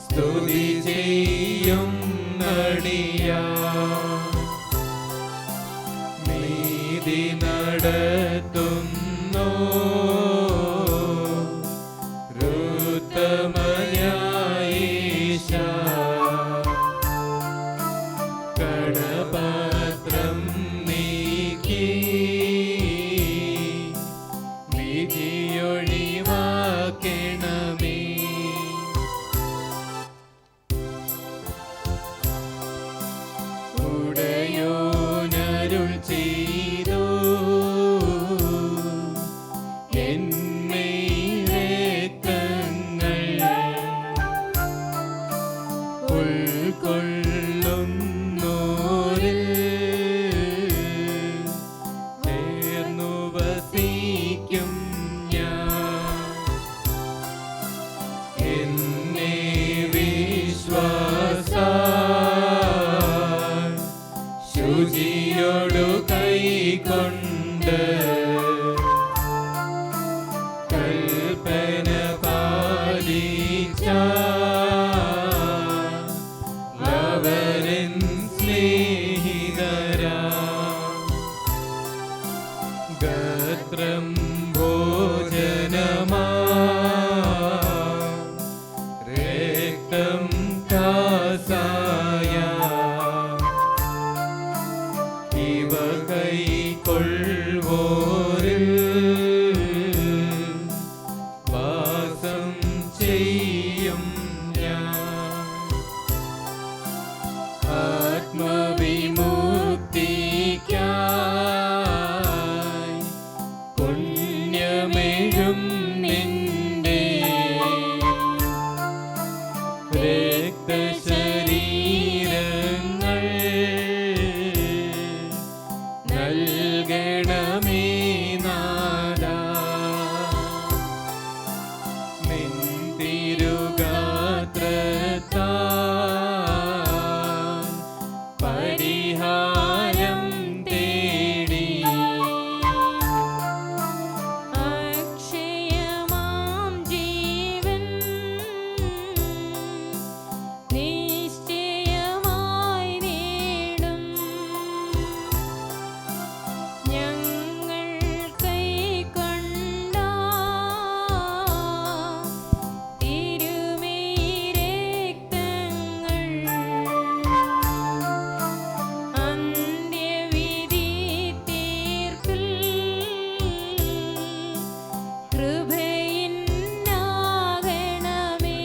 സ്തുതി ചെയ്യും നടിയാ നീതി നടത്തുന്നു ഋത്തമയായിഷ കടപത്രം നീക്കി വിധിയൊഴിവാക്കണമേ ഉടയോനരുൾ ചെയ്തു എന്നേരക്കങ്ങൾ ഉൾക്കൊള്ളുന്നോരിൽ ചേർന്നു വസിക്കും ഞാൻ എന്നെ വിശ്വാസ ശുചിയോടു കൈകൊണ്ട് കൽപ്പന പാലിച്ച ലവരൻ സ്നേഹിതരാ ഗത്രം ഭോജനമാ രക്തം കാസായ ഇവ കൈക്കൊള്ളുവോരിൽ വാസം ചെയ്യും ഞാൻ ആത്മവിമുക്തിക്കായി പുണ്യമെഴും നിന്റെ രക്തശരീരങ്ങൾ നൽകണമേ നാഥാ നിൻ തിരുഗാത്രത്താൽ പരിഹാരം തേടി അക്ഷയമാം ജീവൻ നിശ്ചയമായി നേടും ഞങ്ങൾ കൈക്കൊണ്ട തിരുമേരക്തങ്ങൾ അന്ത്യവിധി തീർപ്പിൽ കൃപയിന്നാകണമേ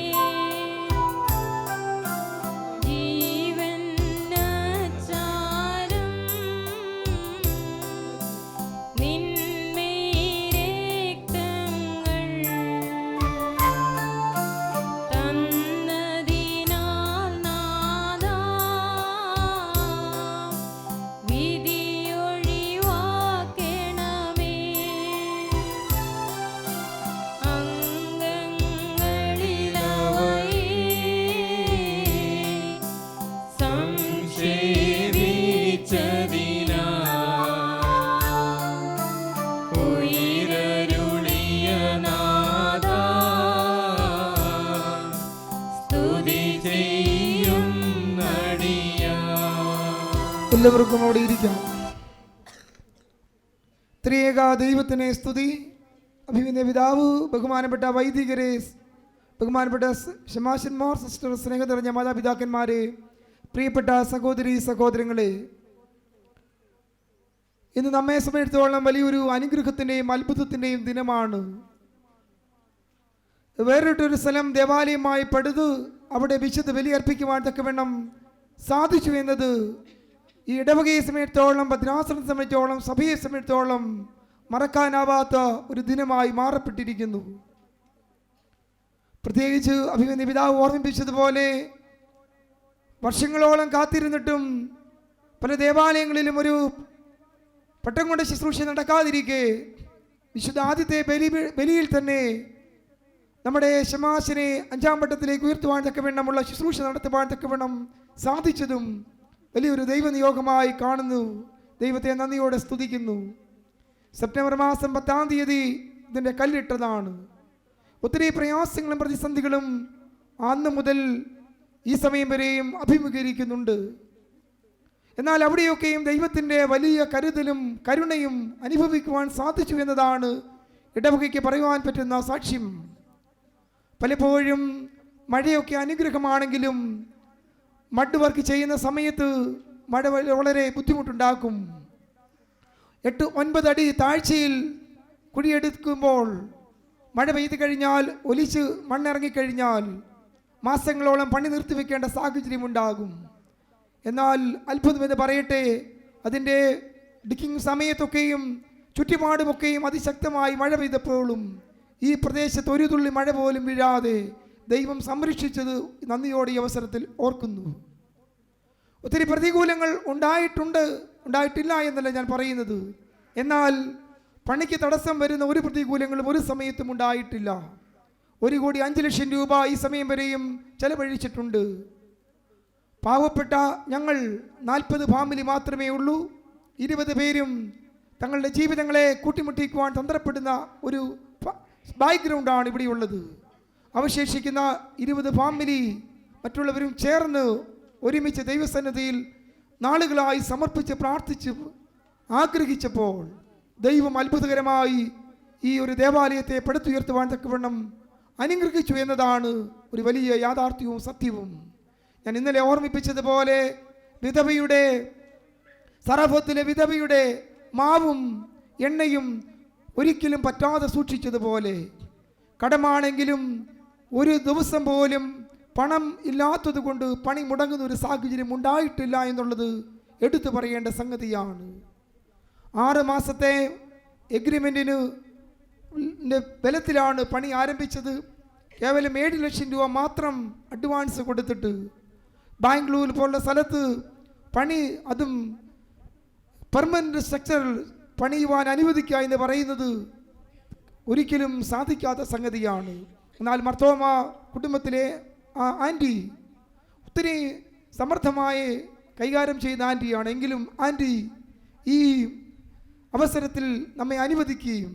ജീവൻ നച്ചാരം നിന്മേരക്തങ്ങൾ തന്നതിനാൽ നാഥാ വിധിയൊഴിവാക്കണമേ അംഗങ്ങളിലവയെ സംക്ഷേപിച്ചതിനാ ഉയരരുളിയ നാഥ സ്തുതി ചെയ്യും നടിയാ എല്ലാവർക്കും അവിടെ ഇരിക്കാം. ത്രിയേക ദൈവത്തിനെ സ്തുതി. അഭിമന്യ പിതാവ്, ബഹുമാനപ്പെട്ട വൈദികരെ, ബഹുമാനപ്പെട്ട ശമാശന്മാർ, സിസ്റ്റർ, സ്നേഹം നിറഞ്ഞ മാതാപിതാക്കന്മാരെ, പ്രിയപ്പെട്ട സഹോദരി സഹോദരങ്ങളെ, ഇന്ന് നമ്മെ സംബന്ധിച്ചിടത്തോളം വലിയൊരു അനുഗ്രഹത്തിൻ്റെയും അത്ഭുതത്തിൻ്റെയും ദിനമാണ്. വേറിട്ടൊരു സ്ഥലം ദേവാലയമായി പടുത് അവിടെ വിശുദ്ധ ബലി അർപ്പിക്കുവാൻ തക്കവണ്ണം സാധിച്ചു എന്നത് ഈ ഇടവകയെ സംബന്ധിച്ചിടത്തോളം, ഭദ്രാസനത്തെ സംബന്ധിച്ചിടത്തോളം, സഭയെ സംബന്ധിച്ചിടത്തോളം മറക്കാനാവാത്ത ഒരു ദിനമായി മാറപ്പെട്ടിരിക്കുന്നു. പ്രത്യേകിച്ച് അഭിമന്യ പിതാവ് ഓർമ്മിപ്പിച്ചതുപോലെ വർഷങ്ങളോളം കാത്തിരുന്നിട്ടും പല ദേവാലയങ്ങളിലും ഒരു പട്ടം കൊണ്ട് ശുശ്രൂഷ നടക്കാതിരിക്കെ വിശുദ്ധ ആദ്യത്തെ ബലിയിൽ തന്നെ നമ്മുടെ ശമാശനെ 5-ാം പട്ടത്തിലേക്ക് ഉയർത്തുവാൻ തക്കവണ്ണമുള്ള ശുശ്രൂഷ നടത്തുവാൻ തക്കവണ്ണം സാധിച്ചതും വലിയൊരു ദൈവനിയോഗമായി കാണുന്നു. ദൈവത്തെ നന്ദിയോടെ സ്തുതിക്കുന്നു. സെപ്റ്റംബർ മാസം 10-ാം തീയതി ഇതിൻ്റെ കല്ലിട്ടതാണ്. ഒത്തിരി പ്രയാസങ്ങളും പ്രതിസന്ധികളും അന്ന് മുതൽ ഈ സമയം വരെയും അഭിമുഖീകരിക്കുന്നുണ്ട്. എന്നാൽ അവിടെയൊക്കെയും ദൈവത്തിൻ്റെ വലിയ കരുതലും കരുണയും അനുഭവിക്കുവാൻ സാധിച്ചു എന്നതാണ് ഇടവകയ്ക്ക് പറയുവാൻ പറ്റുന്ന സാക്ഷ്യം. പലപ്പോഴും മഴയൊക്കെ അനുഗ്രഹമാണെങ്കിലും മഡ് വർക്ക് ചെയ്യുന്ന സമയത്ത് മഴ വളരെ ബുദ്ധിമുട്ടുണ്ടാക്കും. 8-9 അടി താഴ്ചയിൽ കുഴിയെടുക്കുമ്പോൾ മഴ പെയ്തു കഴിഞ്ഞാൽ ഒലിച്ച് മണ്ണിറങ്ങിക്കഴിഞ്ഞാൽ മാസങ്ങളോളം പണി നിർത്തിവെക്കേണ്ട സാഹചര്യമുണ്ടാകും. എന്നാൽ അത്ഭുതമെന്ന് പറയട്ടെ, അതിൻ്റെ ഡിക്കിങ് സമയത്തൊക്കെയും ചുറ്റുപാടുമൊക്കെയും അതിശക്തമായി മഴ പെയ്തപ്പോഴും ഈ പ്രദേശത്ത് ഒരു തുള്ളി മഴ പോലും വീഴാതെ ദൈവം സംരക്ഷിച്ചത് നന്ദിയോടെ ഈ അവസരത്തിൽ ഓർക്കുന്നു. ഒത്തിരി പ്രതികൂലങ്ങൾ ഉണ്ടായിട്ടില്ല എന്നല്ല ഞാൻ പറയുന്നത്. എന്നാൽ പണിക്ക് തടസ്സം വരുന്ന ഒരു പ്രതികൂലങ്ങളും ഒരു സമയത്തും ഉണ്ടായിട്ടില്ല. 1,05,00,000 രൂപ ഈ സമയം വരെയും ചെലവഴിച്ചിട്ടുണ്ട്. പാവപ്പെട്ട ഞങ്ങൾ 40 ഫാമിലി മാത്രമേ ഉള്ളൂ. 20 പേരും തങ്ങളുടെ ജീവിതങ്ങളെ കൂട്ടിമുട്ടിക്കുവാൻ തന്ത്രപ്പെടുന്ന ഒരു ബാക്ക്ഗ്രൗണ്ടാണ് ഇവിടെയുള്ളത്. അവശേഷിക്കുന്ന 20 ഫാമിലി മറ്റുള്ളവരും ചേർന്ന് ഒരുമിച്ച് ദൈവസന്നിധിയിൽ നാളുകളായി സമർപ്പിച്ച് പ്രാർത്ഥിച്ച് ആഗ്രഹിച്ചപ്പോൾ ദൈവം അത്ഭുതകരമായി ഈ ഒരു ദേവാലയത്തെ പടുത്തുയർത്തുവാൻ തക്കവണ്ണം അനുഗ്രഹിച്ചു എന്നതാണ് ഒരു വലിയ യാഥാർത്ഥ്യവും സത്യവും. ഞാൻ ഇന്നലെ ഓർമ്മിപ്പിച്ചതുപോലെ വിധവയുടെ സറഫത്തിലെ വിധവയുടെ മാവും എണ്ണയും ഒരിക്കലും പറ്റാതെ സൂക്ഷിച്ചതുപോലെ കടമാണെങ്കിലും ഒരു ദിവസം പോലും പണം ഇല്ലാത്തത് കൊണ്ട് പണി മുടങ്ങുന്ന ഒരു സാഹചര്യം ഉണ്ടായിട്ടില്ല എന്നുള്ളത് എടുത്തു പറയേണ്ട സംഗതിയാണ്. 6 മാസത്തെ എഗ്രിമെൻറ്റിന് ബലത്തിലാണ് പണി ആരംഭിച്ചത്. കേവലം 7 ലക്ഷം രൂപ മാത്രം അഡ്വാൻസ് കൊടുത്തിട്ട് ബാംഗ്ലൂർ പോലുള്ള സ്ഥലത്ത് പണി, അതും പെർമനന്റ് സ്ട്രക്ചറിൽ പണിയുവാൻ അനുവദിക്കുക എന്ന് പറയുന്നത് ഒരിക്കലും സാധിക്കാത്ത സംഗതിയാണ്. എന്നാൽ മർത്തോമ കുടുംബത്തിലെ ആ ആൻറ്റി ഒത്തിരി സമർത്ഥമായി കൈകാര്യം ചെയ്ത ആൻറ്റിയാണ്. എങ്കിലും ആൻറ്റി ഈ അവസരത്തിൽ നമ്മെ അനുവദിക്കുകയും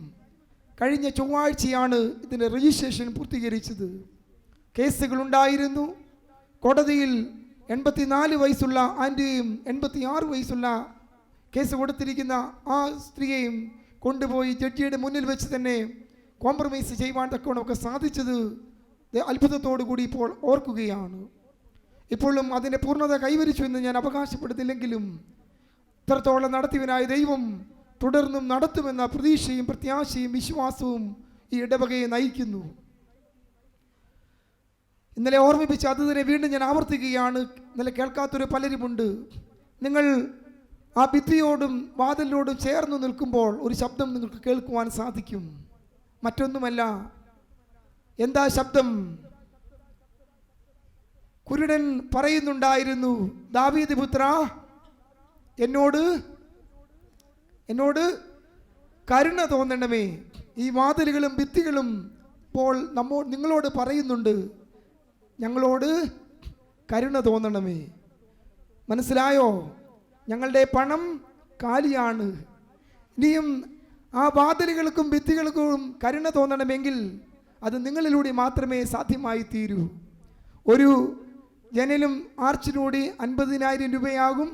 കഴിഞ്ഞ ചൊവ്വാഴ്ചയാണ് ഇതിൻ്റെ രജിസ്ട്രേഷൻ പൂർത്തീകരിച്ചത്. കേസുകളുണ്ടായിരുന്നു. കോടതിയിൽ 84 വയസ്സുള്ള ആൻറ്റിയും 86 വയസ്സുള്ള കേസ് കൊടുത്തിരിക്കുന്ന ആ സ്ത്രീയെയും കൊണ്ടുപോയി ജഡ്ജിയുടെ മുന്നിൽ വെച്ച് തന്നെ കോംപ്രമൈസ് ചെയ്യുവാൻ തക്കവണ്ണമൊക്കെ സാധിച്ചത് അത്ഭുതത്തോടു കൂടി ഇപ്പോൾ ഓർക്കുകയാണ്. ഇപ്പോഴും അതിൻ്റെ പൂർണ്ണത കൈവരിച്ചു എന്ന് ഞാൻ അവകാശപ്പെടുന്നില്ലെങ്കിലും ഇത്രത്തോളം നടത്തിയവനായ ദൈവം തുടർന്നും നടത്തുമെന്ന പ്രതീക്ഷയും പ്രത്യാശയും വിശ്വാസവും ഈ ഇടവകയെ നയിക്കുന്നു. ഇന്നലെ ഓർമ്മിപ്പിച്ച് അത് തന്നെ വീണ്ടും ഞാൻ ആവർത്തിക്കുകയാണ്. ഇന്നലെ കേൾക്കാത്തൊരു പലരുമുണ്ട്. നിങ്ങൾ ആ ഭിത്തിയോടും വാതിലിനോടും ചേർന്ന് നിൽക്കുമ്പോൾ ഒരു ശബ്ദം നിങ്ങൾക്ക് കേൾക്കുവാൻ സാധിക്കും. മറ്റൊന്നുമല്ല. എന്താ ശബ്ദം? കുരുടൻ പറയുന്നുണ്ടായിരുന്നു, ദാവീദ് പുത്ര, എന്നോട് കരുണ തോന്നണമേ. ഈ വാതിലുകളും ഭിത്തികളും ഇപ്പോൾ നിങ്ങളോട് പറയുന്നുണ്ട്, ഞങ്ങളോട് കരുണ തോന്നണമേ. മനസ്സിലായോ? ഞങ്ങളുടെ പണം കാലിയാണ്. ഇനിയും ആ വാതിലുകൾക്കും ഭിത്തികൾക്കും കരുണ തോന്നണമെങ്കിൽ അത് നിങ്ങളിലൂടെ മാത്രമേ സാധ്യമായി തീരൂ. ഒരു ജനലും ആർച്ചിലൂടെ 50,000 രൂപയാകും,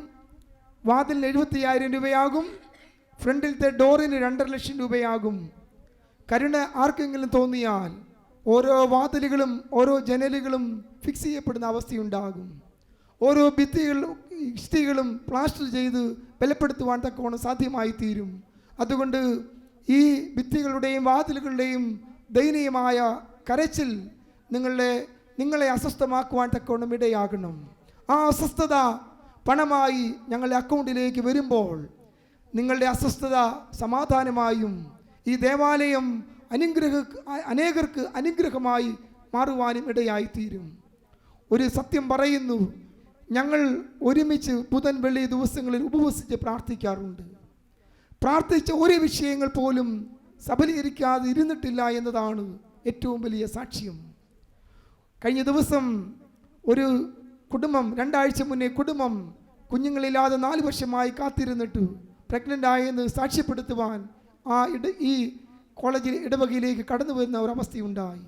വാതിലിന് 70,000 രൂപയാകും, ഫ്രണ്ടിലത്തെ ഡോറിന് 2.5 ലക്ഷം രൂപയാകും. കരുണ ആർക്കെങ്കിലും തോന്നിയാൽ ഓരോ വാതിലുകളും ഓരോ ജനലുകളും ഫിക്സ് ചെയ്യപ്പെടുന്ന അവസ്ഥയുണ്ടാകും. ഓരോ ഭിത്തികളും പ്ലാസ്റ്റർ ചെയ്ത് ബലപ്പെടുത്തുവാൻ തക്കവണ്ണം സാധ്യമായി തീരും. അതുകൊണ്ട് ഈ ഭിത്തികളുടെയും വാതിലുകളുടെയും ദയനീയമായ കരച്ചിൽ നിങ്ങളെ അസ്വസ്ഥമാക്കുവാൻ തക്കവണ്ണം ഇടയാകണം. ആ അസ്വസ്ഥത പണമായി ഞങ്ങളുടെ അക്കൗണ്ടിലേക്ക് വരുമ്പോൾ നിങ്ങളുടെ അസ്വസ്ഥത സമാധാനമായും ഈ ദേവാലയം അനേകർക്ക് അനുഗ്രഹമായി മാറുവാനും ഇടയായിത്തീരും. ഒരു സത്യം പറയുന്നു, ഞങ്ങൾ ഒരുമിച്ച് ബുധൻ വെള്ളി ദിവസങ്ങളിൽ ഉപവസിച്ച് പ്രാർത്ഥിക്കാറുണ്ട്. പ്രാർത്ഥിച്ച ഒരു വിഷയങ്ങൾ പോലും സഫലീകരിക്കാതെ ഇരുന്നിട്ടില്ല എന്നതാണ് ഏറ്റവും വലിയ സാക്ഷ്യം. കഴിഞ്ഞ ദിവസം ഒരു കുടുംബം, 2 ആഴ്ച മുന്നേ കുടുംബം കുഞ്ഞുങ്ങളില്ലാതെ 4 വർഷമായി കാത്തിരുന്നിട്ട് പ്രഗ്നൻ്റ് ആയെന്ന് സാക്ഷ്യപ്പെടുത്തുവാൻ ഈ കോളേജിൽ ഇടവകയിലേക്ക് കടന്നു വരുന്ന ഒരവസ്ഥയുണ്ടായി.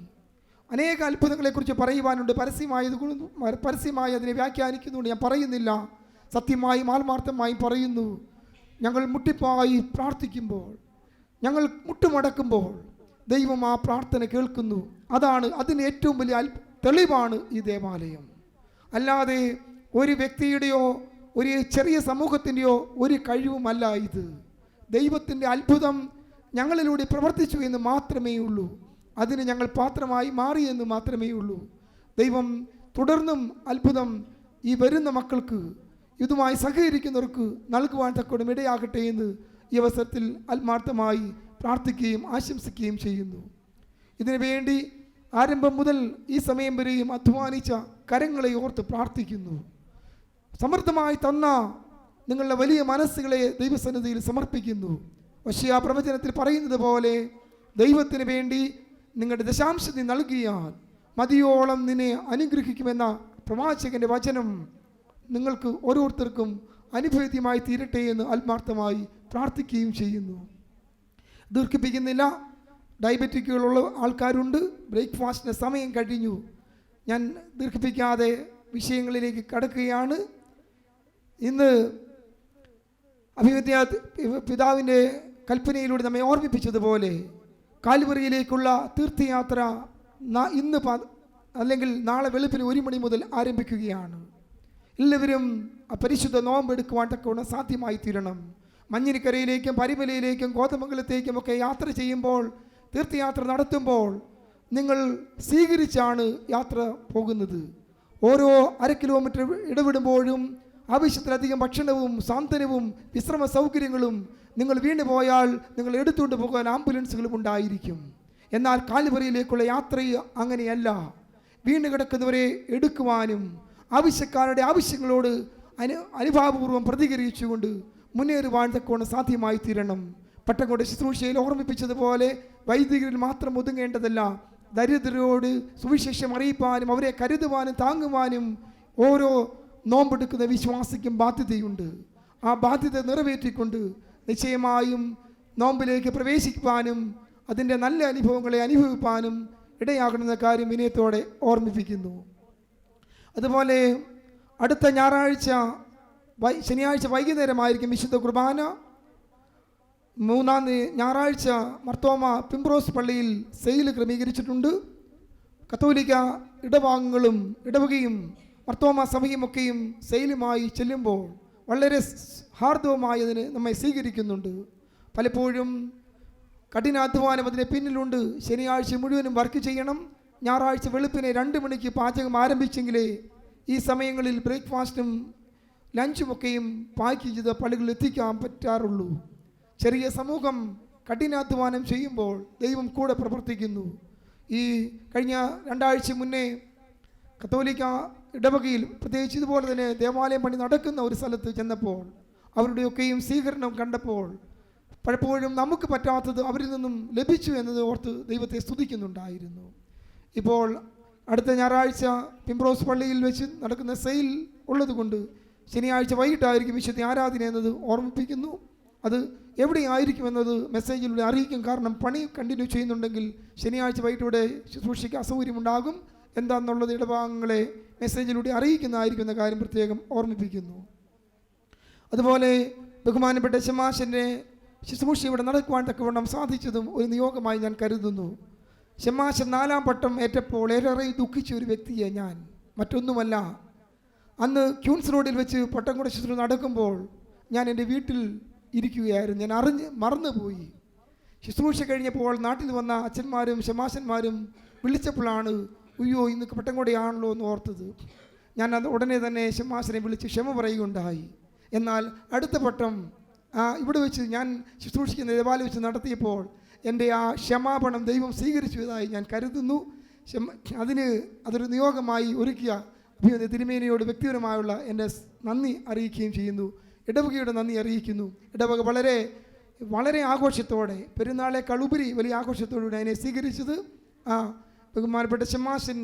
അനേക അത്ഭുതങ്ങളെക്കുറിച്ച് പറയുവാനുണ്ട്. പരസ്യമായി അതിനെ വ്യാഖ്യാനിക്കുന്നുണ്ട്, ഞാൻ പറയുന്നില്ല. സത്യമായും ആത്മാർത്ഥമായും പറയുന്നു, ഞങ്ങൾ മുട്ടിപ്പായി പ്രാർത്ഥിക്കുമ്പോൾ, ഞങ്ങൾ മുട്ടുമടക്കുമ്പോൾ ദൈവം ആ പ്രാർത്ഥന കേൾക്കുന്നു. അതിന് ഏറ്റവും വലിയ തെളിവാണ് ഈ ദേവാലയം. അല്ലാതെ ഒരു വ്യക്തിയുടെയോ ഒരു ചെറിയ സമൂഹത്തിൻ്റെയോ ഒരു കഴിവുമല്ല ഇത്. ദൈവത്തിൻ്റെ അത്ഭുതം ഞങ്ങളിലൂടെ പ്രവർത്തിച്ചു എന്ന് മാത്രമേ ഉള്ളൂ. അതിന് ഞങ്ങൾ പാത്രമായി മാറിയെന്ന് മാത്രമേ ഉള്ളൂ. ദൈവം തുടർന്നും അത്ഭുതം ഈ വരുന്ന മക്കൾക്ക്, ഇതുമായി സഹകരിക്കുന്നവർക്ക് നൽകുവാൻ തക്കോടും ഇടയാകട്ടെ എന്ന് ഈ അവസരത്തിൽ ആത്മാർത്ഥമായി പ്രാർത്ഥിക്കുകയും ആശംസിക്കുകയും ചെയ്യുന്നു. ഇതിനു വേണ്ടി ആരംഭം മുതൽ ഈ സമയം വരെയും അധ്വാനിച്ച കരങ്ങളെ ഓർത്ത് പ്രാർത്ഥിക്കുന്നു. സമൃദ്ധമായി തന്ന നിങ്ങളുടെ വലിയ മനസ്സുകളെ ദൈവസന്നിധിയിൽ സമർപ്പിക്കുന്നു. പക്ഷേ ആ പ്രവചനത്തിൽ പറയുന്നത് പോലെ ദൈവത്തിന് വേണ്ടി നിങ്ങളുടെ ദശാംശത്തിൽ നൽകിയാൽ മതിയോളം നിന്നെ അനുഗ്രഹിക്കുമെന്ന പ്രവാചകന്റെ വചനം നിങ്ങൾക്ക് ഓരോരുത്തർക്കും അനുഭവേദ്യമായി തീരട്ടെ എന്ന് ആത്മാർത്ഥമായി പ്രാർത്ഥിക്കുകയും ചെയ്യുന്നു. ദീർഘിപ്പിക്കുന്നില്ല. ഡയബറ്റിക്കുകളുള്ള ആൾക്കാരുണ്ട്. ബ്രേക്ക്ഫാസ്റ്റിന് സമയം കഴിഞ്ഞു. ഞാൻ ദീർഘിപ്പിക്കാതെ വിഷയങ്ങളിലേക്ക് കടക്കുകയാണ്. ഇന്ന് അഭിവദ്യ പിതാവിൻ്റെ കൽപ്പനയിലൂടെ നമ്മെ ഓർമ്മിപ്പിച്ചതുപോലെ കാൽവറിയിലേക്കുള്ള തീർത്ഥയാത്ര ഇന്ന് അല്ലെങ്കിൽ നാളെ വെളുപ്പിന് 1 മണി മുതൽ ആരംഭിക്കുകയാണ്. എല്ലാവരും ആ പരിശുദ്ധ നോമ്പെടുക്കുവാൻ തക്കവണ്ണം സാധ്യമായി തീരണം. മഞ്ഞിനിക്കരയിലേക്കും പരിമലയിലേക്കും കോതമംഗലത്തേക്കും ഒക്കെ യാത്ര ചെയ്യുമ്പോൾ, തീർത്ഥയാത്ര നടത്തുമ്പോൾ നിങ്ങൾ സ്വീകരിച്ചാണ് യാത്ര പോകുന്നത്. ഓരോ 1/2 കിലോമീറ്റർ ഇടവിടുമ്പോഴും ആവശ്യത്തിലധികം ഭക്ഷണവും സാന്ത്വനവും വിശ്രമ സൗകര്യങ്ങളും, നിങ്ങൾ വീണു പോയാൽ നിങ്ങൾ എടുത്തുകൊണ്ട് പോകാൻ ആംബുലൻസുകളും ഉണ്ടായിരിക്കും. എന്നാൽ കാൽവറിയിലേക്കുള്ള യാത്ര അങ്ങനെയല്ല. വീണ് കിടക്കുന്നവരെ എടുക്കുവാനും ആവശ്യക്കാരുടെ ആവശ്യങ്ങളോട് അനുഭാവപൂർവ്വം പ്രതികരിച്ചുകൊണ്ട് മുന്നേറുവാൻ തക്കവണ്ണം സാധ്യമായി തീരണം. പട്ടംകൊണ്ട ശുശ്രൂഷയിൽ ഓർമ്മിപ്പിച്ചതുപോലെ വൈദികരിൽ മാത്രം ഒതുങ്ങേണ്ടതല്ല, ദരിദ്രരോട് സുവിശേഷം അറിയിപ്പാനും അവരെ കരുതുവാനും താങ്ങുവാനും ഓരോ നോമ്പെടുക്കുന്ന വിശ്വാസിക്കും ബാധ്യതയുണ്ട്. ആ ബാധ്യത നിറവേറ്റിക്കൊണ്ട് നിശ്ചയമായും നോമ്പിലേക്ക് പ്രവേശിക്കുവാനും അതിൻ്റെ നല്ല അനുഭവങ്ങളെ അനുഭവിപ്പാനും ഇടയാകണമെന്ന കാര്യം വിനയത്തോടെ ഓർമ്മിപ്പിക്കുന്നു. അതുപോലെ അടുത്ത ശനിയാഴ്ച വൈകുന്നേരമായിരിക്കും വിശുദ്ധ കുർബാന. 3-ാം ഞായറാഴ്ച മർത്തോമ പിംബ്രോസ് പള്ളിയിൽ സെയിൽ ക്രമീകരിച്ചിട്ടുണ്ട്. കത്തോലിക്ക ഇടഭാഗങ്ങളും ഇടവകയും മർത്തോമ സഭയുമൊക്കെയും സെയിലുമായി ചെല്ലുമ്പോൾ വളരെ ഹാർദവമായി അതിന് നമ്മെ സ്വീകരിക്കുന്നുണ്ട്. പലപ്പോഴും കഠിനാധ്വാനം അതിന് പിന്നിലുണ്ട്. ശനിയാഴ്ച മുഴുവനും വർക്ക് ചെയ്യണം. ഞായറാഴ്ച വെളുപ്പിനെ 2 മണിക്ക് പാചകം ആരംഭിച്ചെങ്കിലേ ഈ സമയങ്ങളിൽ ബ്രേക്ക്ഫാസ്റ്റും ലഞ്ചുമൊക്കെയും പാക്ക് ചെയ്ത് പള്ളികളിൽ എത്തിക്കാൻ പറ്റാറുള്ളൂ. ചെറിയ സമൂഹം കഠിനാധ്വാനം ചെയ്യുമ്പോൾ ദൈവം കൂടെ പ്രവർത്തിക്കുന്നു. ഈ കഴിഞ്ഞ 2 ആഴ്ച മുന്നേ കത്തോലിക്ക ഇടവകയിൽ, പ്രത്യേകിച്ച് ഇതുപോലെ തന്നെ ദേവാലയം പണി നടക്കുന്ന ഒരു സ്ഥലത്ത് ചെന്നപ്പോൾ അവരുടെയൊക്കെയും സ്വീകരണം കണ്ടപ്പോൾ പലപ്പോഴും നമുക്ക് പറ്റാത്തത് അവരിൽ നിന്നും ലഭിച്ചു എന്നത് ഓർത്ത് ദൈവത്തെ സ്തുതിക്കുന്നുണ്ടായിരുന്നു. ഇപ്പോൾ അടുത്ത ഞായറാഴ്ച പിംബ്രോസ് പള്ളിയിൽ വെച്ച് നടക്കുന്ന സെയിൽ ഉള്ളതുകൊണ്ട് ശനിയാഴ്ച വൈകിട്ടായിരിക്കും വിശുദ്ധ ആരാധന എന്നത് ഓർമ്മിപ്പിക്കുന്നു. അത് എവിടെയായിരിക്കുമെന്നത് മെസ്സേജിലൂടെ അറിയിക്കും. കാരണം പണി കണ്ടിന്യൂ ചെയ്യുന്നുണ്ടെങ്കിൽ ശനിയാഴ്ച വൈകിട്ടൂടെ ശുശ്രൂഷയ്ക്ക് അസൗകര്യമുണ്ടാകും. എന്താണെന്നുള്ളത് ഇടഭാഗങ്ങളെ മെസ്സേജിലൂടെ അറിയിക്കുന്നതായിരിക്കുന്ന കാര്യം പ്രത്യേകം ഓർമ്മിപ്പിക്കുന്നു. അതുപോലെ ബഹുമാനപ്പെട്ട ശമാശൻ്റെ ശുശ്രൂഷ ഇവിടെ നടക്കുവാൻ തക്കവണ്ണം സാധിച്ചതും ഒരു നിയോഗമായി ഞാൻ കരുതുന്നു. ശമാശൻ 4-ാം പട്ടം ഏറ്റപ്പോൾ ഏറെ ദുഃഖിച്ച ഒരു വ്യക്തിയെ ഞാൻ. മറ്റൊന്നുമല്ല, അന്ന് ക്യൂൻസ് റോഡിൽ വെച്ച് പട്ടംകൊണ്ട ശുശ്രൂഷ നടക്കുമ്പോൾ ഞാൻ എൻ്റെ വീട്ടിൽ ഇരിക്കുകയായിരുന്നു. ഞാൻ മറന്നുപോയി. ശുശ്രൂഷ കഴിഞ്ഞപ്പോൾ നാട്ടിൽ വന്ന അച്ഛന്മാരും ശമാശന്മാരും വിളിച്ചപ്പോഴാണ് അയ്യോ ഇന്ന് പട്ടംകൊടയാണല്ലോ എന്ന് ഓർത്തത്. ഞാൻ അത് ഉടനെ തന്നെ ശമാശനെ വിളിച്ച് ക്ഷമ പറയുകയുണ്ടായി. എന്നാൽ അടുത്ത പട്ടം ഇവിടെ വെച്ച് ഞാൻ ശുശ്രൂഷിക്കുന്ന ദേവാലയം വെച്ച് നടത്തിയപ്പോൾ എൻ്റെ ആ ക്ഷമാപണം ദൈവം സ്വീകരിച്ചതായി ഞാൻ കരുതുന്നു. അതൊരു നിയോഗമായി ഒരുക്കിയ തിരുമേനിയോട് വ്യക്തിപരമായുള്ള എൻ്റെ നന്ദി അറിയിക്കുകയും ചെയ്യുന്നു. ഇടവകയുടെ നന്ദി അറിയിക്കുന്നു. ഇടവക വളരെ വളരെ ആഘോഷത്തോടെ, പെരുന്നാളേക്കാൾ ഉപരി വലിയ ആഘോഷത്തോടുകൂടി അതിനെ സ്വീകരിച്ചത് ബഹുമാനപ്പെട്ട ശമാശൻ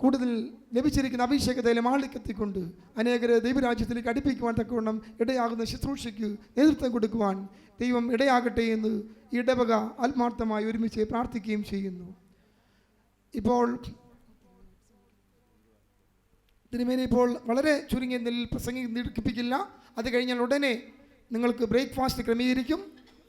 കൂടുതൽ ലഭിച്ചിരിക്കുന്ന അഭിഷേകതയിലും ആളിക്കെത്തിക്കൊണ്ട് അനേകരെ ദൈവരാജ്യത്തിലേക്ക് അടുപ്പിക്കുവാൻ തക്കവണ്ണം ഇടയാകുന്ന ശുശ്രൂഷയ്ക്ക് നേതൃത്വം കൊടുക്കുവാൻ ദൈവം ഇടയാകട്ടെ എന്ന് ഈ ഇടവക ആത്മാർത്ഥമായി ഒരുമിച്ച് പ്രാർത്ഥിക്കുകയും ചെയ്യുന്നു. ഇപ്പോൾ തിരുമേനി ഇപ്പോൾ വളരെ ചുരുങ്ങിയ നിലയിൽ പ്രസംഗിപ്പിക്കില്ല. അത് കഴിഞ്ഞാൽ ഉടനെ നിങ്ങൾക്ക് ബ്രേക്ക്ഫാസ്റ്റ് ക്രമീകരിക്കും.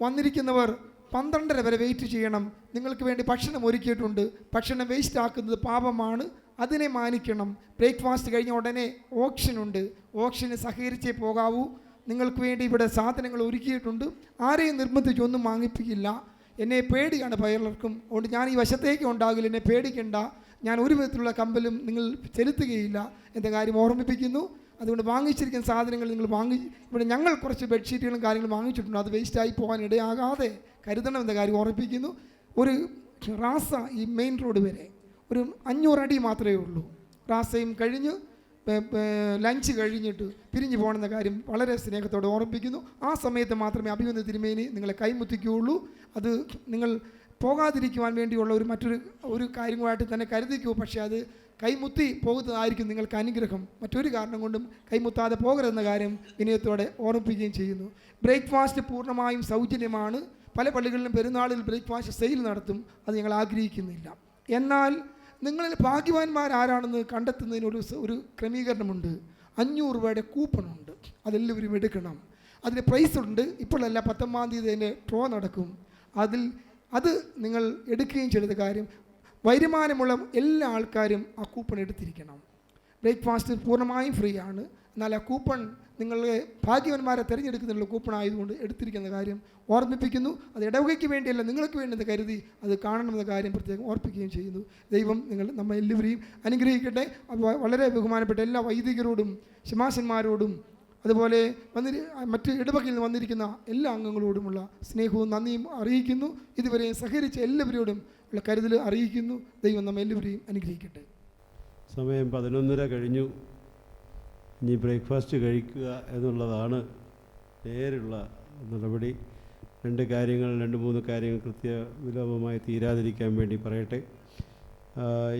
വന്നിരിക്കുന്നവർ 12:30 വരെ വെയിറ്റ് ചെയ്യണം. നിങ്ങൾക്ക് വേണ്ടി ഭക്ഷണം ഒരുക്കിയിട്ടുണ്ട്. ഭക്ഷണം വേസ്റ്റ് ആക്കുന്നത് പാപമാണ്, അതിനെ മാനിക്കണം. ബ്രേക്ക്ഫാസ്റ്റ് കഴിഞ്ഞ ഉടനെ ഓപ്ഷനുണ്ട്. ഓപ്ഷന് സഹകരിച്ചേ പോകാവൂ. നിങ്ങൾക്ക് വേണ്ടി ഇവിടെ സാധനങ്ങൾ ഒരുക്കിയിട്ടുണ്ട്. ആരെയും നിർബന്ധിച്ചൊന്നും വാങ്ങിപ്പിക്കില്ല. എന്നെ പേടിയാണ് പലർക്കും. അതുകൊണ്ട് ഞാൻ ഈ വശത്തേക്ക് ഉണ്ടാകില്ല, എന്നെ പേടിക്കണ്ട. ഞാൻ ഒരു വിധത്തിലുള്ള കമ്പലും നിങ്ങൾ ചെലുത്തുകയില്ല എന്ന കാര്യം ഓർമ്മിപ്പിക്കുന്നു. അതുകൊണ്ട് വാങ്ങിച്ചിരിക്കുന്ന സാധനങ്ങൾ നിങ്ങൾ ഇവിടെ ഞങ്ങൾ കുറച്ച് ബെഡ്ഷീറ്റുകളും കാര്യങ്ങളും വാങ്ങിച്ചിട്ടുണ്ട്. അത് വേസ്റ്റായി പോകാൻ ഇടയാകാതെ കരുതണം എന്ന കാര്യം ഓർമ്മിപ്പിക്കുന്നു. ഒരു റാസ ഈ മെയിൻ റോഡ് വരെ ഒരു 500 അടി മാത്രമേ ഉള്ളൂ. റാസയും കഴിഞ്ഞ് ലഞ്ച് കഴിഞ്ഞിട്ട് പിരിഞ്ഞു പോകണമെന്ന കാര്യം വളരെ സ്നേഹത്തോടെ ഓർമ്മിപ്പിക്കുന്നു. ആ സമയത്ത് മാത്രമേ അഭിമന്യ തിരുമേനി നിങ്ങളെ കൈമുത്തിക്കുകയുള്ളൂ. അത് നിങ്ങൾ പോകാതിരിക്കുവാൻ വേണ്ടിയുള്ള മറ്റൊരു കാര്യങ്ങളായിട്ട് തന്നെ കരുതിക്കൂ. പക്ഷേ അത് കൈമുത്തി പോകുന്നതായിരിക്കും നിങ്ങൾക്ക് അനുഗ്രഹം. മറ്റൊരു കാരണം കൊണ്ടും കൈമുത്താതെ പോകരുതെന്ന കാര്യം വിനയത്തോടെ ഓർമ്മിപ്പിക്കുകയും ചെയ്യുന്നു. ബ്രേക്ക്ഫാസ്റ്റ് പൂർണ്ണമായും സൗജന്യമാണ്. പല പള്ളികളിലും പെരുന്നാളിൽ ബ്രേക്ക്ഫാസ്റ്റ് സെയിൽ നടത്തും. അത് ഞങ്ങൾ ആഗ്രഹിക്കുന്നില്ല. എന്നാൽ നിങ്ങളിൽ ഭാഗ്യവാന്മാരാരാണെന്ന് കണ്ടെത്തുന്നതിന് ഒരു ക്രമീകരണമുണ്ട്. 500 രൂപയുടെ കൂപ്പണുണ്ട്. അതെല്ലാവരും എടുക്കണം. അതിന് പ്രൈസ് ഉണ്ട്. ഇപ്പോഴല്ല, 19-ാം തീയതി അതിൻ്റെ ഡ്രോ നടക്കും. അത് നിങ്ങൾ എടുക്കുകയും ചെയ്ത കാര്യം, വരുമാനമുള്ള എല്ലാ ആൾക്കാരും ആ കൂപ്പൺ എടുത്തിരിക്കണം. ബ്രേക്ക്ഫാസ്റ്റ് പൂർണ്ണമായും ഫ്രീ ആണ്. എന്നാൽ ആ കൂപ്പൺ നിങ്ങളെ ഭാഗ്യവന്മാരെ തിരഞ്ഞെടുക്കുന്നതിനുള്ള കൂപ്പൺ ആയതുകൊണ്ട് എടുത്തിരിക്കുന്ന കാര്യം ഓർമ്മിപ്പിക്കുന്നു. അത് ഇടവകയ്ക്ക് വേണ്ടിയല്ല, നിങ്ങൾക്ക് വേണ്ടി കരുതി അത് കാണണമെന്ന കാര്യം പ്രത്യേകം ഓർപ്പിക്കുകയും ചെയ്യുന്നു. ദൈവം നമ്മെ എല്ലാവരെയും അനുഗ്രഹിക്കട്ടെ. വളരെ ബഹുമാനപ്പെട്ട എല്ലാ വൈദികരോടും ശമാശന്മാരോടും അതുപോലെ മറ്റ് ഇടവകയിൽ നിന്ന് വന്നിരിക്കുന്ന എല്ലാ അംഗങ്ങളോടുമുള്ള സ്നേഹവും നന്ദിയും അറിയിക്കുന്നു. ഇതുവരെ സഹകരിച്ച എല്ലാവരോടും ഉള്ള കരുതൽ അറിയിക്കുന്നു. ദൈവം നമ്മെ എല്ലാവരെയും അനുഗ്രഹിക്കട്ടെ. സമയം 11:30 കഴിഞ്ഞു. ഇനി ബ്രേക്ക്ഫാസ്റ്റ് കഴിക്കുക എന്നുള്ളതാണ് നേരുള്ള നടപടി. 2-3 കാര്യങ്ങൾ കൃത്യവിലോപമായി തീരാതിരിക്കാൻ വേണ്ടി പറയട്ടെ.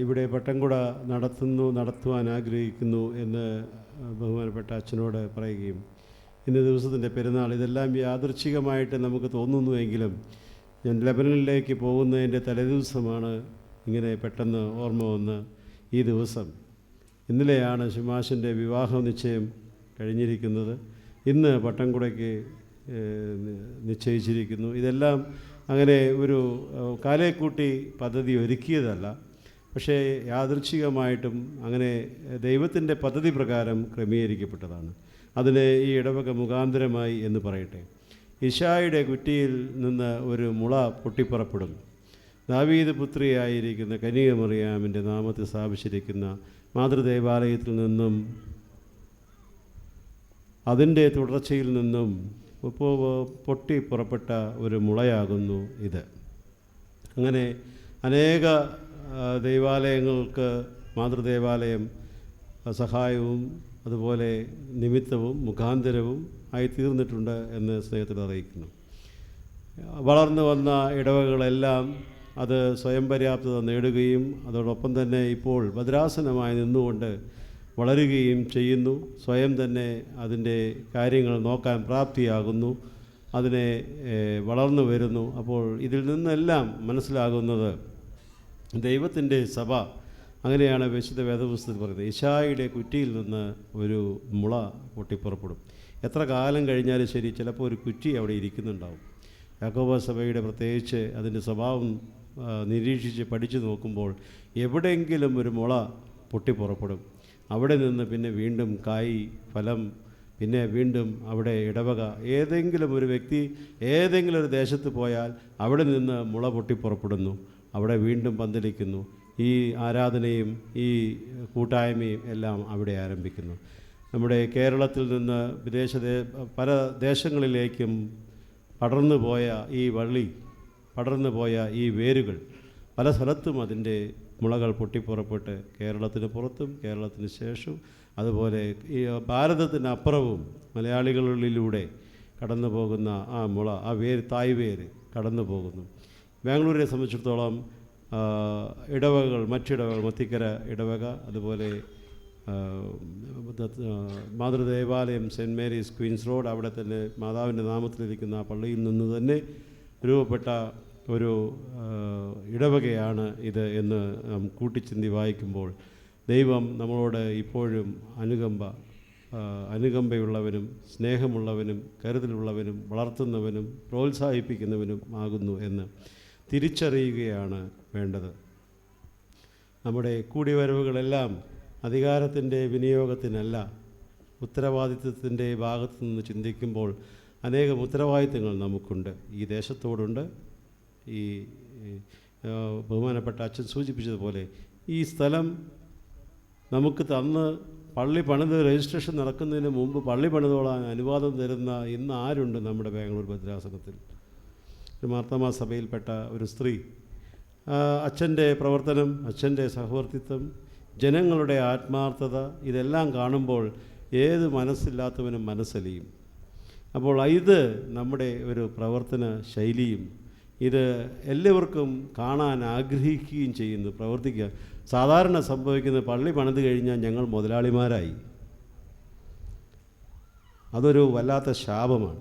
ഇവിടെ പട്ടംകുട നടത്തുവാൻ ആഗ്രഹിക്കുന്നു എന്ന് ബഹുമാനപ്പെട്ട അച്ഛനോട് പറയുകയും ഇന്ന ദിവസത്തിൻ്റെ പെരുന്നാൾ ഇതെല്ലാം യാദൃച്ഛികമായിട്ട് നമുക്ക് തോന്നുന്നുവെങ്കിലും ഞാൻ ലെബനനിലേക്ക് പോകുന്നതിൻ്റെ തലേദിവസമാണ് ഇങ്ങനെ പെട്ടെന്ന് ഓർമ്മ വന്ന് ഈ ദിവസം. ഇന്നലെയാണ് ശമാശൻ്റെ വിവാഹ നിശ്ചയം കഴിഞ്ഞിരിക്കുന്നത്. ഇന്ന് പട്ടംകുടയ്ക്ക് നിശ്ചയിച്ചിരിക്കുന്നു. ഇതെല്ലാം അങ്ങനെ ഒരു കാലേക്കൂട്ടി പദ്ധതി ഒരുക്കിയതല്ല, പക്ഷേ യാദൃച്ഛികമായിട്ടും അങ്ങനെ ദൈവത്തിൻ്റെ പദ്ധതി പ്രകാരം ക്രമീകരിക്കപ്പെട്ടതാണ്. അതിന് ഈ ഇടവക മുഖാന്തരമായി എന്ന് പറയട്ടെ. ഇശായുടെ കുറ്റിയിൽ നിന്ന് ഒരു മുള പൊട്ടിപ്പുറപ്പെടും. ദാവീദ് പുത്രിയായിരിക്കുന്ന കന്യകമറിയാമിൻ്റെ നാമത്തിൽ സ്ഥാപിച്ചിരിക്കുന്ന മാതൃദേവാലയത്തിൽ നിന്നും അതിൻ്റെ തുടർച്ചയിൽ നിന്നും പൊട്ടി പുറപ്പെട്ട ഒരു മുളയാകുന്നു ഇത്. അങ്ങനെ അനേക ദൈവാലയങ്ങൾക്ക് മാതൃദേവാലയം സഹായവും അതുപോലെ നിമിത്തവും മുഖാന്തരവും ആയി തീർന്നിട്ടുണ്ട് എന്ന് സ്നേഹത്തിൽ അറിയിക്കുന്നു. വളർന്നു വന്ന ഇടവകളെല്ലാം അത് സ്വയം പര്യാപ്തത നേടുകയും അതോടൊപ്പം തന്നെ ഇപ്പോൾ ഭദ്രാസനമായി നിന്നുകൊണ്ട് വളരുകയും ചെയ്യുന്നു. സ്വയം തന്നെ അതിൻ്റെ കാര്യങ്ങൾ നോക്കാൻ പ്രാപ്തിയാകുന്നു, അതിനെ വളർന്നു വരുന്നു. അപ്പോൾ ഇതിൽ നിന്നെല്ലാം മനസ്സിലാകുന്നത് ദൈവത്തിൻ്റെ സഭ അങ്ങനെയാണ് വിശുദ്ധ വേദപുസ്തകത്തിൽ പറയുന്നത്. ഇശായുടെ കുറ്റിയിൽ നിന്ന് ഒരു മുള പൊട്ടിപ്പുറപ്പെടും. എത്ര കാലം കഴിഞ്ഞാലും ശരി, ചിലപ്പോൾ ഒരു കുറ്റി അവിടെ ഇരിക്കുന്നുണ്ടാവും. യാക്കോബ സഭയുടെ പ്രത്യേകിച്ച് അതിൻ്റെ സ്വഭാവം നിരീക്ഷിച്ച് പഠിച്ചു നോക്കുമ്പോൾ എവിടെയെങ്കിലും ഒരു മുള പൊട്ടിപ്പുറപ്പെടും. അവിടെ നിന്ന് പിന്നെ വീണ്ടും കായ്, ഫലം, പിന്നെ വീണ്ടും അവിടെ ഇടവക. ഏതെങ്കിലും ഒരു വ്യക്തി ഏതെങ്കിലും ഒരു ദേശത്ത് പോയാൽ അവിടെ നിന്ന് മുള പൊട്ടിപ്പുറപ്പെടുന്നു, അവിടെ വീണ്ടും പന്തലിക്കുന്നു. ഈ ആരാധനയും ഈ കൂട്ടായ്മയും എല്ലാം അവിടെ ആരംഭിക്കുന്നു. നമ്മുടെ കേരളത്തിൽ നിന്ന് പല ദേശങ്ങളിലേക്കും പടർന്നു പോയ ഈ വള്ളി, പടർന്നു പോയ ഈ വേരുകൾ, പല സ്ഥലത്തും അതിൻ്റെ മുളകൾ പൊട്ടിപ്പുറപ്പെട്ട് കേരളത്തിന് പുറത്തും കേരളത്തിന് ശേഷവും അതുപോലെ ഈ ഭാരതത്തിനപ്പുറവും മലയാളികളിലൂടെ കടന്നു പോകുന്ന ആ മുള, ആ വേര്, തായ് വേര് കടന്നു പോകുന്നു. ബാംഗ്ലൂരിനെ സംബന്ധിച്ചിടത്തോളം ഇടവകൾ, മറ്റിടവകൾ, മത്തിക്കര ഇടവക, അതുപോലെ മാതൃദേവാലയം സെൻറ്റ് മേരീസ് ക്വീൻസ് റോഡ്, അവിടെ തന്നെ മാതാവിൻ്റെ നാമത്തിലിരിക്കുന്ന ആ പള്ളിയിൽ നിന്ന് തന്നെ രൂപപ്പെട്ട ഒരു ഇടവകയാണ് ഇത് എന്ന് കൂട്ടിച്ചിന്തി വായിക്കുമ്പോൾ ദൈവം നമ്മളോട് ഇപ്പോഴും അനുകമ്പയുള്ളവനും സ്നേഹമുള്ളവനും കരുതലുള്ളവനും വളർത്തുന്നവനും പ്രോത്സാഹിപ്പിക്കുന്നവനും ആകുന്നു എന്ന് തിരിച്ചറിയുകയാണ് വേണ്ടത്. നമ്മുടെ കൂടിവരവുകളെല്ലാം അധികാരത്തിൻ്റെ വിനിയോഗത്തിനല്ല, ഉത്തരവാദിത്വത്തിൻ്റെ ഭാഗത്തു നിന്ന് ചിന്തിക്കുമ്പോൾ അനേകം ഉത്തരവാദിത്തങ്ങൾ നമുക്കുണ്ട്, ഈ ദേശത്തോടുണ്ട്. ഈ ബഹുമാനപ്പെട്ട അച്ഛൻ സൂചിപ്പിച്ചതുപോലെ ഈ സ്ഥലം നമുക്ക് തന്ന് പള്ളി പണിത് രജിസ്ട്രേഷൻ നടക്കുന്നതിന് മുമ്പ് പള്ളി പണിതോളാൻ അനുവാദം തരുന്ന ഇന്ന് ആരുണ്ട് നമ്മുടെ ബാംഗ്ലൂർ ഭദ്രാസനത്തിൽ? ഒരു മാർത്തോമാ സഭയിൽപ്പെട്ട ഒരു സ്ത്രീ, അച്ഛൻ്റെ പ്രവർത്തനം, അച്ഛൻ്റെ സഹവർത്തിത്വം, ജനങ്ങളുടെ ആത്മാർത്ഥത, ഇതെല്ലാം കാണുമ്പോൾ ഏത് മനസ്സില്ലാത്തവനും മനസ്സലിയും. അപ്പോൾ ഇത് നമ്മുടെ ഒരു പ്രവർത്തന ശൈലിയും ഇത് എല്ലാവർക്കും കാണാൻ ആഗ്രഹിക്കുകയും ചെയ്യുന്നു, പ്രവർത്തിക്കുക. സാധാരണ സംഭവിക്കുന്നത് പള്ളി പണിത് കഴിഞ്ഞാൽ ഞങ്ങൾ മുതലാളിമാരായി. അതൊരു വല്ലാത്ത ശാപമാണ്.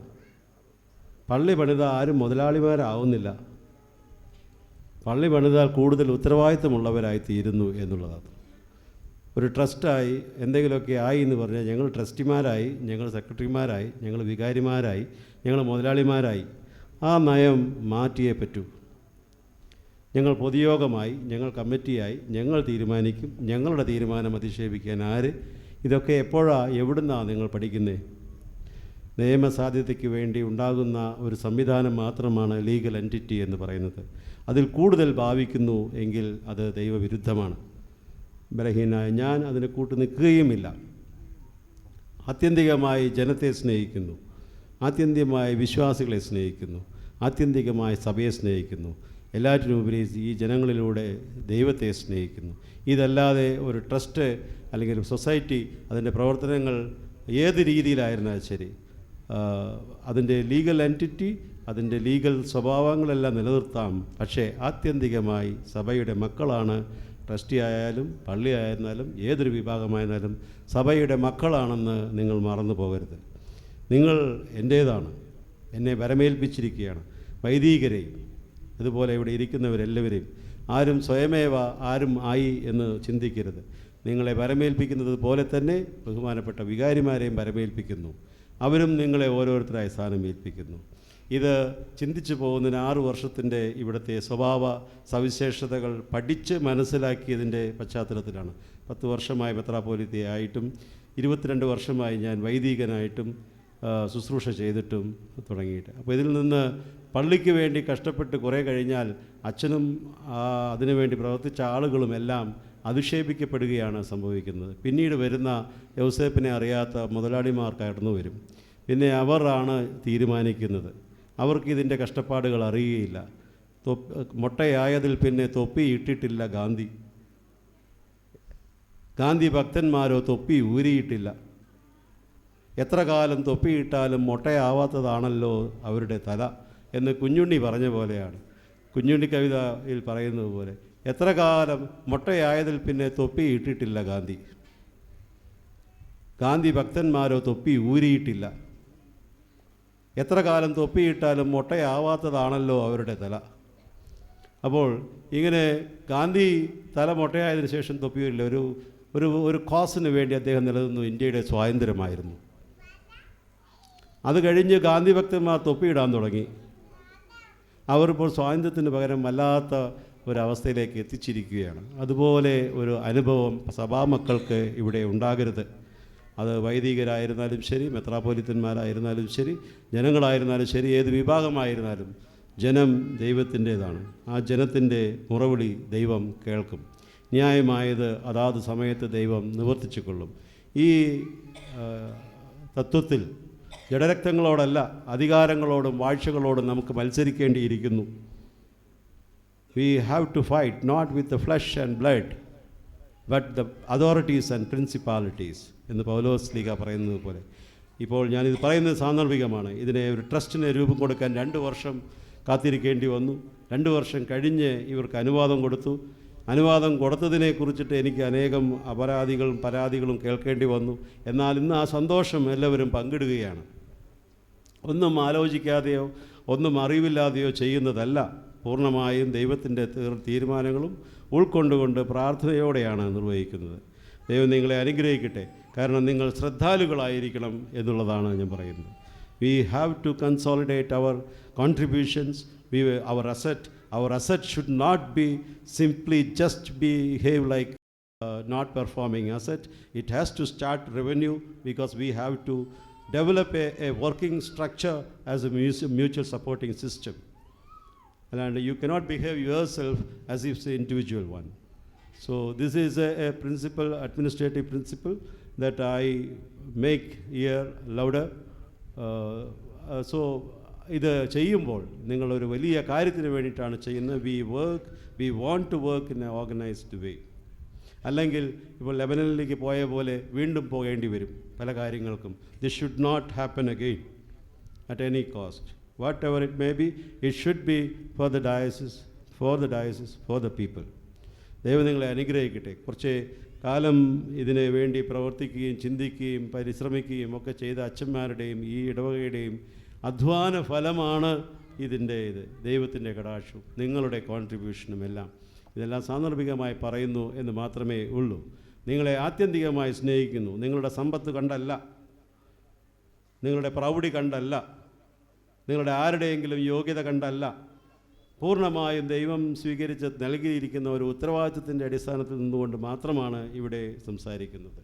പള്ളി പണിതാൽ ആരും മുതലാളിമാരാവുന്നില്ല. പള്ളി പണിതാൽ കൂടുതൽ ഉത്തരവാദിത്തമുള്ളവരായി തീരുന്നു എന്നുള്ളതാണ്. ഒരു ട്രസ്റ്റായി എന്തെങ്കിലുമൊക്കെ ആയി എന്ന് പറഞ്ഞാൽ ഞങ്ങൾ ട്രസ്റ്റിമാരായി, ഞങ്ങൾ സെക്രട്ടറിമാരായി, ഞങ്ങൾ വികാരിമാരായി, ഞങ്ങൾ മുതലാളിമാരായി. ആ നയം മാറ്റിയേ പറ്റൂ. ഞങ്ങൾ പൊതുയോഗമായി, ഞങ്ങൾ കമ്മിറ്റിയായി, ഞങ്ങൾ തീരുമാനിക്കും, ഞങ്ങളുടെ തീരുമാനം അധിക്ഷേപിക്കാൻ ആര്? ഇതൊക്കെ എവിടുന്നാണ് നിങ്ങൾ പഠിക്കുന്നത്? നിയമസാധ്യതയ്ക്ക് വേണ്ടി ഉണ്ടാകുന്ന ഒരു സംവിധാനം മാത്രമാണ് ലീഗൽ എൻറ്റിറ്റി എന്ന് പറയുന്നത്. അതിൽ കൂടുതൽ ഭാവിക്കുന്നു എങ്കിൽ അത് ദൈവവിരുദ്ധമാണ്. ബലഹീനായ ഞാൻ അതിന് കൂട്ടു നിൽക്കുകയുമില്ല. ആത്യന്തികമായി ജനത്തെ സ്നേഹിക്കുന്നു, ആത്യന്തികമായി വിശ്വാസികളെ സ്നേഹിക്കുന്നു, ആത്യന്തികമായി സഭയെ സ്നേഹിക്കുന്നു, എല്ലാറ്റിനുപരി ഈ ജനങ്ങളിലൂടെ ദൈവത്തെ സ്നേഹിക്കുന്നു. ഇതല്ലാതെ ഒരു ട്രസ്റ്റ് അല്ലെങ്കിൽ ഒരു സൊസൈറ്റി അതിൻ്റെ പ്രവർത്തനങ്ങൾ ഏത് രീതിയിലായിരുന്നാലും ശരി, അതിൻ്റെ ലീഗൽ എൻറ്റിറ്റി, അതിൻ്റെ ലീഗൽ സ്വഭാവങ്ങളെല്ലാം നിലനിർത്താം. പക്ഷേ ആത്യന്തികമായി സഭയുടെ മക്കളാണ് ട്രസ്റ്റി ആയാലും പള്ളി ആയിരുന്നാലും ഏതൊരു വിഭാഗമായിരുന്നാലും സഭയുടെ മക്കളാണെന്ന് നിങ്ങൾ മറന്നു പോകരുത്. നിങ്ങൾ എൻ്റേതാണ്, എന്നെ വരമേൽപ്പിച്ചിരിക്കുകയാണ്. വൈദികരെയും അതുപോലെ ഇവിടെ ഇരിക്കുന്നവരെല്ലാവരെയും ആരും സ്വയമേവ ആരും ആയി എന്ന് ചിന്തിക്കരുത്. നിങ്ങളെ വരമേൽപ്പിക്കുന്നത് പോലെ തന്നെ ബഹുമാനപ്പെട്ട വികാരിമാരെയും വരമേൽപ്പിക്കുന്നു. അവരും നിങ്ങളെ ഓരോരുത്തരായി സ്ഥാനം ഏൽപ്പിക്കുന്നു. ഇത് ചിന്തിച്ചു പോകുന്നതിന് 6 വർഷത്തിൻ്റെ ഇവിടുത്തെ സ്വഭാവ സവിശേഷതകൾ പഠിച്ച് മനസ്സിലാക്കിയതിൻ്റെ പശ്ചാത്തലത്തിലാണ്. 10 വർഷമായി മെത്രാപ്പോലീത്തയായിട്ടും 22 വർഷമായി ഞാൻ വൈദികനായിട്ടും ശുശ്രൂഷ ചെയ്തിട്ടും തുടങ്ങിയിട്ട്. അപ്പോൾ ഇതിൽ നിന്ന് പള്ളിക്ക് വേണ്ടി കഷ്ടപ്പെട്ട് കുറേ കഴിഞ്ഞാൽ അച്ഛനും അതിനുവേണ്ടി പ്രവർത്തിച്ച ആളുകളും എല്ലാം അധിക്ഷേപിക്കപ്പെടുകയാണ് സംഭവിക്കുന്നത്. പിന്നീട് വരുന്ന യൗസേപ്പിനെ അറിയാത്ത മുതലാളിമാർ കടന്നു വരും. പിന്നെ അവരാണ് തീരുമാനിക്കുന്നത്. അവർക്കിതിൻ്റെ കഷ്ടപ്പാടുകൾ അറിയുകയില്ല. മൊട്ടയായതിൽ പിന്നെ തൊപ്പി ഇട്ടിട്ടില്ല ഗാന്ധി. ഗാന്ധി ഭക്തന്മാരോ തൊപ്പി ഊരിയിട്ടില്ല. എത്ര കാലം തൊപ്പിയിട്ടാലും മൊട്ടയാവാത്തതാണല്ലോ അവരുടെ തല എന്ന് കുഞ്ഞുണ്ണി പറഞ്ഞ പോലെയാണ്. കുഞ്ഞുണ്ണി കവിതയിൽ പറയുന്നത് പോലെ എത്ര കാലം മൊട്ടയായതിൽ പിന്നെ തൊപ്പി ഇട്ടിട്ടില്ല ഗാന്ധി. ഗാന്ധി ഭക്തന്മാരോ തൊപ്പി ഊരിയിട്ടില്ല. എത്ര കാലം തൊപ്പിയിട്ടാലും മൊട്ടയാവാത്തതാണല്ലോ അവരുടെ തല. അപ്പോൾ ഇങ്ങനെ ഗാന്ധി തല മൊട്ടയായതിനു ശേഷം തൊപ്പിയില്ല. ഒരു കോസിന് വേണ്ടി അദ്ദേഹം നിലനിന്നു. ഇന്ത്യയുടെ സ്വാതന്ത്ര്യമായിരുന്നു. അത് കഴിഞ്ഞ് ഗാന്ധി ഭക്തന്മാർ തൊപ്പിയിടാൻ തുടങ്ങി. അവരിപ്പോൾ സ്വാതന്ത്ര്യത്തിന് പകരം വല്ലാത്ത ഒരവസ്ഥയിലേക്ക് എത്തിച്ചിരിക്കുകയാണ്. അതുപോലെ ഒരു അനുഭവം സഭാമക്കൾക്ക് ഇവിടെ ഉണ്ടാകരുത്. അത് വൈദികരായിരുന്നാലും ശരി, മെത്രാപ്പോലിത്തന്മാരായിരുന്നാലും ശരി, ജനങ്ങളായിരുന്നാലും ശരി, ഏത് വിഭാഗമായിരുന്നാലും ജനം ദൈവത്തിൻ്റേതാണ്. ആ ജനത്തിൻ്റെ മുറവിളി ദൈവം കേൾക്കും. ന്യായമായത് അതാത് സമയത്ത് ദൈവം നിവർത്തിച്ചുകൊള്ളും. ഈ തത്വത്തിൽ ജഡരക്തങ്ങളോടല്ല, അധികാരങ്ങളോടും വാഴ്ചകളോടും നമുക്ക് മത്സരിക്കേണ്ടിയിരിക്കുന്നു. We have to fight not with the flesh and blood but the authorities and principalities എന്ന് പൗലോസ് ലീഗ പറയുന്നത് പോലെ. ഇപ്പോൾ ഞാനിത് പറയുന്നത് സാന്ദർഭികമാണ്. ഇതിനെ ഒരു ട്രസ്റ്റിന് രൂപം കൊടുക്കാൻ 2 വർഷം കാത്തിരിക്കേണ്ടി വന്നു. 2 വർഷം കഴിഞ്ഞ് ഇവർക്ക് അനുവാദം കൊടുത്തു. അനുവാദം കൊടുത്തതിനെ കുറിച്ചിട്ട് എനിക്ക് അനേകം അപരാധികളും പരാതികളും കേൾക്കേണ്ടി വന്നു. എന്നാൽ ഇന്ന് ആ സന്തോഷം എല്ലാവരും പങ്കിടുകയാണ്. ഒന്നും ആലോചിക്കാതെയോ ഒന്നും അറിവില്ലാതെയോ ചെയ്യുന്നതല്ല. പൂർണ്ണമായും ദൈവത്തിൻ്റെ തീരുമാനങ്ങളും ഉൾക്കൊണ്ടുകൊണ്ട് പ്രാർത്ഥനയോടെയാണ് നിർവഹിക്കുന്നത്. ദൈവം നിങ്ങളെ അനുഗ്രഹിക്കട്ടെ. കാരണം നിങ്ങൾ ശ്രദ്ധാലുക്കളായിരിക്കണം എന്നുള്ളതാണ് ഞാൻ പറയുന്നത്. We have to consolidate our contributions. Our asset should not be simply just behave like not performing asset. It has to start revenue, because we have to develop a working structure as a mutual supporting system. And you cannot behave yourself as if it's an individual one. So this is a principle, administrative principle, that I make here louder. So ഇത് ചെയ്യുമ്പോൾ നിങ്ങളൊരു വലിയ കാര്യത്തിന് വേണ്ടിയിട്ടാണ് ചെയ്യുന്നത്. we want to work in an organized way. അല്ലെങ്കിൽ ഇപ്പോൾ ലെബനനിലേക്ക് പോയ പോലെ വീണ്ടും പോകേണ്ടി വരും പല കാര്യങ്ങൾക്കും. This should not happen again at any cost. Whatever it may be, it should be for the diocese, for the people. ദൈവം നിങ്ങളെ അനുഗ്രഹിക്കട്ടെ. കുറച്ച് കാലം ഇതിനു വേണ്ടി പ്രവർത്തിക്കുകയും ചിന്തിക്കുകയും പരിശ്രമിക്കുകയും ഒക്കെ ചെയ്ത അച്ഛന്മാരുടെയും ഈ ഇടവകയുടെയും അധ്വാന ഫലമാണ് ഇത് ദൈവത്തിൻ്റെ കടാക്ഷവും നിങ്ങളുടെ കോൺട്രിബ്യൂഷനും എല്ലാം. ഇതെല്ലാം സാന്ദർഭികമായി പറയുന്നു എന്ന് മാത്രമേ ഉള്ളൂ. നിങ്ങളെ ആത്യന്തികമായി സ്നേഹിക്കുന്നു. നിങ്ങളുടെ സമ്പത്ത് കണ്ടല്ല, നിങ്ങളുടെ പ്രൗഢി കണ്ടല്ല, നിങ്ങളുടെ ആരുടെയെങ്കിലും യോഗ്യത കണ്ടല്ല, പൂർണ്ണമായും ദൈവം സ്വീകരിച്ച് നൽകിയിരിക്കുന്ന ഒരു ഉത്തരവാദിത്വത്തിൻ്റെ അടിസ്ഥാനത്തിൽ നിന്നുകൊണ്ട് മാത്രമാണ് ഇവിടെ സംസാരിക്കുന്നത്.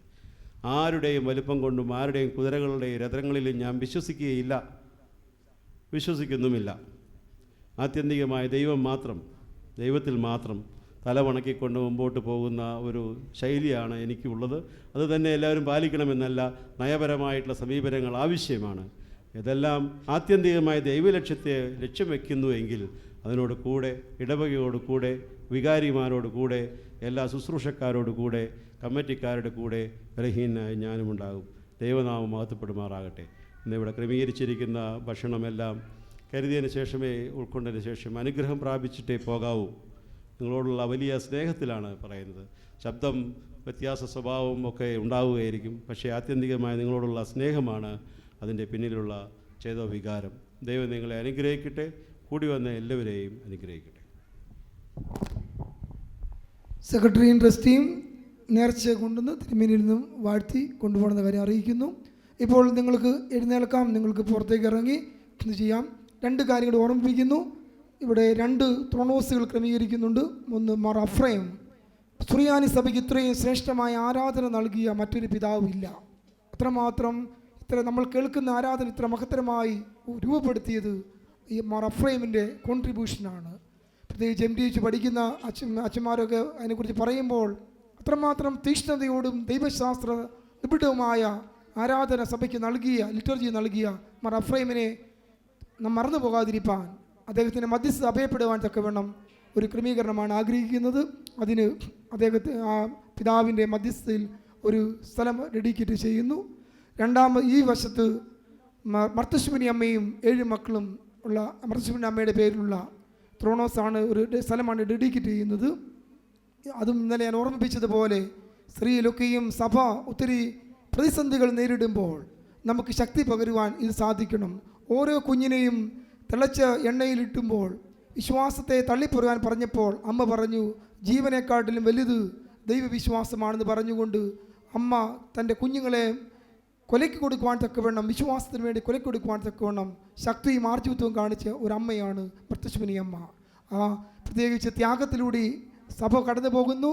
ആരുടെയും വലിപ്പം കൊണ്ടും ആരുടെയും കുതിരകളുടെയും രഥങ്ങളിലും ഞാൻ വിശ്വസിക്കുന്നുമില്ല. ആത്യന്തികമായ ദൈവത്തിൽ മാത്രം തലവണക്കിക്കൊണ്ട് മുമ്പോട്ട് പോകുന്ന ഒരു ശൈലിയാണ് എനിക്കുള്ളത്. അത് തന്നെ എല്ലാവരും പാലിക്കണമെന്നല്ല, നയപരമായിട്ടുള്ള സമീപനങ്ങൾ ആവശ്യമാണ്. ഇതെല്ലാം ആത്യന്തികമായ ദൈവലക്ഷ്യത്തെ ലക്ഷ്യം വയ്ക്കുന്നുവെങ്കിൽ അതിനോട് കൂടെ ഇടവകയോട് കൂടെ വികാരിമാരോട് കൂടെ എല്ലാ ശുശ്രൂഷക്കാരോട് കൂടെ കമ്മിറ്റിക്കാരുടെ കൂടെ ബലഹീനായി ഞാനുമുണ്ടാകും. ദൈവനാമം മഹത്വപ്പെടുമാറാകട്ടെ. ഇന്നിവിടെ ക്രമീകരിച്ചിരിക്കുന്ന ഭക്ഷണമെല്ലാം കരുതിയതിന് ശേഷമേ ഉൾക്കൊണ്ടതിന് ശേഷം അനുഗ്രഹം പ്രാപിച്ചിട്ടേ പോകാവൂ. നിങ്ങളോടുള്ള വലിയ സ്നേഹത്തിലാണ് പറയുന്നത്. ശബ്ദം വ്യത്യാസ സ്വഭാവം ഒക്കെ ഉണ്ടാവുകയായിരിക്കും, പക്ഷേ ആത്യന്തികമായി നിങ്ങളോടുള്ള സ്നേഹമാണ് അതിൻ്റെ പിന്നിലുള്ള ചേതോവികാരം. ദൈവം നിങ്ങളെ അനുഗ്രഹിക്കട്ടെ. കൂടി വന്ന എല്ലാവരെയും അനുഗ്രഹിക്കട്ടെ. സെക്രട്ടറിയും ട്രസ്റ്റിയും നേർച്ച കൊണ്ടുവന്ന് തിരുമേനിയിൽ നിന്നും വാഴ്ത്തി കൊണ്ടുപോകുന്ന കാര്യം അറിയിക്കുന്നു. ഇപ്പോൾ നിങ്ങൾക്ക് എഴുന്നേൽക്കാം, നിങ്ങൾക്ക് പുറത്തേക്ക് ഇറങ്ങി ഇത് ചെയ്യാം. 2 കാര്യങ്ങൾ ഓർമ്മിപ്പിക്കുന്നു. ഇവിടെ 2 ത്രോണോസുകൾ ക്രമീകരിക്കുന്നുണ്ട്. ഒന്ന് മാർ അഫ്രൈം. സുറിയാനി സഭയ്ക്ക് ഇത്രയും ശ്രേഷ്ഠമായ ആരാധന നൽകിയ മറ്റൊരു പിതാവില്ല. അത്രമാത്രം നമ്മൾ കേൾക്കുന്ന ആരാധന ഇത്ര മഹത്തരമായി രൂപപ്പെടുത്തിയത് ഈ മാർ അഫ്രൈമിൻ്റെ കോൺട്രിബ്യൂഷനാണ്. പ്രത്യേകിച്ച് MTH പഠിക്കുന്ന അച്ഛന്മാരൊക്കെ അതിനെക്കുറിച്ച് പറയുമ്പോൾ അത്രമാത്രം തീഷ്ണതയോടും ദൈവശാസ്ത്ര നിബിഡവുമായ ആരാധന സഭയ്ക്ക് നൽകിയ, ലിറ്റർജി നൽകിയ മാർ അഫ്രൈമിനെ നാം മറന്നു പോകാതിരിപ്പാൻ, അദ്ദേഹത്തിൻ്റെ മധ്യസ്ഥത അഭയപ്പെടുവാൻ തക്കവണ്ണം ഒരു ക്രമീകരണമാണ് ആഗ്രഹിക്കുന്നത്. അതിന് അദ്ദേഹത്തെ ആ പിതാവിൻ്റെ മധ്യസ്ഥതയിൽ ഒരു സ്ഥലം ഡെഡിക്കേറ്റ് ചെയ്യുന്നു. ഈ വശത്ത് മർത്തശ്ശുവിനി അമ്മയും 7 മക്കളും ഉള്ള മർത്തശ്ശുവിനി അമ്മയുടെ പേരിലുള്ള ത്രോണോസാണ്, ഒരു സ്ഥലമാണ് ഡെഡിക്കേറ്റ് ചെയ്യുന്നത്. അതും ഇന്നലെ ഞാൻ ഓർമ്മിപ്പിച്ചതുപോലെ സ്ത്രീയിലൊക്കെയും സഭ ഒത്തിരി പ്രതിസന്ധികൾ നേരിടുമ്പോൾ നമുക്ക് ശക്തി പകരുവാൻ ഇത് സാധിക്കണം. ഓരോ കുഞ്ഞിനെയും തിളച്ച എണ്ണയിലിട്ടുമ്പോൾ വിശ്വാസത്തെ തള്ളിപ്പറയാൻ പറഞ്ഞപ്പോൾ അമ്മ പറഞ്ഞു, ജീവനെക്കാട്ടിലും വലുത് ദൈവവിശ്വാസമാണെന്ന് പറഞ്ഞുകൊണ്ട് അമ്മ തൻ്റെ കുഞ്ഞുങ്ങളെ കൊലയ്ക്ക് കൊടുക്കുവാൻ തക്കവണ്ണം, വിശ്വാസത്തിന് വേണ്ടി കൊലയ്ക്ക് കൊടുക്കുവാൻ തക്കവണ്ണം ശക്തിയും ആർജവത്വവും കാണിച്ച ഒരു അമ്മയാണ് മർത്തശ്ശുവിനി അമ്മ. പ്രത്യേകിച്ച് ത്യാഗത്തിലൂടെ സഭ കടന്നു പോകുന്നു.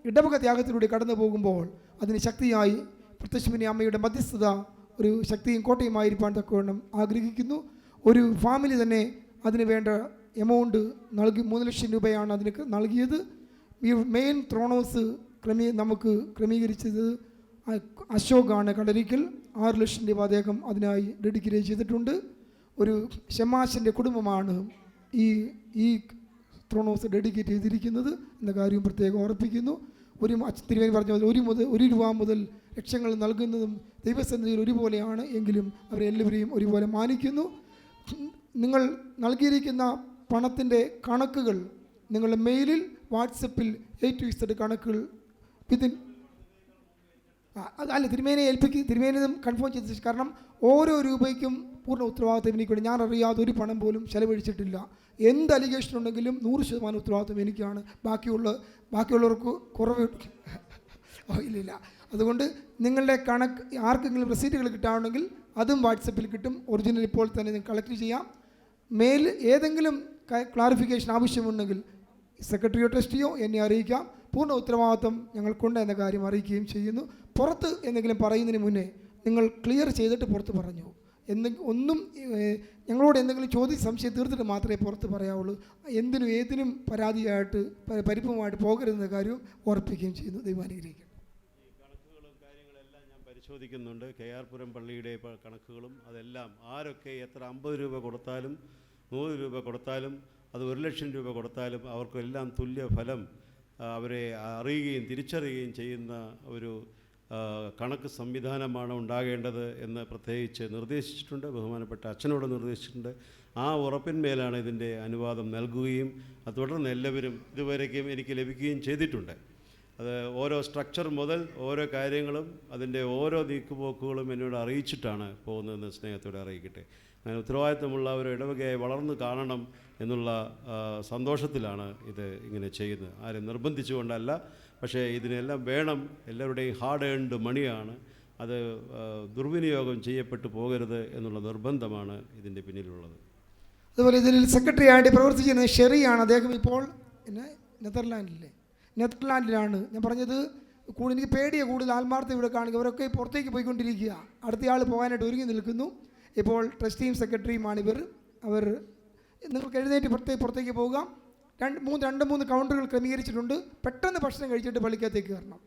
ഇടവക ത്യാഗത്തിലൂടെ കടന്നു പോകുമ്പോൾ അതിന് ശക്തിയായി മർത്തശ്ശുവിനി അമ്മയുടെ മധ്യസ്ഥത ഒരു ശക്തിയും കോട്ടയുമായിരിക്കാൻ തക്കവണ്ണം ആഗ്രഹിക്കുന്നു. ഒരു ഫാമിലി തന്നെ അതിന് വേണ്ട എമൗണ്ട് നൽകി 3 ലക്ഷം രൂപയാണ് അതിന് നൽകിയത്. ഈ മെയിൻ ത്രോണോസ് നമുക്ക് ക്രമീകരിച്ചത് അശോകാണ് കളരിക്കൽ. 6 ലക്ഷം രൂപ അദ്ദേഹം അതിനായി ഡെഡിക്കേറ്റ് ചെയ്തിട്ടുണ്ട്. ഒരു ഷമാശൻ്റെ കുടുംബമാണ് ഈ ത്രോണോസ് ഡെഡിക്കേറ്റ് ചെയ്തിരിക്കുന്നത് എന്ന കാര്യം പ്രത്യേകം ഓർപ്പിക്കുന്നു. തിരുവേനി പറഞ്ഞ പോലെ 1 രൂപ മുതൽ ലക്ഷങ്ങൾ നൽകുന്നതും ദൈവസന്നിധിയിൽ ഒരുപോലെയാണ്. എങ്കിലും അവരെല്ലാവരെയും ഒരുപോലെ മാനിക്കുന്നു. നിങ്ങൾ നൽകിയിരിക്കുന്ന പണത്തിൻ്റെ കണക്കുകൾ നിങ്ങളുടെ മെയിലിൽ വാട്സപ്പിൽ A to Z കണക്കുകൾ വിതിൻ അല്ല തിരുമേനെ തിരുമേനെ കൺഫേം ചെയ്ത്, കാരണം ഓരോ രൂപയ്ക്കും പൂർണ്ണ ഉത്തരവാദിത്വം എനിക്കുണ്ട്. ഞാൻ അറിയാതെ ഒരു പണം പോലും ചെലവഴിച്ചിട്ടില്ല. എന്ത് അലിഗേഷൻ ഉണ്ടെങ്കിലും 100% ഉത്തരവാദിത്വം എനിക്കാണ്. ബാക്കിയുള്ളവർക്ക് കുറവ് ഇല്ലില്ല. അതുകൊണ്ട് നിങ്ങളുടെ കണക്ക് ആർക്കെങ്കിലും റെസീറ്റുകൾ കിട്ടാറുണ്ടെങ്കിൽ അതും വാട്സപ്പിൽ കിട്ടും. ഒറിജിനൽ ഇപ്പോൾ തന്നെ നിങ്ങൾക്ക് കളക്ട് ചെയ്യാം. മെയിൽ ഏതെങ്കിലും ക്ലാരിഫിക്കേഷൻ ആവശ്യമുണ്ടെങ്കിൽ സെക്രട്ടറിയോ ട്രസ്റ്റിയോ എന്നെ അറിയിക്കാം. പൂർണ്ണ ഉത്തരവാദിത്വം ഞങ്ങൾക്കുണ്ട് എന്ന കാര്യം അറിയിക്കുകയും ചെയ്യുന്നു. പുറത്ത് എന്തെങ്കിലും പറയുന്നതിന് മുന്നേ നിങ്ങൾ ക്ലിയർ ചെയ്തിട്ട് പുറത്ത് പറഞ്ഞു. ഒന്നും ഞങ്ങളോട് എന്തെങ്കിലും ചോദിച്ച് സംശയം തീർത്തിട്ട് മാത്രമേ പുറത്ത് പറയാവുള്ളൂ. എന്തിനും ഏതിനും പരാതിയായിട്ട് പരിപ്പുമായിട്ട് പോകരുതെന്ന കാര്യം ഓർപ്പിക്കുകയും ചെയ്യുന്നു. ദൈവം അനുഗ്രഹിക്കട്ടെ. പരിശോധിക്കുന്നുണ്ട്. KR പുരം പള്ളിയുടെ കണക്കുകളും അതെല്ലാം ആരൊക്കെ എത്ര 50 രൂപ കൊടുത്താലും 100 രൂപ കൊടുത്താലും അത് 1,00,000 രൂപ കൊടുത്താലും അവർക്കെല്ലാം തുല്യ ഫലം അവരെ അറിയുകയും തിരിച്ചറിയുകയും ചെയ്യുന്ന ഒരു കണക്ക് സംവിധാനമാണ് ഉണ്ടാകേണ്ടത് എന്ന് പ്രത്യേകിച്ച് നിർദ്ദേശിച്ചിട്ടുണ്ട്. ബഹുമാനപ്പെട്ട അച്ഛനോട് നിർദ്ദേശിച്ചിട്ടുണ്ട്. ആ ഉറപ്പിന്മേലാണ് ഇതിൻ്റെ അനുവാദം നൽകുകയും അത് തുടർന്ന് എല്ലാവരും ഇതുവരേക്കും എനിക്ക് ലഭിക്കുകയും ചെയ്തിട്ടുണ്ട്. അത് ഓരോ സ്ട്രക്ചർ മുതൽ ഓരോ കാര്യങ്ങളും അതിൻ്റെ ഓരോ നീക്കുപോക്കുകളും എന്നോട് അറിയിച്ചിട്ടാണ് പോകുന്നതെന്ന് സ്നേഹത്തോടെ അറിയിക്കട്ടെ. അങ്ങനെ ഉത്തരവാദിത്തമുള്ള ഒരു ഇടവകയായി വളർന്നു കാണണം എന്നുള്ള സന്തോഷത്തിലാണ് ഇത് ഇങ്ങനെ ചെയ്യുന്നത്. ആരും നിർബന്ധിച്ചുകൊണ്ടല്ല, പക്ഷേ ഇതിനെല്ലാം വേണം. എല്ലാവരുടെയും ഹാർഡ് ഏൺഡ് മണിയാണ്. അത് ദുർവിനിയോഗം ചെയ്യപ്പെട്ടു പോകരുത് എന്നുള്ള നിർബന്ധമാണ് ഇതിൻ്റെ പിന്നിലുള്ളത്. അതുപോലെ ഇതിൽ സെക്രട്ടറി ആയിട്ട് പ്രവർത്തിച്ചിരുന്നത് ഷെറിയാണ്. അദ്ദേഹം ഇപ്പോൾ നെതർലാൻഡിലാണ്. ഞാൻ പറഞ്ഞത് എനിക്ക് പേടിയ കൂടുതൽ ആത്മാർത്ഥ ഇവിടെ കാണുക. അവരൊക്കെ പുറത്തേക്ക് പോയിക്കൊണ്ടിരിക്കുക. അടുത്തയാൾ പോകാനായിട്ട് ഒരുങ്ങി നിൽക്കുന്നു. ഇപ്പോൾ ട്രസ്റ്റിയും സെക്രട്ടറിയുമാണ് ഇവർ. നിങ്ങൾക്ക് എഴുന്നേറ്റ് പുറത്തേക്ക് പോകാം. 2-3 കൗണ്ടറുകൾ ക്രമീകരിച്ചിട്ടുണ്ട്. പെട്ടെന്ന് ഭക്ഷണം കഴിച്ചിട്ട് പള്ളിക്കകത്തേക്ക് കയറണം.